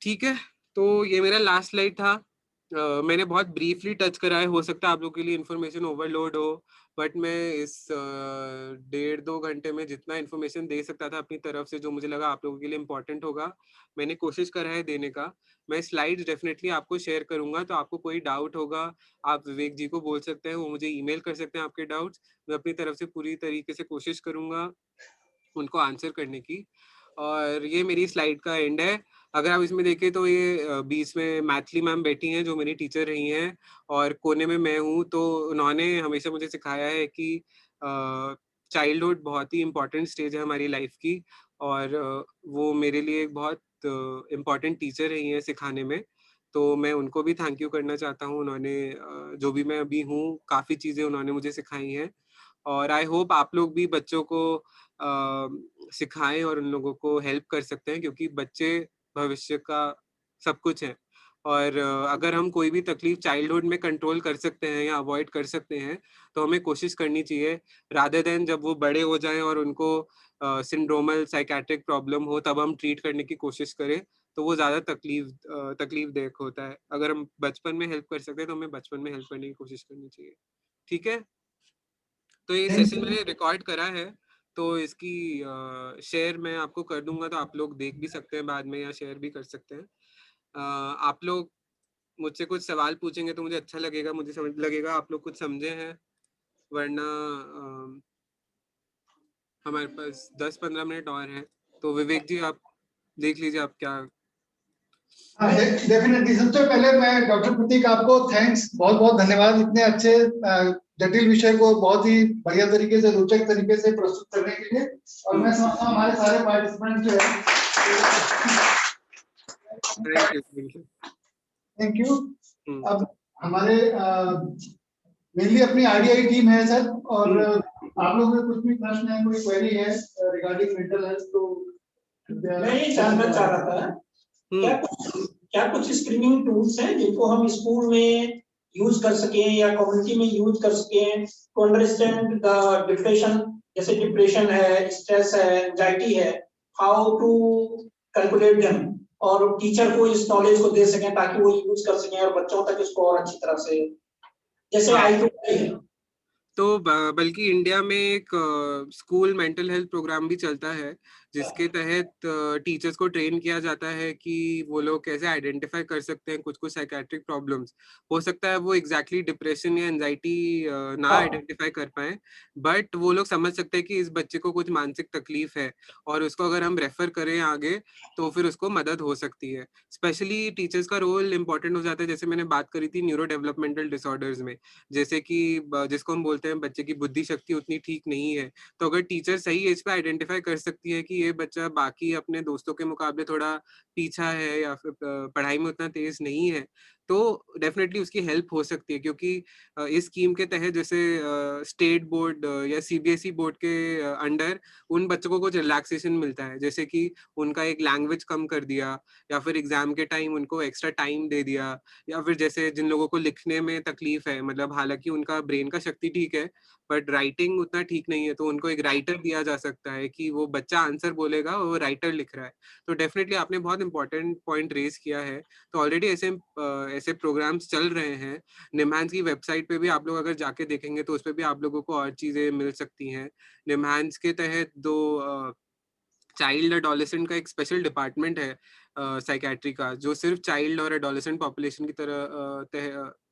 ठीक है, तो ये मेरा लास्ट स्लाइड था। मैंने बहुत ब्रीफली टच करा है, हो सकता है आप लोगों के लिए इन्फॉर्मेशन ओवरलोड हो, बट मैं इस 1.5-2 घंटे में जितना इन्फॉर्मेशन दे सकता था अपनी तरफ से, जो मुझे लगा आप लोगों के लिए इम्पोर्टेंट होगा, मैंने कोशिश करा है देने का। मैं स्लाइड्स डेफिनिटली आपको शेयर करूँगा, तो आपको कोई डाउट होगा, आप विवेक जी को बोल सकते हैं, वो मुझे ईमेल कर सकते हैं आपके डाउट्स। मैं अपनी तरफ से पूरी तरीके से कोशिश करूँगा उनको आंसर करने की। और ये मेरी स्लाइड का एंड है। अगर आप इसमें देखें तो ये बीच में मैथिली मैम बैठी हैं जो मेरी टीचर रही हैं और कोने में मैं हूँ, तो उन्होंने हमेशा मुझे सिखाया है कि चाइल्डहुड बहुत ही इम्पोर्टेंट स्टेज है हमारी लाइफ की और वो मेरे लिए एक बहुत इम्पोर्टेंट टीचर रही हैं सिखाने में। तो मैं उनको भी थैंक यू करना चाहता हूँ। उन्होंने जो भी मैं अभी हूँ, काफ़ी चीज़ें उन्होंने मुझे सिखाई हैं और आई होप आप लोग भी बच्चों को सिखाएँ और उन लोगों को हेल्प कर सकते हैं, क्योंकि बच्चे भविष्य का सब कुछ हैं। और अगर हम कोई भी तकलीफ चाइल्डहुड में कंट्रोल कर सकते हैं या अवॉइड कर सकते हैं, तो हमें कोशिश करनी चाहिए, रादर देन जब वो बड़े हो जाएँ और उनको सिंड्रोमल साइकियाट्रिक प्रॉब्लम हो तब हम ट्रीट करने की कोशिश करें, तो वो ज़्यादा तकलीफदेह होता है। अगर हम बचपन में हेल्प कर सकते हैं, तो हमें बचपन में हेल्प करने की कोशिश करनी चाहिए। ठीक है? तो ये Thank सेशन you. मैंने रिकॉर्ड करा है, तो इसकी शेयर मैं आपको कर दूँगा, तो आप लोग देख भी सकते हैं बाद में या शेयर भी कर सकते हैं। आप लोग मुझसे कुछ सवाल पूछेंगे तो मुझे अच्छा लगेगा, मुझे समझ लगेगा आप लोग कुछ समझे हैं, वरना हमारे पास 10-15 मिनट और हैं। तो विवेक जी आप देख लीजिए आप क्या। हाँ, डेफिनेटली। सबसे पहले मैं डॉक्टर प्रतीक आपको थैंक्स, बहुत बहुत धन्यवाद इतने अच्छे जटिल विषय को बहुत ही बढ़िया तरीके से, रोचक तरीके से प्रस्तुत करने के लिए। और मैं समझता हूँ हमारे सारे पार्टिसिपेंट जो है, थैंक यू। Thank you. अब हमारे मेनली अपनी आरडीआई टीम है सर, और आप लोगों के कुछ भी प्रश्न है, कोई क्वेरी है रिगार्डिंग मेंटल हेल्थ, तो मैं ये जानना चाह रहा था, क्या कुछ स्क्रीनिंग टूल्स हैं जिनको हम स्कूल में यूज कर सकें या कम्युनिटी में यूज कर सकें टू अंडरस्टैंड द डिप्रेशन, जैसे डिप्रेशन है, स्ट्रेस है, एंजाइटी है, हाउ टू कैलकुलेट देम, और टीचर को इस नॉलेज को दे सकें ताकि वो यूज कर सकें और बच्चों तक इसको और अच्छी तरह से, जैसे आई टू आई है। तो बल्कि इंडिया में एक स्कूल मेंटल हेल्थ प्रोग्राम भी चलता है, जिसके तहत टीचर्स को ट्रेन किया जाता है कि वो लोग कैसे आइडेंटिफाई कर सकते हैं कुछ कुछ साइकेट्रिक प्रॉब्लम्स। हो सकता है वो एग्जैक्टली डिप्रेशन या एंजाइटी ना आइडेंटिफाई कर पाए, बट वो लोग समझ सकते हैं कि इस बच्चे को कुछ मानसिक तकलीफ है और उसको अगर हम रेफर करें आगे तो फिर उसको मदद हो सकती है। स्पेशली टीचर्स का रोल इंपॉर्टेंट हो जाता है, जैसे मैंने बात करी थी न्यूरो डेवलपमेंटल डिसऑर्डर्स में, जैसे कि जिसको हम बोलते हैं बच्चे की बुद्धि शक्ति उतनी ठीक नहीं है, तो अगर टीचर सही एज पे आइडेंटिफाई कर सकती है कि ये बच्चा बाकी अपने दोस्तों के मुकाबले थोड़ा पीछा है या फिर पढ़ाई में उतना तेज नहीं है, तो डेफिनेटली उसकी हेल्प हो सकती है, क्योंकि इस स्कीम के तहत जैसे स्टेट बोर्ड या सीबीएसई बोर्ड के अंडर उन बच्चों को कुछ रिलैक्सेशन मिलता है, जैसे कि उनका एक लैंग्वेज कम कर दिया, या फिर एग्जाम के टाइम उनको एक्स्ट्रा टाइम दे दिया, या फिर जैसे जिन लोगों को लिखने में तकलीफ है, मतलब हालांकि उनका ब्रेन का शक्ति ठीक है बट राइटिंग उतना ठीक नहीं है, तो उनको एक राइटर दिया जा सकता है कि वो बच्चा आंसर बोलेगा और वो राइटर लिख रहा है। तो डेफिनेटली आपने बहुत इंपॉर्टेंट पॉइंट रेज किया है। तो ऑलरेडी ऐसे प्रोग्राम्स चल रहे हैं। निमहांस की वेबसाइट पे भी आप लोग अगर जाके देखेंगे तो उस पे भी आप लोगों को और चीजें मिल सकती हैं। निमहांस के तहत दो चाइल्ड एडोलेसेंट का एक स्पेशल डिपार्टमेंट है साइकेट्री का, जो सिर्फ चाइल्ड और एडोलेसेंट पॉपुलेशन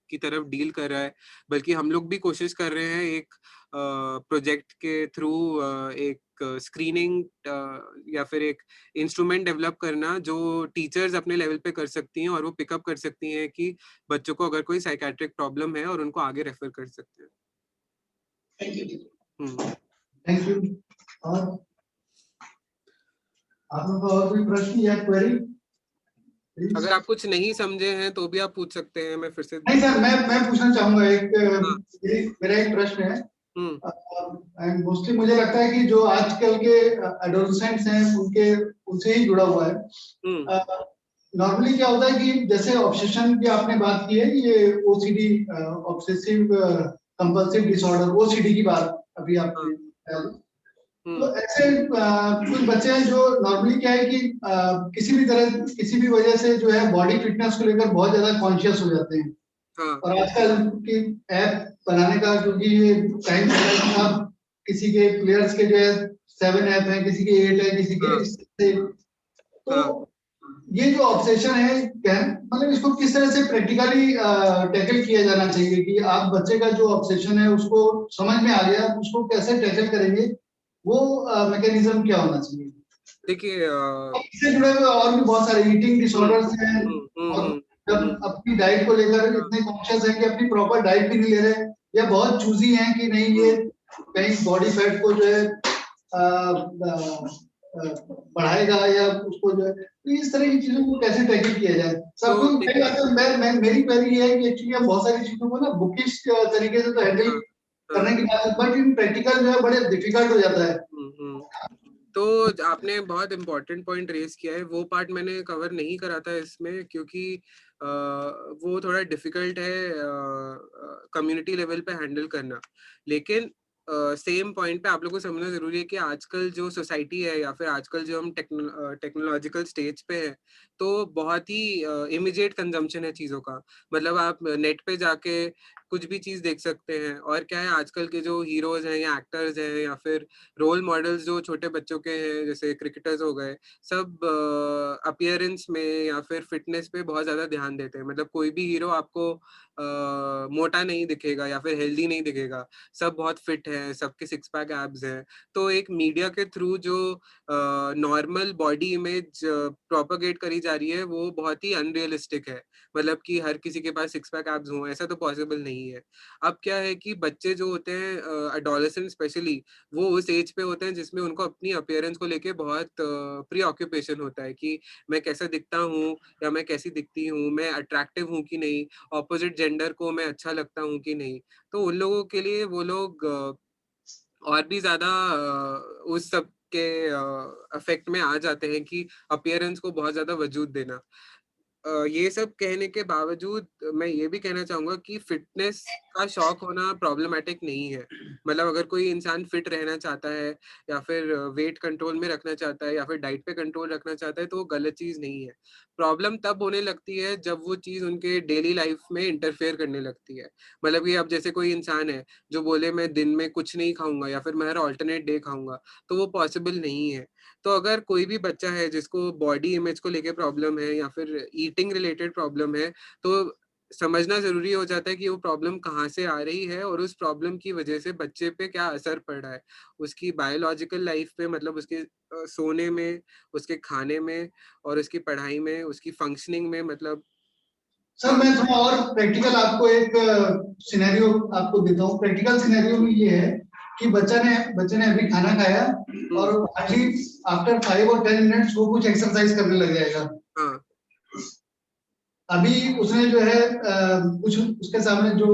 की तरफ डील कर रहा है। बल्कि हम लोग भी कोशिश कर रहे हैं एक प्रोजेक्ट के थ्रू एक स्क्रीनिंग या फिर एक इंस्ट्रूमेंट डेवलप करना जो टीचर्स अपने लेवल पे कर सकती हैं और वो पिकअप कर सकती हैं कि बच्चों को अगर कोई साइकेट्रिक प्रॉब्लम है और उनको आगे रेफर कर सकते हैं। Thank you. और आप लोगों का और कोई प्रश्न या क्वेरी? अगर आप कुछ नहीं समझे हैं तो भी आप पूछ सकते हैं, मैं फिर से। नहीं सर, मैं पूछना चाहूंगा मेरा एक प्रश्न है। एंड मोस्टली मुझे लगता है कि जो आजकल के एडोलसेंट्स हैं उनसे ही जुड़ा हुआ है। नॉर्मली क्या होता है कि जैसे ऑब्सेशन की आपने बात की है, ये OCD obsessive compulsive disorder, OCD की बात अभी आपने, तो ऐसे कुछ बच्चे हैं जो नॉर्मली क्या है कि किसी भी वजह से जो है बॉडी फिटनेस को लेकर बहुत ज्यादा कॉन्शियस हो जाते हैं। और आजकल की ऐप बनाने का क्योंकि ये टाइम चल रहा है, अब किसी के प्लेयर्स के जो है 7 ऐप है, किसी के 8 है, किसी के तो ये जो ऑब्सेशन है मतलब इसको किस तरह से प्रैक्टिकली टैकल किया जाना चाहिए कि आप बच्चे का जो ऑब्सेशन है उसको समझ में आ गया, उसको कैसे टैकल करेंगे, वो मैकेनिज्म क्या होना चाहिए? देखिए इससे जुड़े हुए और भी बहुत सारे ईटिंग डिसऑर्डर्स हैं, और जब अपनी डाइट को लेकर इतने कॉन्शियस हैं कि अपनी प्रॉपर डाइट भी नहीं ले रहे, या बहुत चूजी हैं कि नहीं ये कहीं बॉडी फैट को जो है बढ़ाएगा या उसको जो है, तो इस तरह की चीजों को कैसे टैकल किया जाए? सबको मेरी क्वेरी ये है कि एक्चुअली हम बहुत सारी चीजों को ना बुकिश तरीके से तो हैंडल करने की बात है, बट इन प्रैक्टिकल जो है बड़े डिफिकल्ट हो जाता है। तो आपने बहुत इम्पोर्टेंट पॉइंट रेज किया है, वो पार्ट मैंने कवर नहीं करा था इसमें, क्योंकि वो थोड़ा डिफिकल्ट है कम्युनिटी लेवल पे हैंडल करना। लेकिन सेम पॉइंट पे आप लोगों को समझना जरूरी है कि आजकल जो सोसाइटी है या फिर आजकल जो हम टेक्नोलॉजिकल स्टेज पे है, तो बहुत ही इमीडिएट कंजम्पशन है चीज़ों का। मतलब आप नेट पे जाके कुछ भी चीज़ देख सकते हैं, और क्या है आजकल के जो हीरोज हैं या एक्टर्स हैं या फिर रोल मॉडल्स जो छोटे बच्चों के हैं, जैसे क्रिकेटर्स हो गए, सब अपीयरेंस में या फिर फिटनेस पे बहुत ज़्यादा ध्यान देते हैं। मतलब कोई भी हीरो आपको मोटा नहीं दिखेगा या फिर हेल्दी नहीं दिखेगा, सब बहुत फिट है, सबके 6 पैक एब्स हैं। तो एक मीडिया के थ्रू जो नॉर्मल बॉडी इमेज प्रोपेगेट करी जा रही है वो बहुत ही अनरियलिस्टिक है। मतलब कि हर किसी के पास 6 पैक एब्स हों, ऐसा तो पॉसिबल नहीं है। अब क्या है कि बच्चे जो होते हैं एडोलेसेंट स्पेशली, वो उस एज पे होते हैं जिसमें उनको अपनी अपीयरेंस को लेके बहुत प्री ऑक्यूपेशन होता है कि मैं कैसा दिखता हूँ या मैं कैसी दिखती हूँ, मैं अट्रैक्टिव हूँ कि नहीं, ऑपोजिट जेंडर को मैं अच्छा लगता हूँ कि नहीं। तो उन लोगों के लिए वो लोग और भी ज्यादा उस सब के अफेक्ट में आ जाते हैं कि अपीयरेंस को बहुत ज्यादा वजूद देना। ये सब कहने के बावजूद मैं ये भी कहना चाहूंगा कि फिटनेस का शौक होना प्रॉब्लमेटिक नहीं है। मतलब अगर कोई इंसान फिट रहना चाहता है या फिर वेट कंट्रोल में रखना चाहता है या फिर डाइट पे कंट्रोल रखना चाहता है, तो वो गलत चीज नहीं है। प्रॉब्लम तब होने लगती है जब वो चीज उनके डेली लाइफ में इंटरफेयर करने लगती है। मतलब कि अब जैसे कोई इंसान है जो बोले मैं दिन में कुछ नहीं खाऊंगा या फिर मैं हर ऑल्टरनेट डे खाऊंगा, तो वो पॉसिबल नहीं है। तो अगर कोई भी बच्चा है जिसको बॉडी इमेज को लेके प्रॉब्लम है या फिर ईटिंग रिलेटेड प्रॉब्लम है, तो समझना जरूरी हो जाता है कि वो प्रॉब्लम कहाँ से आ रही है और उस प्रॉब्लम की वजह से बच्चे पे क्या असर पड़ रहा है, उसकी बायोलॉजिकल लाइफ पे, मतलब उसके सोने में, उसके खाने में और उसकी पढ़ाई में, उसकी फंक्शनिंग में। मतलब सर मैं थोड़ा और प्रैक्टिकल आपको एक सिनेरियो आपको देता हूँ। प्रैक्टिकल सिनेरियो में ये है कि बच्चे ने अभी खाना खाया और आफ्टर 5 और 10 मिनट्स वो कुछ एक्सरसाइज करने लग जाएगा। अभी उसने जो है कुछ उसके सामने जो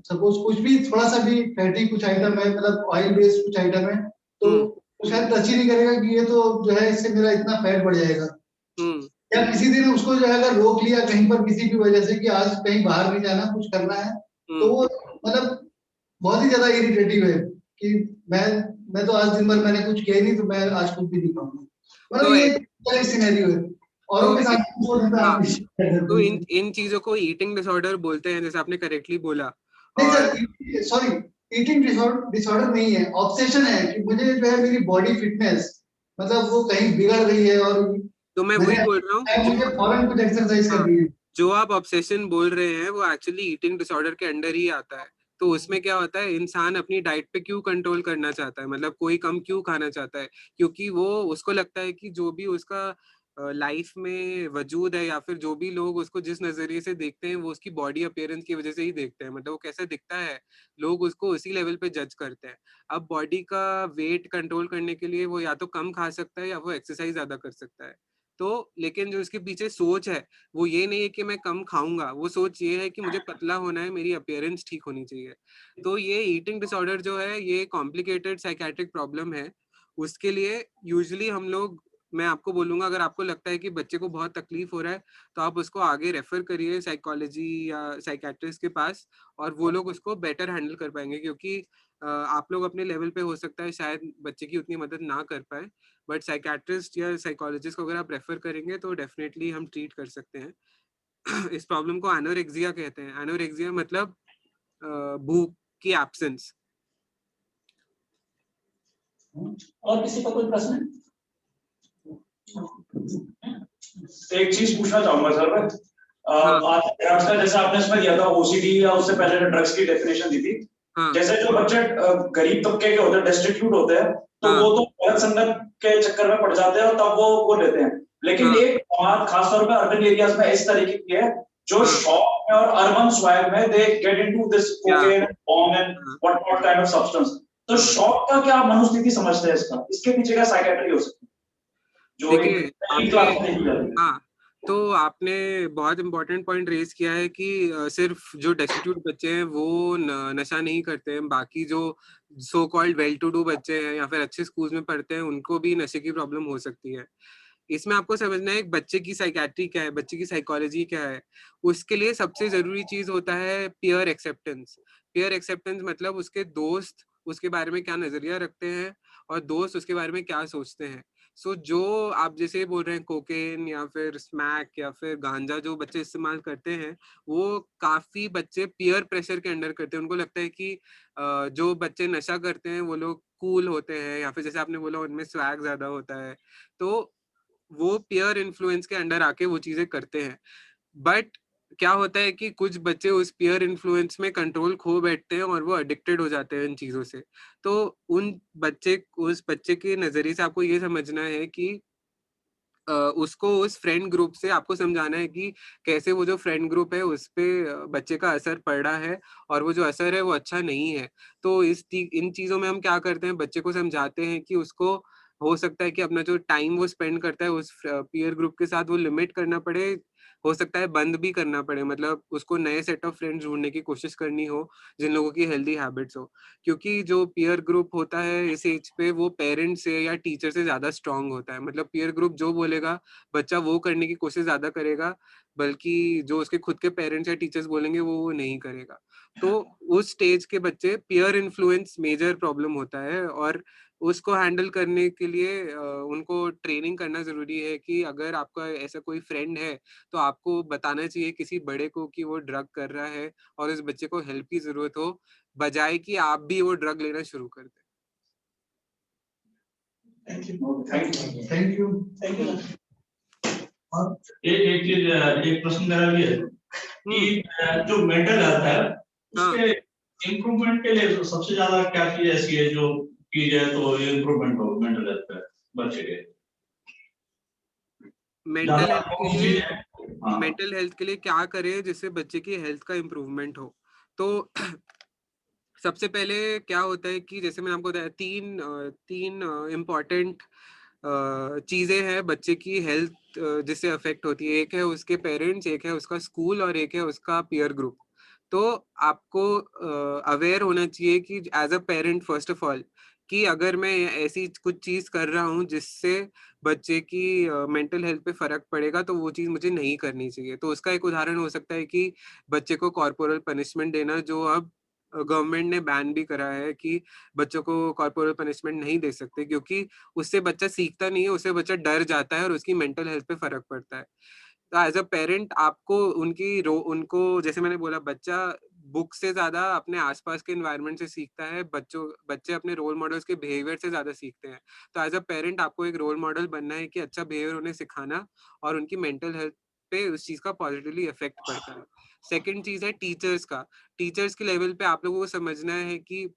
सपोज कुछ भी थोड़ा सा भी फैटी कुछ आइटम है, मतलब ऑयल बेस्ड कुछ आइटम है, तो वो शायद टच ही नहीं करेगा कि ये तो जो है इससे मेरा इतना फैट बढ़ जाएगा। या किसी दिन उसको जो है अगर रोक लिया कहीं पर किसी भी वजह से कि आज कहीं बाहर नहीं जाना, कुछ करना है, तो वो मतलब बहुत ही ज्यादा इरिटेटिव है कि मैं तो आज दिन भर मैंने कुछ किया ही नहीं, तो मैं आज कुछ भी नहीं खाऊंगा। मतलब तो ये सिनेरियो है औरों के साथ हाँ, तो इन चीजों को ईटिंग डिसऑर्डर बोलते हैं, जैसे आपने करेक्टली बोला। नहीं और सर, सॉरी, ईटिंग डिसऑर्डर नहीं है, ऑब्सेशन है कि मुझे जो है मेरी बॉडी फिटनेस मतलब वो कहीं बिगड़ रही है और तो मैं वही बोल रहा हूँ, मुझे फौरन कुछ एक्सरसाइज करनी है। जो आप ऑब्सेशन बोल रहे हैं वो एक्चुअली ईटिंग डिसऑर्डर के अंडर ही आता है। तो उसमें क्या होता है, इंसान अपनी डाइट पे क्यों कंट्रोल करना चाहता है, मतलब कोई कम क्यों खाना चाहता है, क्योंकि वो उसको लगता है कि जो भी उसका लाइफ में वजूद है या फिर जो भी लोग उसको जिस नजरिए से देखते हैं वो उसकी बॉडी अपीयरेंस की वजह से ही देखते हैं, मतलब वो कैसा दिखता है लोग उसको उसी लेवल पे जज करते हैं। अब बॉडी का वेट कंट्रोल करने के लिए वो या तो कम खा सकता है या वो एक्सरसाइज ज्यादा कर सकता है। तो लेकिन जो इसके पीछे सोच है वो ये नहीं है कि मैं कम खाऊंगा, वो सोच ये है कि मुझे पतला होना है, मेरी अपीयरेंस ठीक होनी चाहिए। तो ये ईटिंग डिसऑर्डर जो है ये कॉम्प्लिकेटेड साइकेट्रिक प्रॉब्लम है। उसके लिए यूजुअली हम लोग, मैं आपको बोलूंगा, अगर आपको लगता है कि बच्चे को बहुत तकलीफ हो रहा है तो आप उसको आगे रेफर करिए साइकोलॉजी या साइकेट्रिस्ट के पास, और वो लोग उसको बेटर हैंडल कर पाएंगे। क्योंकि आप लोग अपने लेवल पे हो सकता है शायद बच्चे की उतनी मदद ना कर पाए, बट साइकेट्रिस्ट या साइकोलॉजिस्ट को अगर आप रेफर करेंगे तो डेफिनेटली हम ट्रीट कर सकते हैं। इस प्रॉब्लम को एनोरेक्सिया कहते हैं। एनोरेक्सिया मतलब भूख की एब्सेंस। और किसी का कोई प्रश्न? एक चीज पूछना चाहूंगा सर मैं, हाँ। ड्रग्स का जैसे आपने इसमें दिया था ओसीडी या उससे पहले ने ड्रग्स की डेफिनेशन दी थी, हाँ। जैसे जो बच्चे गरीब तबके के होते हैं, डेस्टिट्यूट होते हैं, तो हाँ। वो तो गलत संगत के चक्कर में पड़ जाते हैं और तब वो लेते हैं। लेकिन हाँ। एक बात खासतौर पर अर्बन एरियाज में इस तरीके की है जो हाँ। शॉप में और अर्बन स्वैग में they get into this cocaine bomb and हाँ। What kind of substance. तो हाँ। शॉप का क्या मनोस्थिति समझते हैं इसका, इसके पीछे का साइकेट्री हो सकती है जो एक देखिए नई आपने, क्लास में देखी जाती है? हाँ, तो आपने बहुत इम्पोर्टेंट पॉइंट रेज किया है कि सिर्फ जो डेस्टिट्यूट बच्चे हैं वो नशा नहीं करते हैं, बाकी जो so called well to do बच्चे हैं या फिर अच्छे स्कूल्स में पढ़ते हैं उनको भी नशे की प्रॉब्लम हो सकती है। इसमें आपको समझना है एक बच्चे की साइकेट्री क्या है, बच्चे की साइकोलॉजी क्या है। उसके लिए सबसे जरूरी चीज होता है पियर एक्सेप्टेंस। पियर एक्सेप्टेंस मतलब उसके दोस्त उसके बारे में क्या नजरिया रखते हैं और दोस्त उसके बारे में क्या सोचते हैं। सो जो आप जैसे बोल रहे हैं कोकेन या फिर स्मैक या फिर गांजा जो बच्चे इस्तेमाल करते हैं, वो काफी बच्चे पीयर प्रेशर के अंडर करते हैं। उनको लगता है कि जो बच्चे नशा करते हैं वो लोग कूल होते हैं या फिर जैसे आपने बोला उनमें स्वैग ज्यादा होता है, तो वो पीयर इन्फ्लुएंस के अंडर आके वो चीजें करते हैं। बट क्या होता है कि कुछ बच्चे उस पीयर इन्फ्लुएंस में कंट्रोल खो बैठते हैं और वो एडिक्टेड हो जाते हैं इन चीजों से। तो उस बच्चे के नजरिए से आपको ये समझना है कि उसको उस फ्रेंड ग्रुप से आपको समझाना है कि कैसे वो जो फ्रेंड ग्रुप है उस पे बच्चे का असर पड़ रहा है और वो जो असर है वो अच्छा नहीं है। तो इन चीजों में हम क्या करते हैं, बच्चे को समझाते हैं कि उसको हो सकता है कि अपना जो टाइम वो स्पेंड करता है उस पीयर ग्रुप के साथ वो लिमिट करना पड़े, हो सकता है बंद भी करना पड़े, मतलब उसको नए सेट ऑफ फ्रेंड्स ढूंढने की कोशिश करनी हो जिन लोगों की हेल्दी हैबिट्स हो। क्योंकि जो पीयर ग्रुप होता है इस एज पे वो पेरेंट्स से या टीचर से ज्यादा स्ट्रांग होता है, मतलब पीयर ग्रुप जो बोलेगा बच्चा वो करने की कोशिश ज्यादा करेगा, बल्कि जो उसके खुद के पेरेंट्स या टीचर्स बोलेंगे वो नहीं करेगा। तो उस स्टेज के बच्चे पीयर इन्फ्लुएंस मेजर प्रॉब्लम होता है, और उसको हैंडल करने के लिए उनको ट्रेनिंग करना जरूरी है कि अगर आपका ऐसा कोई फ्रेंड है तो आपको बताना चाहिए किसी बड़े को कि वो ड्रग कर रहा है और इस बच्चे को हेल्प की जरूरत हो, बजाय कि आप भी वो ड्रग लेना शुरू कर दें। Thank you. Thank you. Thank you. एक चीज, एक प्रश्न मेरा भी है कि जो मेंटल हेल्थ है उसके इम्प्रूवमेंट के लिए सबसे ज्यादा क्या चीज ऐसी है जो की जाए तो इम्प्रूवमेंट हो मेंटल हेल्थ पे बच्चे के? मेंटल हेल्थ के लिए, मेंटल हेल्थ के लिए क्या करें जिससे बच्चे की हेल्थ का इम्प्रूवमेंट हो? तो सबसे पहले क्या होता है कि जैसे मैंने आपको बताया तीन इम्पॉर्टेंट चीजें हैं बच्चे की हेल्थ जिससे अफेक्ट होती है। एक है उसके पेरेंट्स, एक है उसका स्कूल और एक है उसका पीयर ग्रुप। तो आपको अवेयर होना चाहिए कि as a parent first of all कि अगर मैं ऐसी कुछ चीज कर रहा हूँ जिससे बच्चे की मेंटल हेल्थ पे फर्क पड़ेगा तो वो चीज मुझे नहीं करनी चाहिए। तो उसका एक उदाहरण हो सकता है कि बच्चे को कॉर्पोरल पनिशमेंट देना, जो अब गवर्नमेंट ने बैन भी करा है कि बच्चों को कॉर्पोरल पनिशमेंट नहीं दे सकते, क्योंकि उससे बच्चा सीखता नहीं है, उससे बच्चा डर जाता है और उसकी मेंटल हेल्थ पे फर्क पड़ता है। तो एज अ पेरेंट आपको उनको, जैसे मैंने बोला, बच्चा बुक से ज्यादा अपने आसपास के एनवायरनमेंट से सीखता है। बच्चे अपने रोल मॉडल्स के बिहेवियर से ज्यादा सीखते हैं। तो एज अ पेरेंट आपको एक रोल मॉडल बनना है कि अच्छा बिहेवियर उन्हें सिखाना, और उनकी मेंटल हेल्थ पे उस चीज का पॉजिटिवली इफेक्ट पड़ता है। सेकेंड चीज है टीचर्स का। टीचर्स के लेवल पे आप लोगों को समझना है कि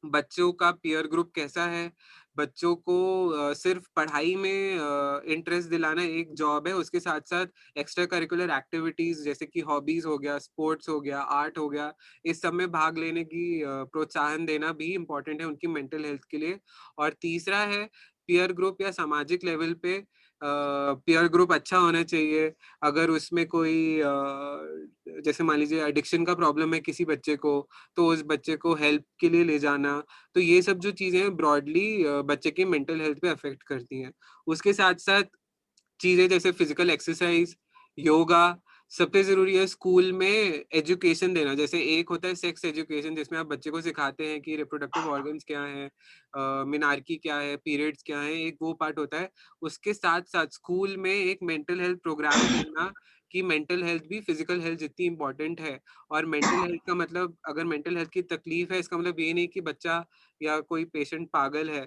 बच्चों का पीयर ग्रुप कैसा है। बच्चों को सिर्फ पढ़ाई में इंटरेस्ट दिलाना एक जॉब है, उसके साथ साथ एक्स्ट्रा करिकुलर एक्टिविटीज जैसे कि हॉबीज हो गया, स्पोर्ट्स हो गया, आर्ट हो गया, इस सब में भाग लेने की प्रोत्साहन देना भी इम्पोर्टेंट है उनकी मेंटल हेल्थ के लिए। और तीसरा है पीयर ग्रुप या सामाजिक लेवल पे पीयर ग्रुप अच्छा होना चाहिए। अगर उसमें कोई जैसे मान लीजिए एडिक्शन का प्रॉब्लम है किसी बच्चे को, तो उस बच्चे को हेल्प के लिए ले जाना। तो ये सब जो चीजें ब्रॉडली बच्चे की मेंटल हेल्थ पे अफेक्ट करती हैं। उसके साथ साथ चीजें जैसे फिजिकल एक्सरसाइज, योगा, सबसे जरूरी है स्कूल में एजुकेशन देना। जैसे एक होता है सेक्स एजुकेशन, जिसमें आप बच्चे को सिखाते हैं कि रिप्रोडक्टिव ऑर्गन्स क्या है, मिनार्की क्या है, पीरियड्स क्या है, एक वो पार्ट होता है। उसके साथ साथ स्कूल में एक मेंटल हेल्थ प्रोग्राम करना कि मेंटल हेल्थ भी फिजिकल हेल्थ जितनी इंपॉर्टेंट है। और मेंटल हेल्थ का मतलब, अगर मेंटल हेल्थ की तकलीफ है, इसका मतलब ये नहीं कि बच्चा या कोई पेशेंट पागल है।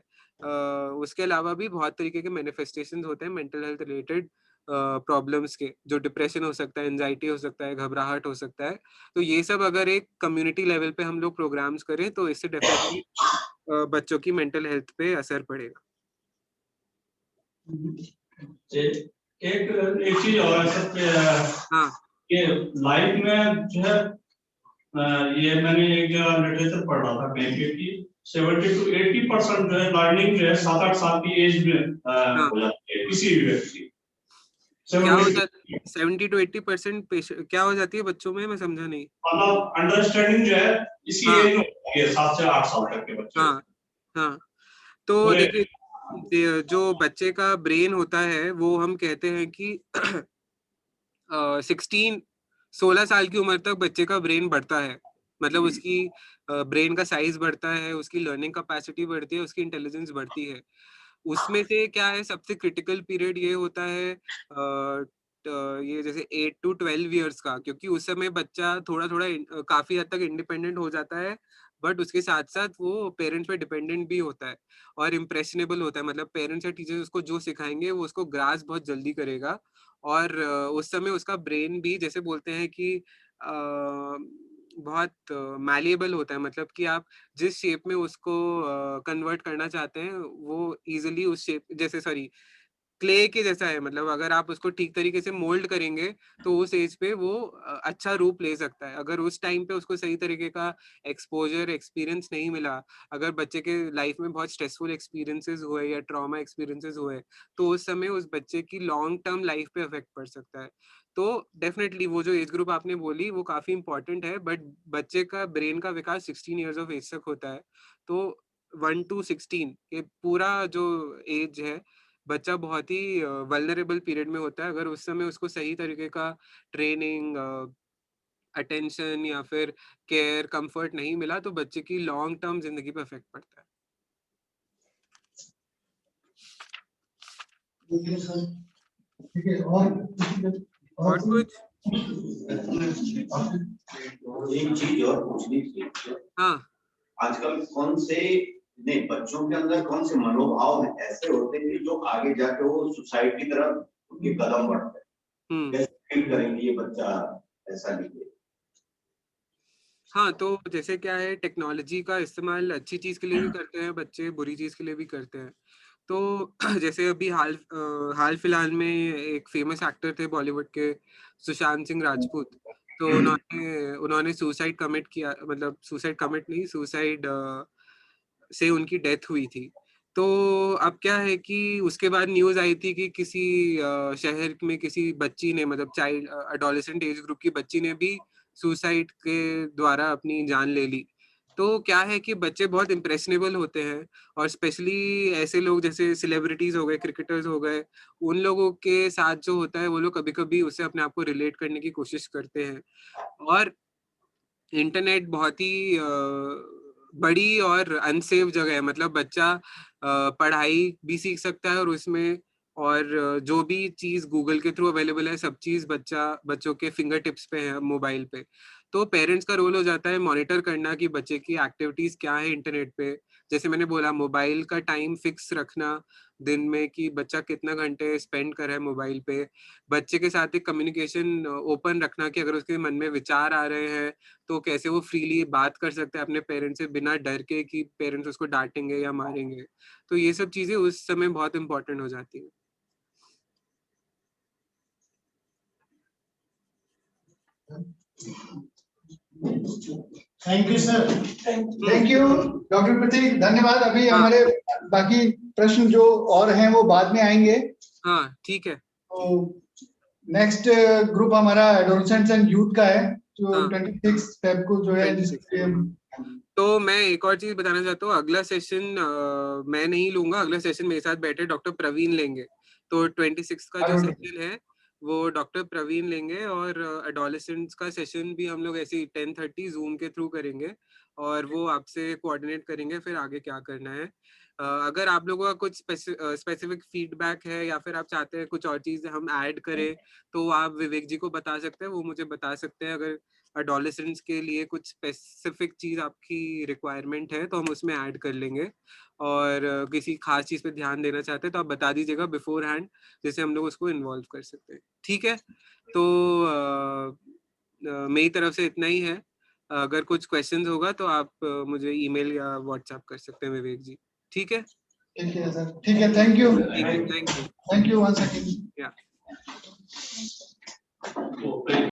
उसके अलावा भी बहुत तरीके के मैनिफेस्टेशंस होते हैं मेंटल हेल्थ रिलेटेड प्रॉब्लम्स के, जो डिप्रेशन हो सकता है, एंजाइटी हो सकता है, घबराहट हो सकता है। तो ये सब अगर एक कम्युनिटी लेवल पे हम लोग प्रोग्राम्स करें तो इससे डेफिनेटली बच्चों की मेंटल हेल्थ पे असर पड़ेगा। एक चीज और है सर, हाँ ये लाइफ में जो है, ये मैंने एक लिटरेचर पढ़ रहा था कहीं पे कि 70 to 80% जो है लर्निंग जो है 7-8 साल की एज में हाँ। हो जाती है किसी भी व्यक्ति की। क्या हो 70 जाता 70 to 80% क्या हो जाती है बच्चों में? मैं समझा नहीं। मतलब अंडरस्टैंडिंग जो है इसी हाँ एज में होती है, 7 से 8 साल तक के बच्चे को। हाँ हाँ। तो पूरे देखिए, जो बच्चे का ब्रेन होता है वो हम कहते हैं कि 16 साल की उम्र तक बच्चे का ब्रेन बढ़ता है। मतलब उसकी ब्रेन का साइज बढ़ता है, उसकी लर्निंग कैपेसिटी बढ़ती है, उसकी इंटेलिजेंस बढ़ती है। उसमें से क्या है, सबसे क्रिटिकल पीरियड ये होता है ये जैसे 8 to 12 ईयर्स का, क्योंकि उस समय बच्चा थोड़ा थोड़ा काफी हद तक इंडिपेंडेंट हो जाता है। बट उसके साथ साथ वो पेरेंट्स पे डिपेंडेंट भी होता है और इम्प्रेशनेबल होता है। मतलब पेरेंट्स या टीचर्स उसको जो सिखाएंगे वो उसको ग्रास्प बहुत जल्दी करेगा। और उस समय उसका ब्रेन भी, जैसे बोलते हैं कि बहुत मैलिएबल होता है। मतलब कि आप जिस शेप में उसको कन्वर्ट करना चाहते हैं वो इजीली उस शेप, जैसे सॉरी, क्ले के जैसा है। मतलब अगर आप उसको ठीक तरीके से मोल्ड करेंगे तो उस एज पे वो अच्छा रूप ले सकता है। अगर उस टाइम पे उसको सही तरीके का एक्सपोजर, एक्सपीरियंस नहीं मिला, अगर बच्चे के लाइफ में बहुत स्ट्रेसफुल एक्सपीरियंसेस हुए या ट्रॉमा एक्सपीरियंसेस हुए, तो उस समय उस बच्चे की लॉन्ग टर्म लाइफ पे इफेक्ट पड़ सकता है। तो डेफिनेटली वो जो एज ग्रुप आपने बोली वो काफी इंपॉर्टेंट है। बट बच्चे का ब्रेन का विकास 16 ईयर्स ऑफ एज तक होता है। तो 1 to 16 ये पूरा जो एज है, बच्चा बहुत ही वल्नरेबल पीरियड में होता है। अगर उस समय उसको सही तरीके का ट्रेनिंग, अटेंशन या फिर केयर, कंफर्ट नहीं मिला तो बच्चे की लॉन्ग टर्म जिंदगी पे इफेक्ट पड़ता है। ठीक है। और कुछ? एक चीज और पूछनी थी, हाँ आजकल कौन से नहीं बच्चों के अंदर कौन से मनोभाव ऐसे होते हैं जो आगे जाके वो सुसाइड की तरफ उनके कदम बढ़ते हैं, कैसे फील करेंगे ये बच्चा ऐसा नहीं? हाँ, तो जैसे क्या है, टेक्नोलॉजी का इस्तेमाल अच्छी चीज के लिए भी करते हैं बच्चे, बुरी चीज के लिए भी करते हैं। तो जैसे अभी हाल फिलहाल में एक फेमस एक्टर थे बॉलीवुड के, सुशांत सिंह राजपूत। तो उन्होंने सुसाइड कमिट किया, मतलब सुसाइड कमिट नहीं, सुसाइड से उनकी डेथ हुई थी। तो अब क्या है कि उसके बाद न्यूज आई थी कि किसी शहर में किसी बच्ची ने, मतलब चाइल्ड एडोलेसेंट एज ग्रुप की बच्ची ने भी सुसाइड के द्वारा अपनी जान ले ली। तो क्या है कि बच्चे बहुत इम्प्रेशनेबल होते हैं, और स्पेशली ऐसे लोग जैसे सेलिब्रिटीज हो गए, क्रिकेटर्स हो गए, उन लोगों के साथ जो होता है वो लोग कभी कभी उससे अपने आप को रिलेट करने की कोशिश करते हैं। और इंटरनेट बहुत ही बड़ी और अनसेफ जगह है, मतलब बच्चा पढ़ाई भी सीख सकता है और उसमें, और जो भी चीज गूगल के थ्रू अवेलेबल है सब चीज बच्चों के फिंगर टिप्स पे है मोबाइल पे। तो पेरेंट्स का रोल हो जाता है मॉनिटर करना कि बच्चे की एक्टिविटीज क्या है इंटरनेट पे। जैसे मैंने बोला, मोबाइल का टाइम फिक्स रखना दिन में कि बच्चा कितना घंटे स्पेंड कर रहा है मोबाइल पे। बच्चे के साथ एक कम्युनिकेशन ओपन रखना कि अगर उसके मन में विचार आ रहे हैं तो कैसे वो फ्रीली बात कर सकते हैं अपने पेरेंट्स से बिना डर के कि पेरेंट्स उसको डांटेंगे या मारेंगे। तो ये सब चीजें उस समय बहुत इंपॉर्टेंट हो जाती है। Thank you sir. Thank you doctor Prateek, धन्यवाद। अभी हमारे बाकी प्रश्न जो और हैं वो बाद में आएंगे। हाँ ठीक है। तो नेक्स्ट ग्रुप हमारा एडोलेसेंट्स एंड यूथ का है जो 26 फेब को जो है, जिसके तो मैं एक और चीज बताना चाहता हूँ, अगला सेशन मैं नहीं लूंगा, अगला सेशन मेरे साथ बैठे डॉक्टर प्रवीण लेंगे। तो 26 का जो सेशन है वो डॉक्टर प्रवीण लेंगे, और एडोलेसेंट्स का सेशन भी हम लोग ऐसे 10:30 जूम के थ्रू करेंगे, और वो आपसे कोऑर्डिनेट करेंगे फिर आगे क्या करना है। अगर आप लोगों का कुछ स्पेसिफिक फीडबैक है या फिर आप चाहते हैं कुछ और चीज़ हम ऐड करें तो आप विवेक जी को बता सकते हैं, वो मुझे बता सकते हैं। अगर एडोलेसेंट्स के लिए कुछ स्पेसिफिक चीज़ आपकी रिक्वायरमेंट है तो हम उसमें ऐड कर लेंगे, और किसी खास चीज़ पे ध्यान देना चाहते हैं तो आप बता दीजिएगा बिफोर हैंड, जैसे हम लोग उसको इन्वॉल्व कर सकते हैं। ठीक है, तो मेरी तरफ से इतना ही है। अगर कुछ क्वेश्चंस होगा तो आप मुझे ईमेल या व्हाट्सएप कर सकते हैं विवेक जी। ठीक है, ठीक है सर, ठीक है, thank you, thank you, thank you once again. या